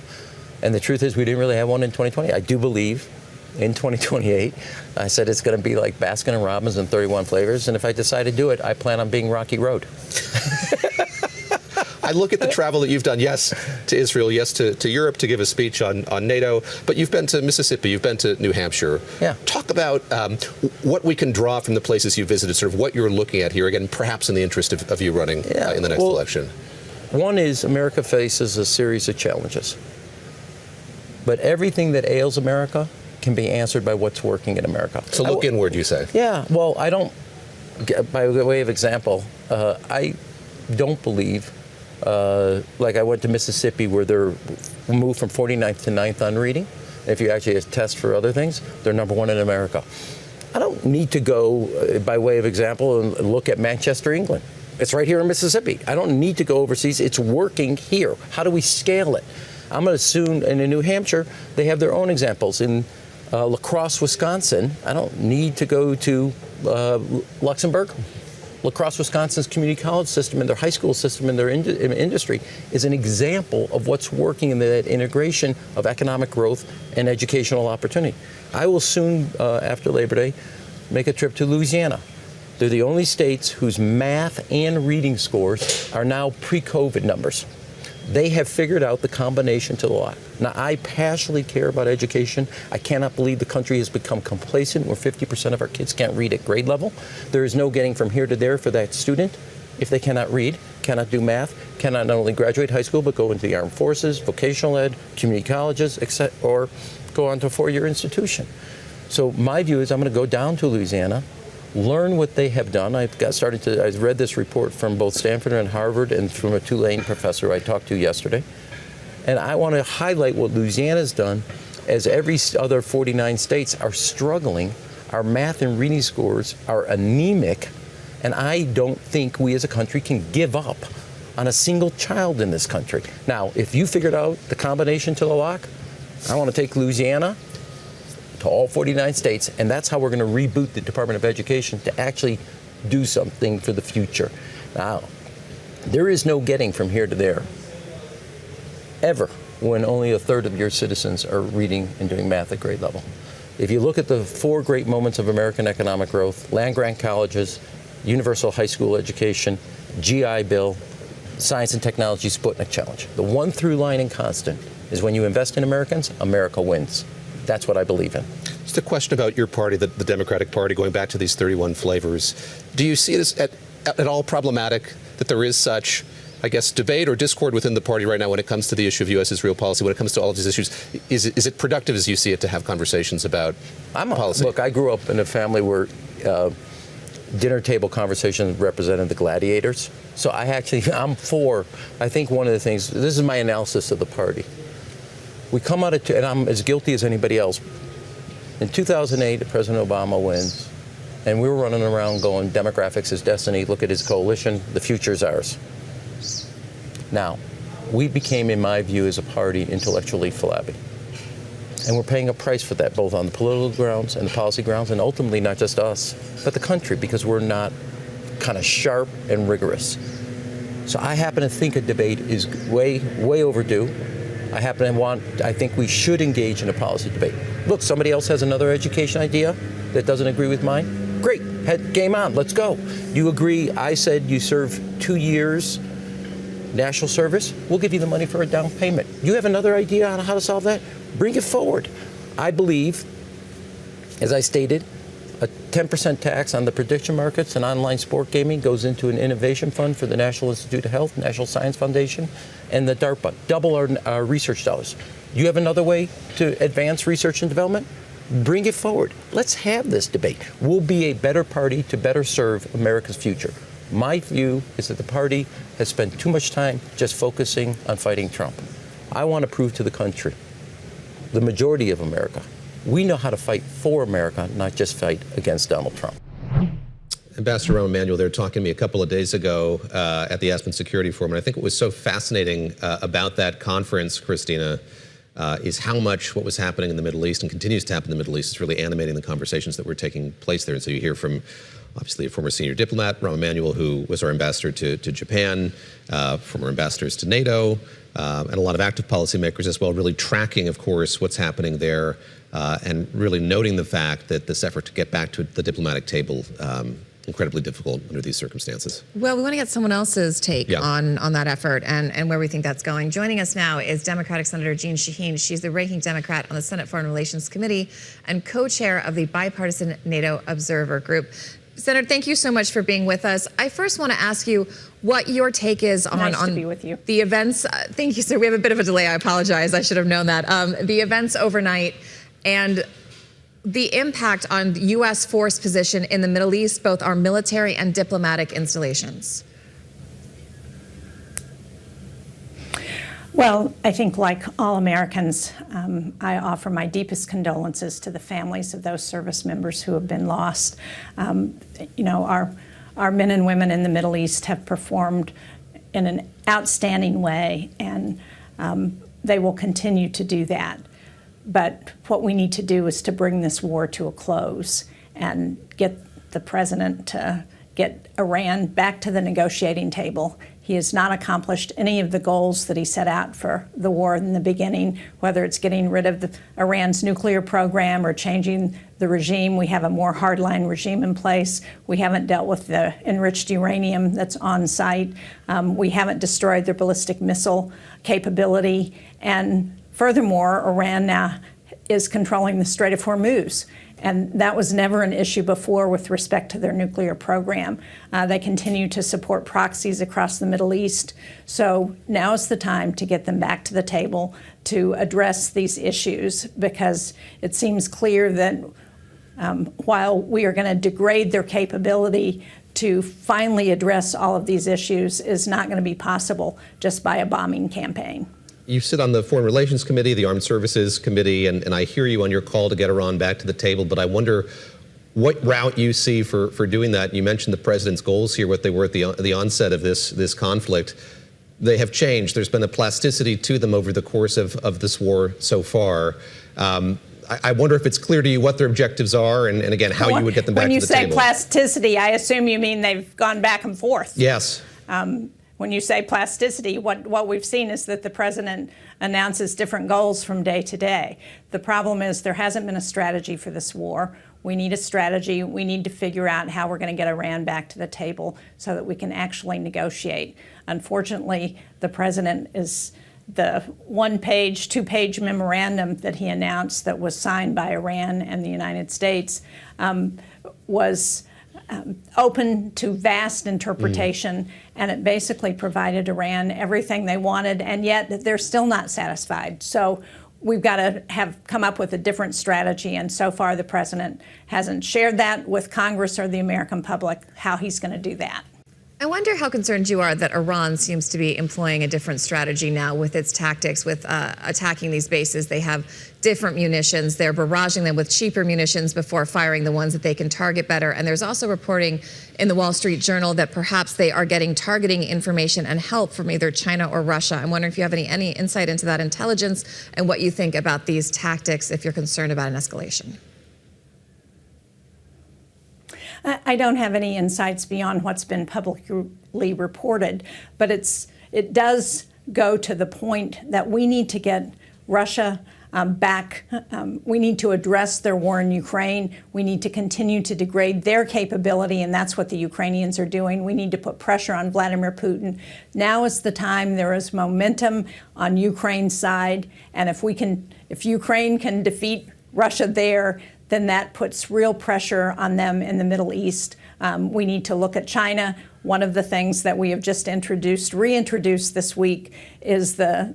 And the truth is we didn't really have one in 2020. I do believe in 2028, I said it's going to be like Baskin and Robbins and 31 flavors. And if I decide to do it, I plan on being Rocky Road. I look at the travel that you've done, yes, to Israel, yes, to Europe to give a speech on NATO, but you've been to Mississippi, you've been to New Hampshire. Yeah. Talk about what we can draw from the places you visited, sort of what you're looking at here, again, perhaps in the interest of you running in the next election. One is America faces a series of challenges. But everything that ails America can be answered by what's working in America. So look inward, you say? Yeah, well, I don't, by way of example, I don't believe, like I went to Mississippi where they're moved from 49th to 9th on reading. If you actually test for other things, they're number 1 in America. I don't need to go, by way of example, and look at Manchester, England. It's right here in Mississippi. I don't need to go overseas. It's working here. How do we scale it? I'm going to assume in New Hampshire, they have their own examples. In La Crosse, Wisconsin, I don't need to go to Luxembourg. La Crosse, Wisconsin's community college system and their high school system and their industry is an example of what's working in that integration of economic growth and educational opportunity. I will soon, after Labor Day, make a trip to Louisiana. They're the only states whose math and reading scores are now pre-COVID numbers. They have figured out the combination to the lock. Now, I passionately care about education. I cannot believe the country has become complacent where 50% of our kids can't read at grade level. There is no getting from here to there for that student if they cannot read, cannot do math, cannot not only graduate high school, but go into the armed forces, vocational ed, community colleges, or go on to a 4-year institution. So my view is I'm going to go down to Louisiana, learn what they have done. I read this report from both Stanford and Harvard and from a Tulane professor I talked to yesterday. And I want to highlight what Louisiana's done as every other 49 states are struggling. Our math and reading scores are anemic. And I don't think we as a country can give up on a single child in this country. Now, if you figured out the combination to the lock, I want to take Louisiana to all 49 states, and that's how we're going to reboot the Department of Education to actually do something for the future. Now, there is no getting from here to there, ever, when only a third of your citizens are reading and doing math at grade level. If you look at the 4 great moments of American economic growth, land-grant colleges, universal high school education, GI Bill, science and technology Sputnik challenge. The one through line and constant is when you invest in Americans, America wins. That's what I believe in. Just a question about your party, the Democratic Party, going back to these 31 flavors. Do you see it as at all problematic that there is such I guess, debate or discord within the party right now when it comes to the issue of U.S.-Israel policy, when it comes to all of these issues? Is it productive, as you see it, to have conversations about policy? Look, I grew up in a family where dinner table conversations represented the gladiators. So I'm for, I think one of the things, this is my analysis of the party. We come out of, and I'm as guilty as anybody else. In 2008, President Obama wins, and we were running around going, demographics is destiny, look at his coalition, the future's ours. Now, we became, in my view, as a party, intellectually flabby. And we're paying a price for that, both on the political grounds and the policy grounds, and ultimately not just us, but the country, because we're not kind of sharp and rigorous. So I happen to think a debate is way overdue. I think we should engage in a policy debate. Look, somebody else has another education idea that doesn't agree with mine. Great, game on, let's go. You agree, I said you serve 2 years national service, we'll give you the money for a down payment. You have another idea on how to solve that? Bring it forward. I believe, as I stated, a 10% tax on the prediction markets and online sport gaming goes into an innovation fund for the National Institute of Health, National Science Foundation, and the DARPA. Double our research dollars. You have another way to advance research and development? Bring it forward. Let's have this debate. We'll be a better party to better serve America's future. My view is that the party has spent too much time just focusing on fighting Trump. I want to prove to the country, the majority of America, we know how to fight for America, not just fight against Donald Trump. Ambassador Rahm Emanuel, they were talking to me a couple of days ago at the Aspen Security Forum, and I think what was so fascinating about that conference, Christina, is how much what was happening in the Middle East and continues to happen in the Middle East is really animating the conversations that were taking place there. And so you hear from, obviously, a former senior diplomat, Rahm Emanuel, who was our ambassador to Japan, former ambassadors to NATO, and a lot of active policymakers as well, really tracking, of course, what's happening there and really noting the fact that this effort to get back to the diplomatic table incredibly difficult under these circumstances. Well, we want to get someone else's take on that effort and where we think that's going. Joining us now is Democratic Senator Jeanne Shaheen. She's the ranking Democrat on the Senate Foreign Relations Committee and co-chair of the Bipartisan NATO Observer Group. Senator, thank you so much for being with us. I first want to ask you what your take is on to be with you. The events. Thank you, sir. We have a bit of a delay. I apologize. I should have known that. The events overnight and the impact on U.S. force position in the Middle East, both our military and diplomatic installations. Well, I think like all Americans, I offer my deepest condolences to the families of those service members who have been lost. Our men and women in the Middle East have performed in an outstanding way, and they will continue to do that. But what we need to do is to bring this war to a close and get the president to get Iran back to the negotiating table. He has not accomplished any of the goals that he set out for the war in the beginning, whether it's getting rid of Iran's nuclear program or changing the regime. We have a more hardline regime in place. We haven't dealt with the enriched uranium that's on site. We haven't destroyed their ballistic missile capability. And furthermore, Iran now is controlling the Strait of Hormuz. And that was never an issue before with respect to their nuclear program. They continue to support proxies across the Middle East. So now is the time to get them back to the table to address these issues, because it seems clear that while we are going to degrade their capability to finally address all of these issues is not going to be possible just by a bombing campaign. You sit on the Foreign Relations Committee, the Armed Services Committee, and I hear you on your call to get Iran back to the table, but I wonder what route you see for doing that. You mentioned the president's goals here, what they were at the onset of this conflict. They have changed. There's been a plasticity to them over the course of this war so far. I wonder if it's clear to you what their objectives are and again, how you would get them back to the table. When you say plasticity, I assume you mean they've gone back and forth. Yes. When you say plasticity, what we've seen is that the president announces different goals from day to day. The problem is there hasn't been a strategy for this war. We need a strategy. We need to figure out how we're going to get Iran back to the table so that we can actually negotiate. Unfortunately, the president is the one-page, two-page memorandum that he announced that was signed by Iran and the United States was open to vast interpretation, and it basically provided Iran everything they wanted, and yet they're still not satisfied. So we've got to come up with a different strategy, and so far the president hasn't shared that with Congress or the American public, how he's going to do that. I wonder how concerned you are that Iran seems to be employing a different strategy now with its tactics, with attacking these bases. They have different munitions. They're barraging them with cheaper munitions before firing the ones that they can target better. And there's also reporting in the Wall Street Journal that perhaps they are getting targeting information and help from either China or Russia. I'm wondering if you have any insight into that intelligence and what you think about these tactics, if you're concerned about an escalation. I don't have any insights beyond what's been publicly reported, but it does go to the point that we need to get Russia back. We need to address their war in Ukraine. We need to continue to degrade their capability, and that's what the Ukrainians are doing. We need to put pressure on Vladimir Putin. Now is the time. There is momentum on Ukraine's side, and if Ukraine can defeat Russia there, then that puts real pressure on them in the Middle East. We need to look at China. One of the things that we have just reintroduced this week is the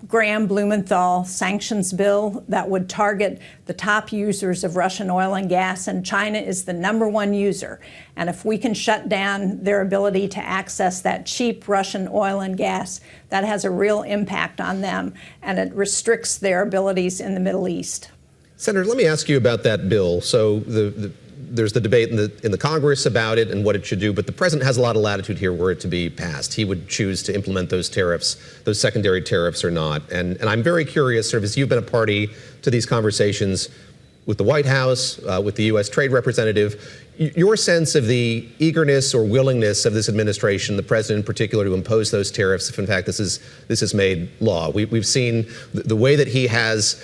Graham-Blumenthal sanctions bill that would target the top users of Russian oil and gas, and China is the #1 user. And if we can shut down their ability to access that cheap Russian oil and gas, that has a real impact on them, and it restricts their abilities in the Middle East. Senator, let me ask you about that bill. So there's the debate in the Congress about it and what it should do, but the president has a lot of latitude here were it to be passed. He would choose to implement those tariffs, those secondary tariffs or not. And I'm very curious, sort of, as you've been a party to these conversations with the White House, with the U.S. Trade Representative, your sense of the eagerness or willingness of this administration, the president in particular, to impose those tariffs if in fact this is made law. We've seen the way that he has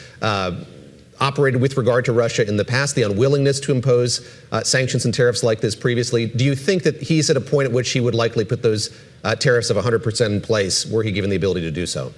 operated with regard to Russia in the past, the unwillingness to impose sanctions and tariffs like this previously. Do you think that he's at a point at which he would likely put those tariffs of 100% in place were he given the ability to do so?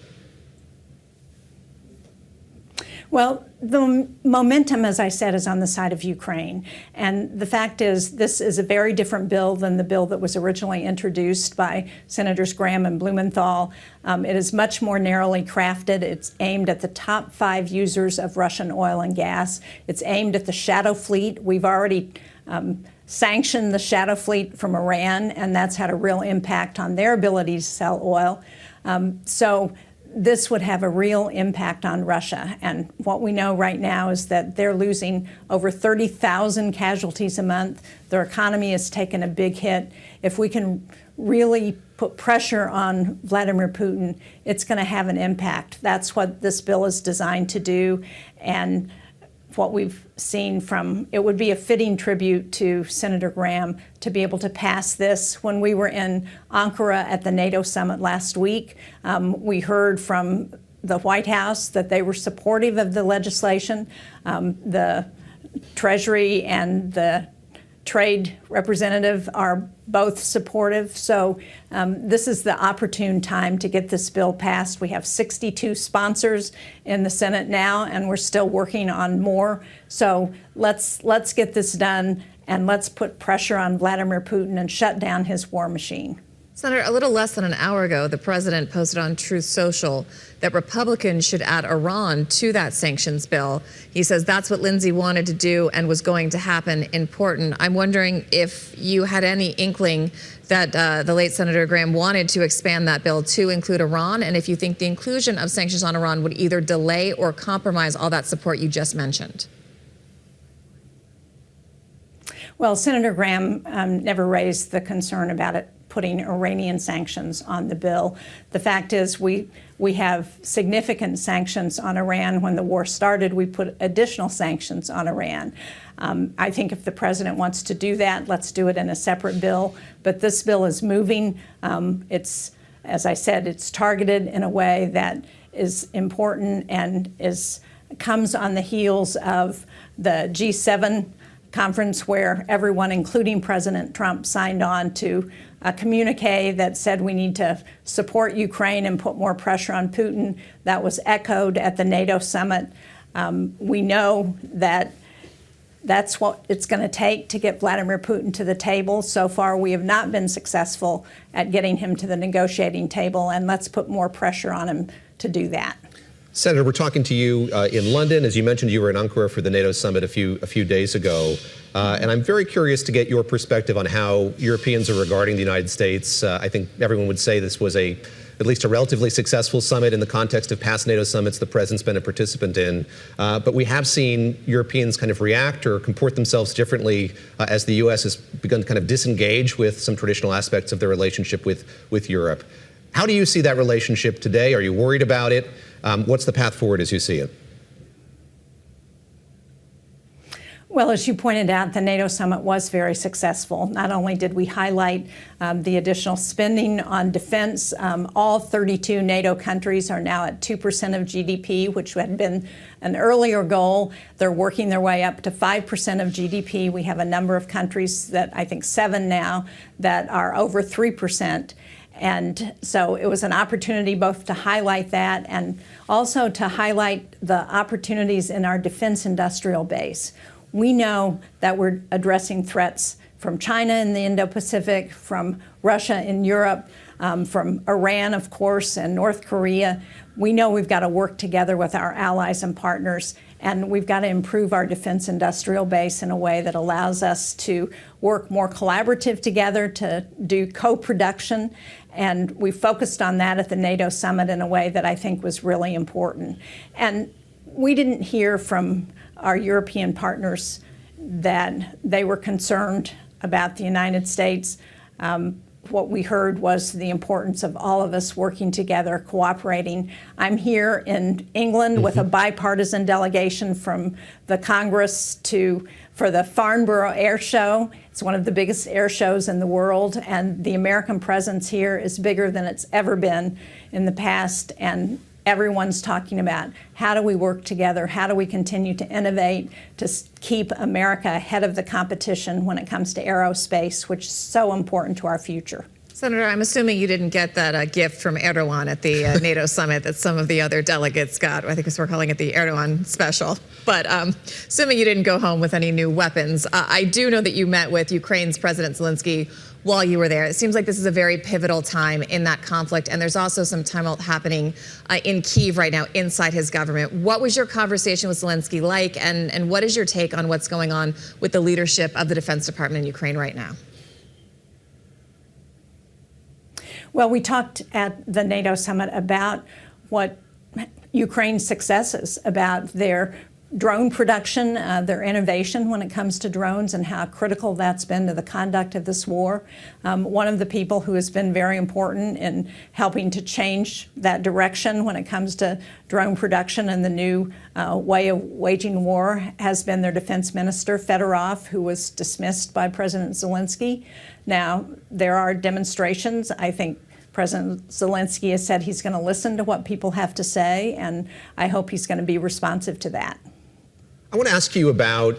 Well, the momentum, as I said, is on the side of Ukraine. And the fact is, this is a very different bill than the bill that was originally introduced by Senators Graham and Blumenthal. It is much more narrowly crafted. It's aimed at the top 5 users of Russian oil and gas. It's aimed at the shadow fleet. We've already sanctioned the shadow fleet from Iran, and that's had a real impact on their ability to sell oil. So this would have a real impact on Russia. And what we know right now is that they're losing over 30,000 casualties a month. Their economy has taken a big hit. If we can really put pressure on Vladimir Putin, it's going to have an impact. That's what this bill is designed to do. And what we've seen it would be a fitting tribute to Senator Graham to be able to pass this. When we were in Ankara at the NATO summit last week, we heard from the White House that they were supportive of the legislation. The Treasury and the Trade Representative are both supportive. So this is the opportune time to get this bill passed. We have 62 sponsors in the Senate now, and we're still working on more. So let's get this done, and let's put pressure on Vladimir Putin and shut down his war machine. Senator, a little less than an hour ago, the president posted on Truth Social that Republicans should add Iran to that sanctions bill. He says that's what Lindsey wanted to do and was going to happen. Important. I'm wondering if you had any inkling that the late Senator Graham wanted to expand that bill to include Iran, and if you think the inclusion of sanctions on Iran would either delay or compromise all that support you just mentioned. Well, Senator Graham never raised the concern about it putting Iranian sanctions on the bill. The fact is we have significant sanctions on Iran. When the war started, we put additional sanctions on Iran. I think if the president wants to do that, let's do it in a separate bill. But this bill is moving. It's, as I said, it's targeted in a way that is important and comes on the heels of the G7 conference where everyone, including President Trump, signed on to a communique that said we need to support Ukraine and put more pressure on Putin. That was echoed at the NATO summit. We know that That's what it's going to take to get Vladimir Putin to the table. So far, we have not been successful at getting him to the negotiating table, and let's put more pressure on him to do that. Senator, we're talking to you in London. As you mentioned, you were in Ankara for the NATO summit a few days ago. And I'm very curious to get your perspective on how Europeans are regarding the United States. I think everyone would say this was at least a relatively successful summit in the context of past NATO summits the president's been a participant in. But we have seen Europeans kind of react or comport themselves differently as the U.S. has begun to kind of disengage with some traditional aspects of their relationship with Europe. How do you see that relationship today? Are you worried about it? What's the path forward as you see it? Well, as you pointed out, the NATO summit was very successful. Not only did we highlight the additional spending on defense, all 32 NATO countries are now at 2% of GDP, which had been an earlier goal. They're working their way up to 5% of GDP. We have a number of countries that I think 7 now that are over 3%. And so it was an opportunity both to highlight that and also to highlight the opportunities in our defense industrial base. We know that we're addressing threats from China in the Indo-Pacific, from Russia in Europe, from Iran, of course, and North Korea. We know we've got to work together with our allies and partners, and we've got to improve our defense industrial base in a way that allows us to work more collaborative together, to do co-production. And we focused on that at the NATO summit in a way that I think was really important. And we didn't hear from our European partners that they were concerned about the United States. What we heard was the importance of all of us working together, cooperating. I'm here in England with a bipartisan delegation from the Congress for the Farnborough Airshow. It's one of the biggest air shows in the world, and the American presence here is bigger than it's ever been in the past. And everyone's talking about how do we work together, how do we continue to innovate to keep America ahead of the competition when it comes to aerospace, which is so important to our future. Senator, I'm assuming you didn't get that gift from Erdogan at the NATO summit that some of the other delegates got. I think we're calling it the Erdogan special. But assuming you didn't go home with any new weapons, I do know that you met with Ukraine's President Zelensky while you were there. It seems like this is a very pivotal time in that conflict, and there's also some tumult happening in Kyiv right now inside his government. What was your conversation with Zelensky like, and what is your take on what's going on with the leadership of the Defense Department in Ukraine right now? Well, we talked at the NATO summit about what Ukraine's successes, about their drone production, their innovation when it comes to drones and how critical that's been to the conduct of this war. One of the people who has been very important in helping to change that direction when it comes to drone production and the new way of waging war has been their defense minister, Fedorov, who was dismissed by President Zelensky. Now, there are demonstrations. I think President Zelensky has said he's going to listen to what people have to say, and I hope he's going to be responsive to that. I want to ask you about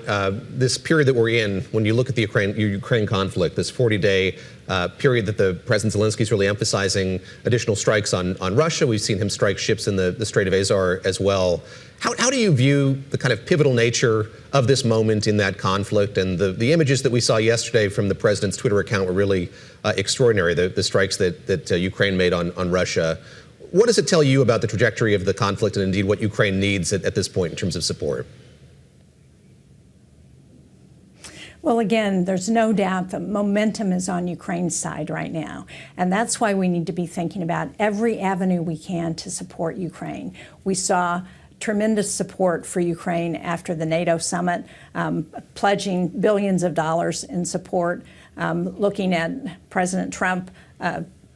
this period that we're in when you look at the Ukraine conflict, this 40-day period that the President Zelensky is really emphasizing additional strikes on Russia. We've seen him strike ships in the Strait of Azov as well. How do you view the kind of pivotal nature of this moment in that conflict? And the images that we saw yesterday from the president's Twitter account were really extraordinary, the strikes that Ukraine made on Russia. What does it tell you about the trajectory of the conflict and indeed what Ukraine needs at this point in terms of support? Well, again, there's no doubt that momentum is on Ukraine's side right now. And that's why we need to be thinking about every avenue we can to support Ukraine. We saw tremendous support for Ukraine after the NATO summit, pledging billions of dollars in support. Looking at President Trump,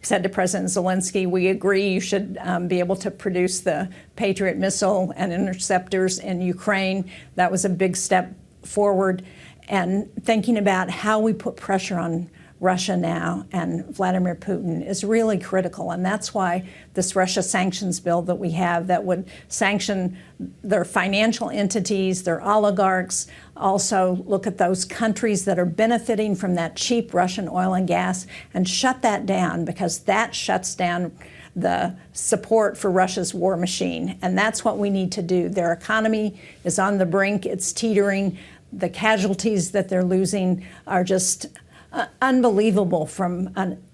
said to President Zelensky, we agree you should be able to produce the Patriot missile and interceptors in Ukraine. That was a big step forward. And thinking about how we put pressure on Russia now and Vladimir Putin is really critical. And that's why this Russia sanctions bill that we have that would sanction their financial entities, their oligarchs, also look at those countries that are benefiting from that cheap Russian oil and gas and shut that down, because that shuts down the support for Russia's war machine. And that's what we need to do. Their economy is on the brink. It's teetering. The casualties that they're losing are just unbelievable from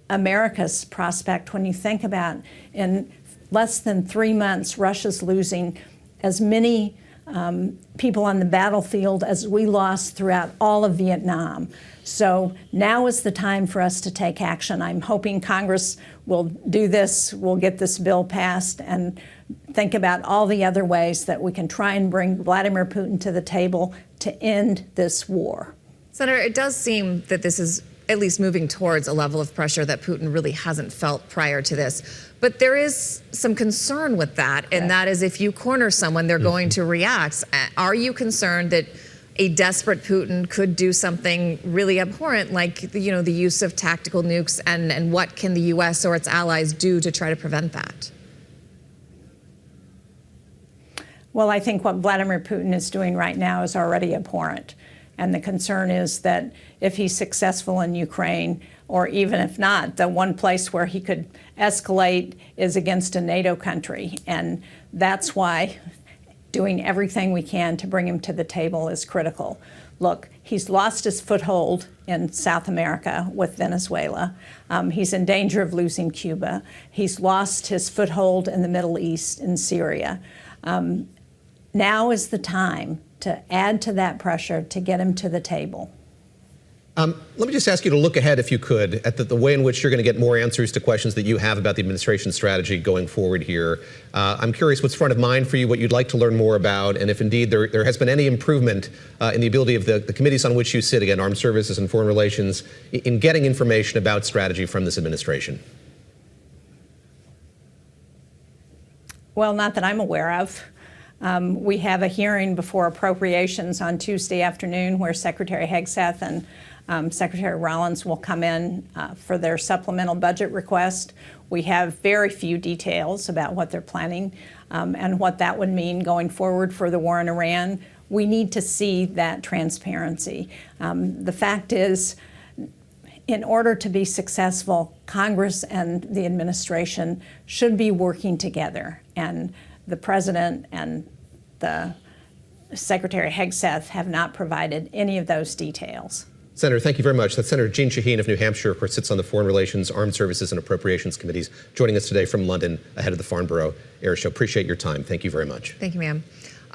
America's prospect. When you think about in less than 3 months, Russia's losing as many people on the battlefield as we lost throughout all of Vietnam. So now is the time for us to take action. I'm hoping Congress will do this, we'll get this bill passed, and think about all the other ways that we can try and bring Vladimir Putin to the table to end this war. Senator, it does seem that this is at least moving towards a level of pressure that Putin really hasn't felt prior to this. But there is some concern with that, and that is if you corner someone, they're going to react. Are you concerned that a desperate Putin could do something really abhorrent, like the use of tactical nukes, and what can the U.S. or its allies do to try to prevent that? Well, I think what Vladimir Putin is doing right now is already abhorrent. And the concern is that if he's successful in Ukraine, or even if not, the one place where he could escalate is against a NATO country. And that's why doing everything we can to bring him to the table is critical. Look, he's lost his foothold in South America with Venezuela. He's in danger of losing Cuba. He's lost his foothold in the Middle East, in Syria. Now is the time to add to that pressure to get him to the table. Let me just ask you to look ahead, if you could, at the way in which you're going to get more answers to questions that you have about the administration's strategy going forward here. I'm curious what's front of mind for you, what you'd like to learn more about, and if indeed there has been any improvement in the ability of the committees on which you sit, again, Armed Services and Foreign Relations, in getting information about strategy from this administration. Well, not that I'm aware of. We have a hearing before Appropriations on Tuesday afternoon where Secretary Hegseth and Secretary Rollins will come in for their supplemental budget request. We have very few details about what they're planning and what that would mean going forward for the war in Iran. We need to see that transparency. The fact is, in order to be successful, Congress and the administration should be working together. And the President and the Secretary Hegseth have not provided any of those details. Senator, thank you very much. That's Senator Jeanne Shaheen of New Hampshire, of course, sits on the Foreign Relations, Armed Services, and Appropriations Committees, joining us today from London ahead of the Farnborough Airshow. Appreciate your time. Thank you very much. Thank you, ma'am.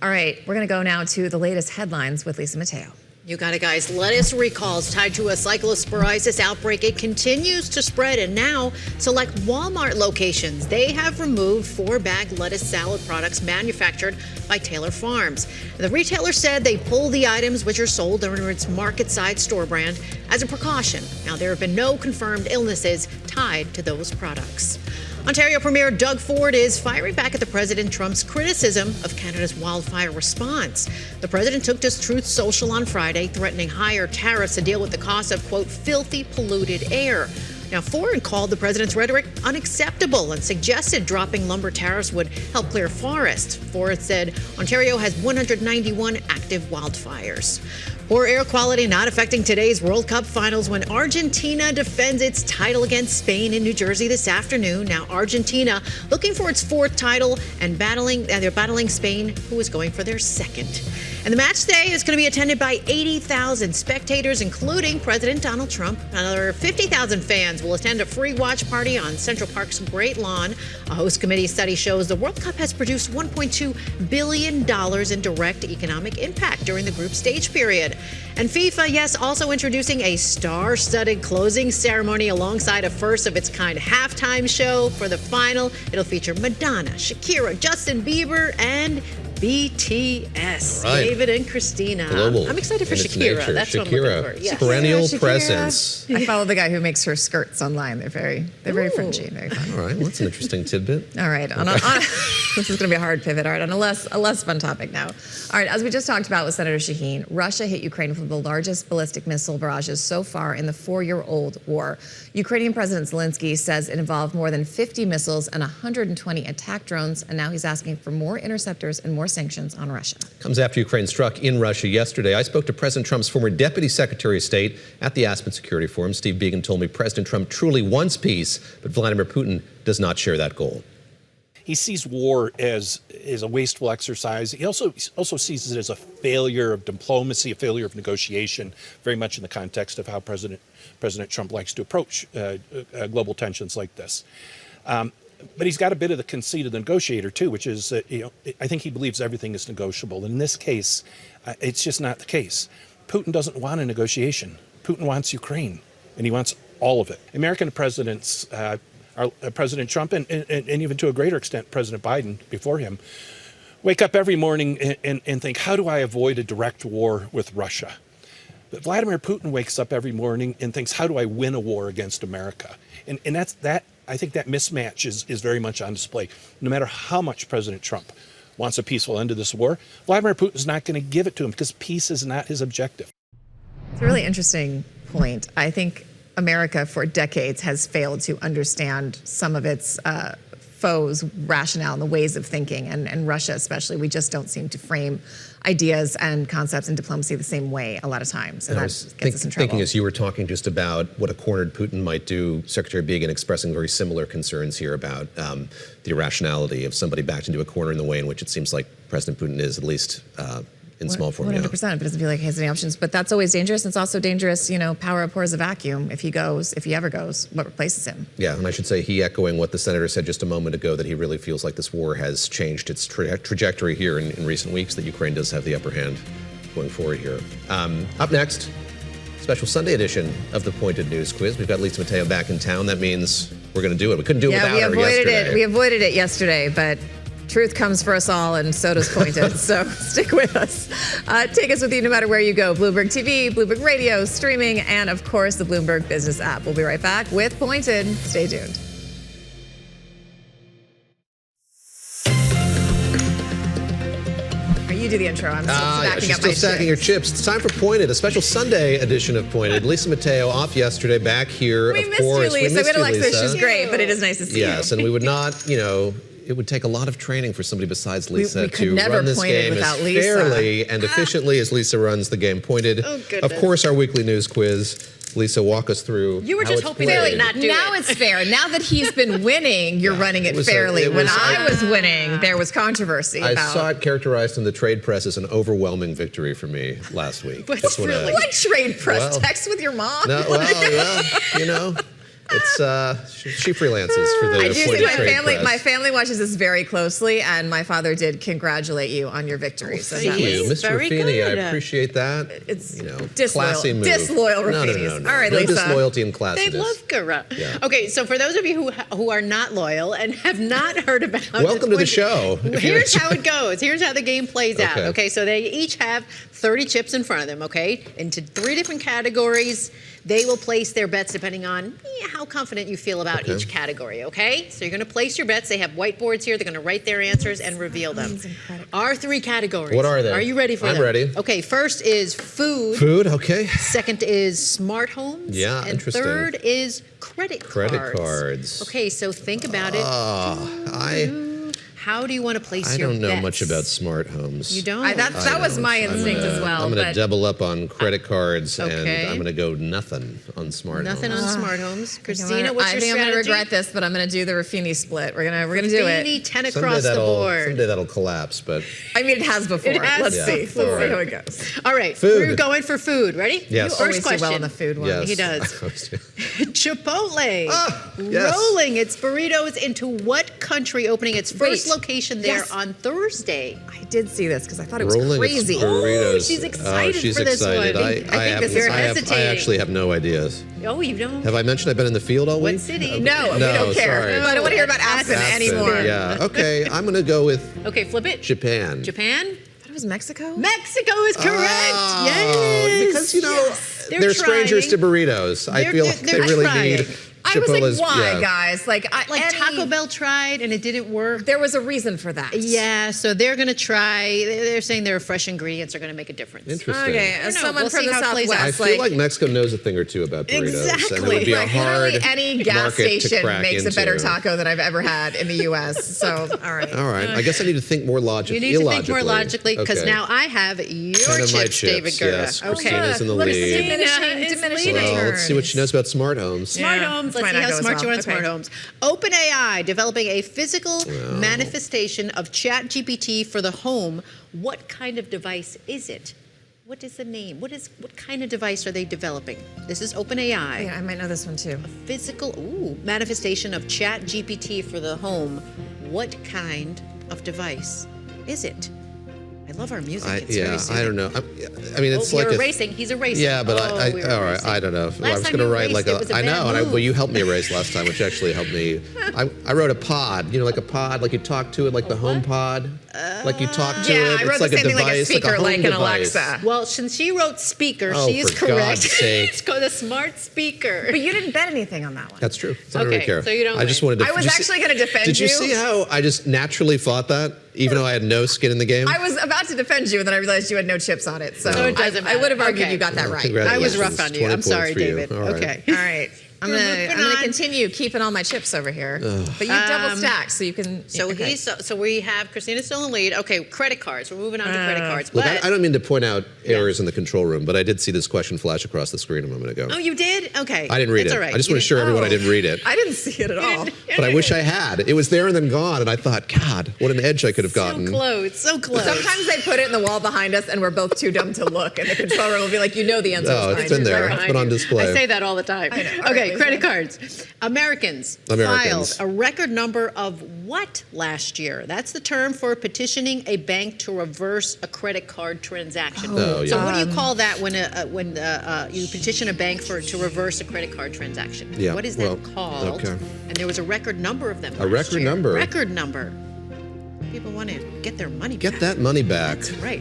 All right, we're going to go now to the latest headlines with Lisa Mateo. You got it, guys. Lettuce recalls tied to a cyclosporiasis outbreak. It continues to spread, and now select Walmart locations. They have removed 4-bag lettuce salad products manufactured by Taylor Farms. The retailer said they pulled the items which are sold under its market-side store brand as a precaution. Now, there have been no confirmed illnesses tied to those products. Ontario Premier Doug Ford is firing back at the President Trump's criticism of Canada's wildfire response. The president took to Truth Social on Friday, threatening higher tariffs to deal with the cost of, quote, filthy, polluted air. Now, Ford called the president's rhetoric unacceptable and suggested dropping lumber tariffs would help clear forests. Ford said Ontario has 191 active wildfires. Poor air quality not affecting today's World Cup finals when Argentina defends its title against Spain in New Jersey this afternoon. Now, Argentina looking for its 4th title and they're battling Spain, who is going for their 2nd. And the match day is going to be attended by 80,000 spectators, including President Donald Trump. Another 50,000 fans will attend a free watch party on Central Park's Great Lawn. A host committee study shows the World Cup has produced $1.2 billion in direct economic impact during the group stage period. And FIFA, yes, also introducing a star-studded closing ceremony alongside a first-of-its-kind halftime show for the final. It'll feature Madonna, Shakira, Justin Bieber, and BTS. Right. David and Christina. Global. I'm excited for in its Shakira. nature. That's Shakira, what I'm looking for. Yes. perennial Shakira. presence. I follow the guy who makes her skirts online. They're very Frenchy, very fun. All right, well, that's an interesting tidbit. All right, this is going to be a hard pivot. All right, on a less fun topic now. All right, as we just talked about with Senator Shaheen, Russia hit Ukraine with the largest ballistic missile barrages so far in the 4-year-old war. Ukrainian President Zelensky says it involved more than 50 missiles and 120 attack drones, and now he's asking for more interceptors and more sanctions on Russia. Comes after Ukraine struck in Russia yesterday. I spoke to President Trump's former Deputy Secretary of State at the Aspen Security Forum. Steve Biegun told me President Trump truly wants peace, but Vladimir Putin does not share that goal. he sees war as a wasteful exercise. He also sees it as a failure of diplomacy, a failure of negotiation, very much in the context of how President Trump likes to approach global tensions like this. But he's got a bit of the conceit of the negotiator too, which is I think he believes everything is negotiable. In this case, it's just not the case. Putin doesn't want a negotiation. Putin wants Ukraine, and he wants all of it. American presidents, President Trump, and even to a greater extent President Biden before him, wake up every morning and think, how do I avoid a direct war with Russia? But Vladimir Putin wakes up every morning and thinks, how do I win a war against America? And I think that mismatch is very much on display. No matter how much President Trump wants a peaceful end to this war, Vladimir Putin's not going to give it to him because peace is not his objective. It's a really interesting point. I think America for decades has failed to understand some of its foes' rationale and the ways of thinking, and Russia especially. We just don't seem to frame ideas and concepts in diplomacy the same way a lot of times. So that gets us in trouble. Thinking as you were talking just about what a cornered Putin might do, Secretary Biegun expressing very similar concerns here about the irrationality of somebody backed into a corner in the way in which it seems like President Putin is, at least in small form. 100%, but it doesn't feel like he has any options. But that's always dangerous. It's also dangerous, power abhors a vacuum. If he ever goes, what replaces him? Yeah, and I should say he echoing what the senator said just a moment ago, that he really feels like this war has changed its trajectory here in recent weeks, that Ukraine does have the upper hand going forward here. Up next, special Sunday edition of the Pointed News Quiz. We've got Lisa Mateo back in town. That means we're going to do it. We couldn't do it without her yesterday. We avoided it yesterday, but truth comes for us all, and so does Pointed. So stick with us. Take us with you no matter where you go. Bloomberg TV, Bloomberg Radio, streaming, and of course the Bloomberg Business app. We'll be right back with Pointed. Stay tuned. You do the intro. I'm still stacking your chips. It's time for Pointed, a special Sunday edition of Pointed. Lisa Mateo off yesterday, back here. We missed you, Lisa. We had Alexis. She's great, but it is nice to see you. Yes, and we would not, it would take a lot of training for somebody besides Lisa to run this game as fairly and efficiently as Lisa runs the game. Pointed. Of course, our weekly news quiz. Lisa, walk us through. You were just hoping fairly not do Now it's fair. Now that he's been winning, you're running it fairly. When I was winning, there was controversy. I saw it characterized in the trade press as an overwhelming victory for me last week. What trade press? Well, text with your mom? No, it's she freelances for the I do see press. My family watches this very closely, and my father did congratulate you on your victory. So thank you, Mr. Ruffini. I appreciate that. It's classy move. Disloyal Ruffini. No. All right, no Lisa. disloyalty and classiness. They love Gura. Yeah. Okay, so for those of you who are not loyal and have not heard about welcome to the show. Here's how it goes. Here's how the game plays out. Okay, so they each have 30 chips in front of them, okay, into 3 different categories. They will place their bets depending on how confident you feel about each category, okay? So you're going to place your bets. They have whiteboards here. They're going to write their answers and reveal them. Our 3 categories. What are they? Are you ready for them? I'm ready. Okay, first is food. Food, okay. Second is smart homes. Yeah, and interesting. Third is credit cards. Okay, so think about it. How do you want to place your bets? I don't know much about smart homes. You don't? That was my instinct as well. I'm going to double up on credit cards, and I'm going to go nothing on smart homes. Nothing on smart homes. Christina, what's your strategy? I'm going to regret this, but I'm going to do the Ruffini split. We're going to do it. Ruffini, 10 across the board. Someday that'll collapse, but I mean, it has before. Let's see. Let's see how it goes. All right, food. We're going for food. Ready? Yes. You always do well on the food one. Yes. He does. Chipotle. Rolling its burritos into what country, opening its first location there on Thursday? I did see this because I thought it was crazy. Burritos. She's excited for this one. I actually have no ideas. Oh, you don't? Have I mentioned I've been in the field all week? What city? No, we don't care. Sorry. I don't want to hear about Aspen anymore. Yeah. Okay, I'm going to go with flip it. Japan. Japan? That was Mexico? Mexico is correct. Yes. Because, they're strangers to burritos. I feel like they really need I was like, why, guys? Taco Bell tried and it didn't work. There was a reason for that. Yeah, so they're going to try. They're saying their fresh ingredients are going to make a difference. Interesting. Okay, as someone from the Southwest, I feel like Mexico knows a thing or two about burritos. Exactly. And it would be a hard any gas station makes into. a better taco than I've ever had in the U.S. So, all right. All right. I guess I need to think more logically. You need to think more logically because now I have your chips, David Gura. Yes, Christina's in the lead. Diminishing Well, let's see what she knows about smart homes. Smart homes. Let's might see not how go as smart well. you are in Okay. smart homes. OpenAI developing a physical manifestation of ChatGPT for the home. What kind of device is it? What is the name? What kind of device are they developing? This is OpenAI. Yeah, I might know this one too. A physical manifestation of ChatGPT for the home. What kind of device is it? I love our music. It's very soothing. I don't know. I mean, it's like you're erasing. He's erasing. Yeah, but all right. I don't know. I was time going to you write like erased, it was a I know, bad and move. well, you helped me erase last time, which actually helped me. I wrote a pod, like a pod, like you talk to it, like the home pod, like you talk to it. I wrote It's the like a same thing, like a device, speaker, like a home like an device. Alexa. Well, since she wrote speaker, Oh, she is for correct. God's sake. It's called a smart speaker. But you didn't bet anything on that one. That's true. So I don't Okay, really care. so you don't I just win. wanted to. I was did you actually going to defend you. Did you see how I just naturally fought that, even though I had no skin in the game? I was about to defend you, and then I realized you had no chips on it. So So it doesn't I would have matter. argued Okay. you got that Well, right. I was congratulations. rough on you. 20 I'm sorry, points for you. David. All right. Okay. All right. I'm gonna continue keeping all my chips over here. But you double stacked, so you can. So okay. so we have Christina still in the lead. Okay, credit cards. We're moving on to credit cards. Look, But I don't mean to point out errors in the control room, but I did see this question flash across the screen a moment ago. oh, you did? Okay. I didn't read That's it. all right. I just You want to assure everyone I didn't- didn't read it. I didn't see it at all. But I wish I had. It was there and then gone, and I thought, God, what an edge I could have gotten. So close. So close. Sometimes they put it in the wall behind us, and we're both too dumb to look, and the control room will be like, the answer. Oh, it's been there. It's been on display. I say that all the time. I know. All Okay, right, credit cards. Americans filed a record number of what last year? That's the term for petitioning a bank to reverse a credit card transaction. Oh, yeah. So what do you call that when you petition a bank to reverse a credit card transaction? Yeah, What is that called? okay. And there was a record number of them. A last record year. number? Record number. People want to get their money back. Get that money back. That's right.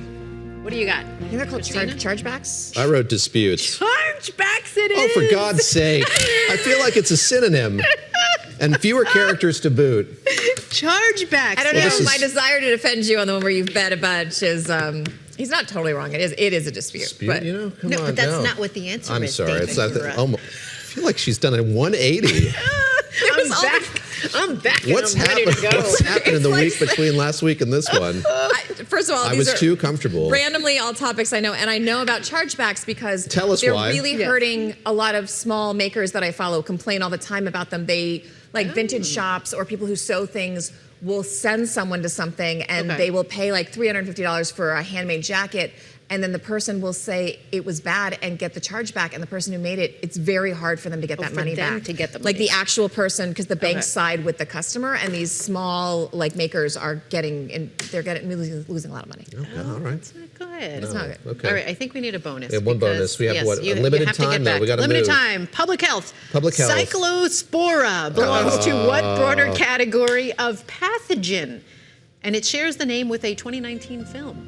What do you got? I think they're called chargebacks. I wrote disputes. Chargebacks it is. Oh, for God's sake. I feel like it's a synonym. And fewer characters to boot. Chargebacks. I don't Well, know. this is- My desire to defend you on the one where you've bet a bunch is. He's not totally wrong. It is a dispute. Dispute, But Come No, on, but that's no. not what the answer I'm is. sorry. David It's not Gura. I feel like she's done a 180. I'm back. What's and I'm ready to go. What's happened in the week between last week and this one? First of all, I these was are too comfortable. randomly all topics I know, and I know about chargebacks because Tell us they're why. really Yes. hurting a lot of small makers that I follow. Complain all the time about them. They like vintage shops or people who sew things will send someone to something, and Okay. they will pay like $350 for a handmade jacket. And then the person will say it was bad and get the charge back. And the person who made it, it's very hard for them to get that for money them back. to get the Like money. the actual person, because the banks Okay. side with the customer, and these small like makers are losing a lot of money. Okay, all right. Go ahead. It's not good. Okay. All right, I think we need a bonus. We have one because, bonus. We have yes, what, you unlimited have to get time, though. back. We gotta Limited move. time. Public health. Public health. Cyclospora belongs to what broader category of pathogen? And it shares the name with a 2019 film.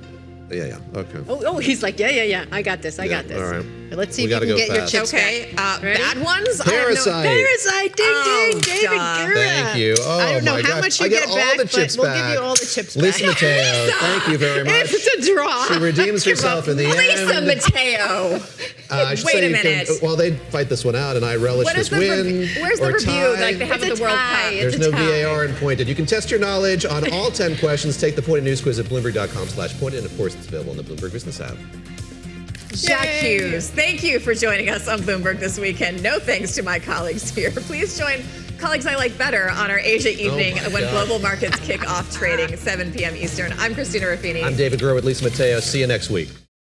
Yeah. Okay. Oh, he's like, yeah. I got this. I got this. all right. Let's see We if you gotta can go get your fast. chips Okay, back. Ready? bad ones? Parasite. Parasite. Ding, Oh, ding. David duh. Gura. Thank you. Oh, I don't know my how God. much you I get get all back, the chips but we'll back. give you all the chips Lisa back. Mateo, thank you very much. It's a draw. She redeems herself in the end. Lisa Mateo. I should Wait say a you can- minute. well, they fight this one out, and I relish What this is the win. where's the or review tie. like they have at It's the a World tie. Cup? It's There's a no tie. VAR in Pointed. You can test your knowledge on all 10 questions. Take the Pointed News Quiz at Bloomberg.com/Pointed, and of course, it's available on the Bloomberg Business app. Jack Hughes, thank you for joining us on Bloomberg this weekend. No thanks to my colleagues here. Please join colleagues I like better on our Asia evening my when God. global markets kick off trading 7 p.m. Eastern. I'm Christina Ruffini. I'm David Gura with Lisa Mateo. See you next week.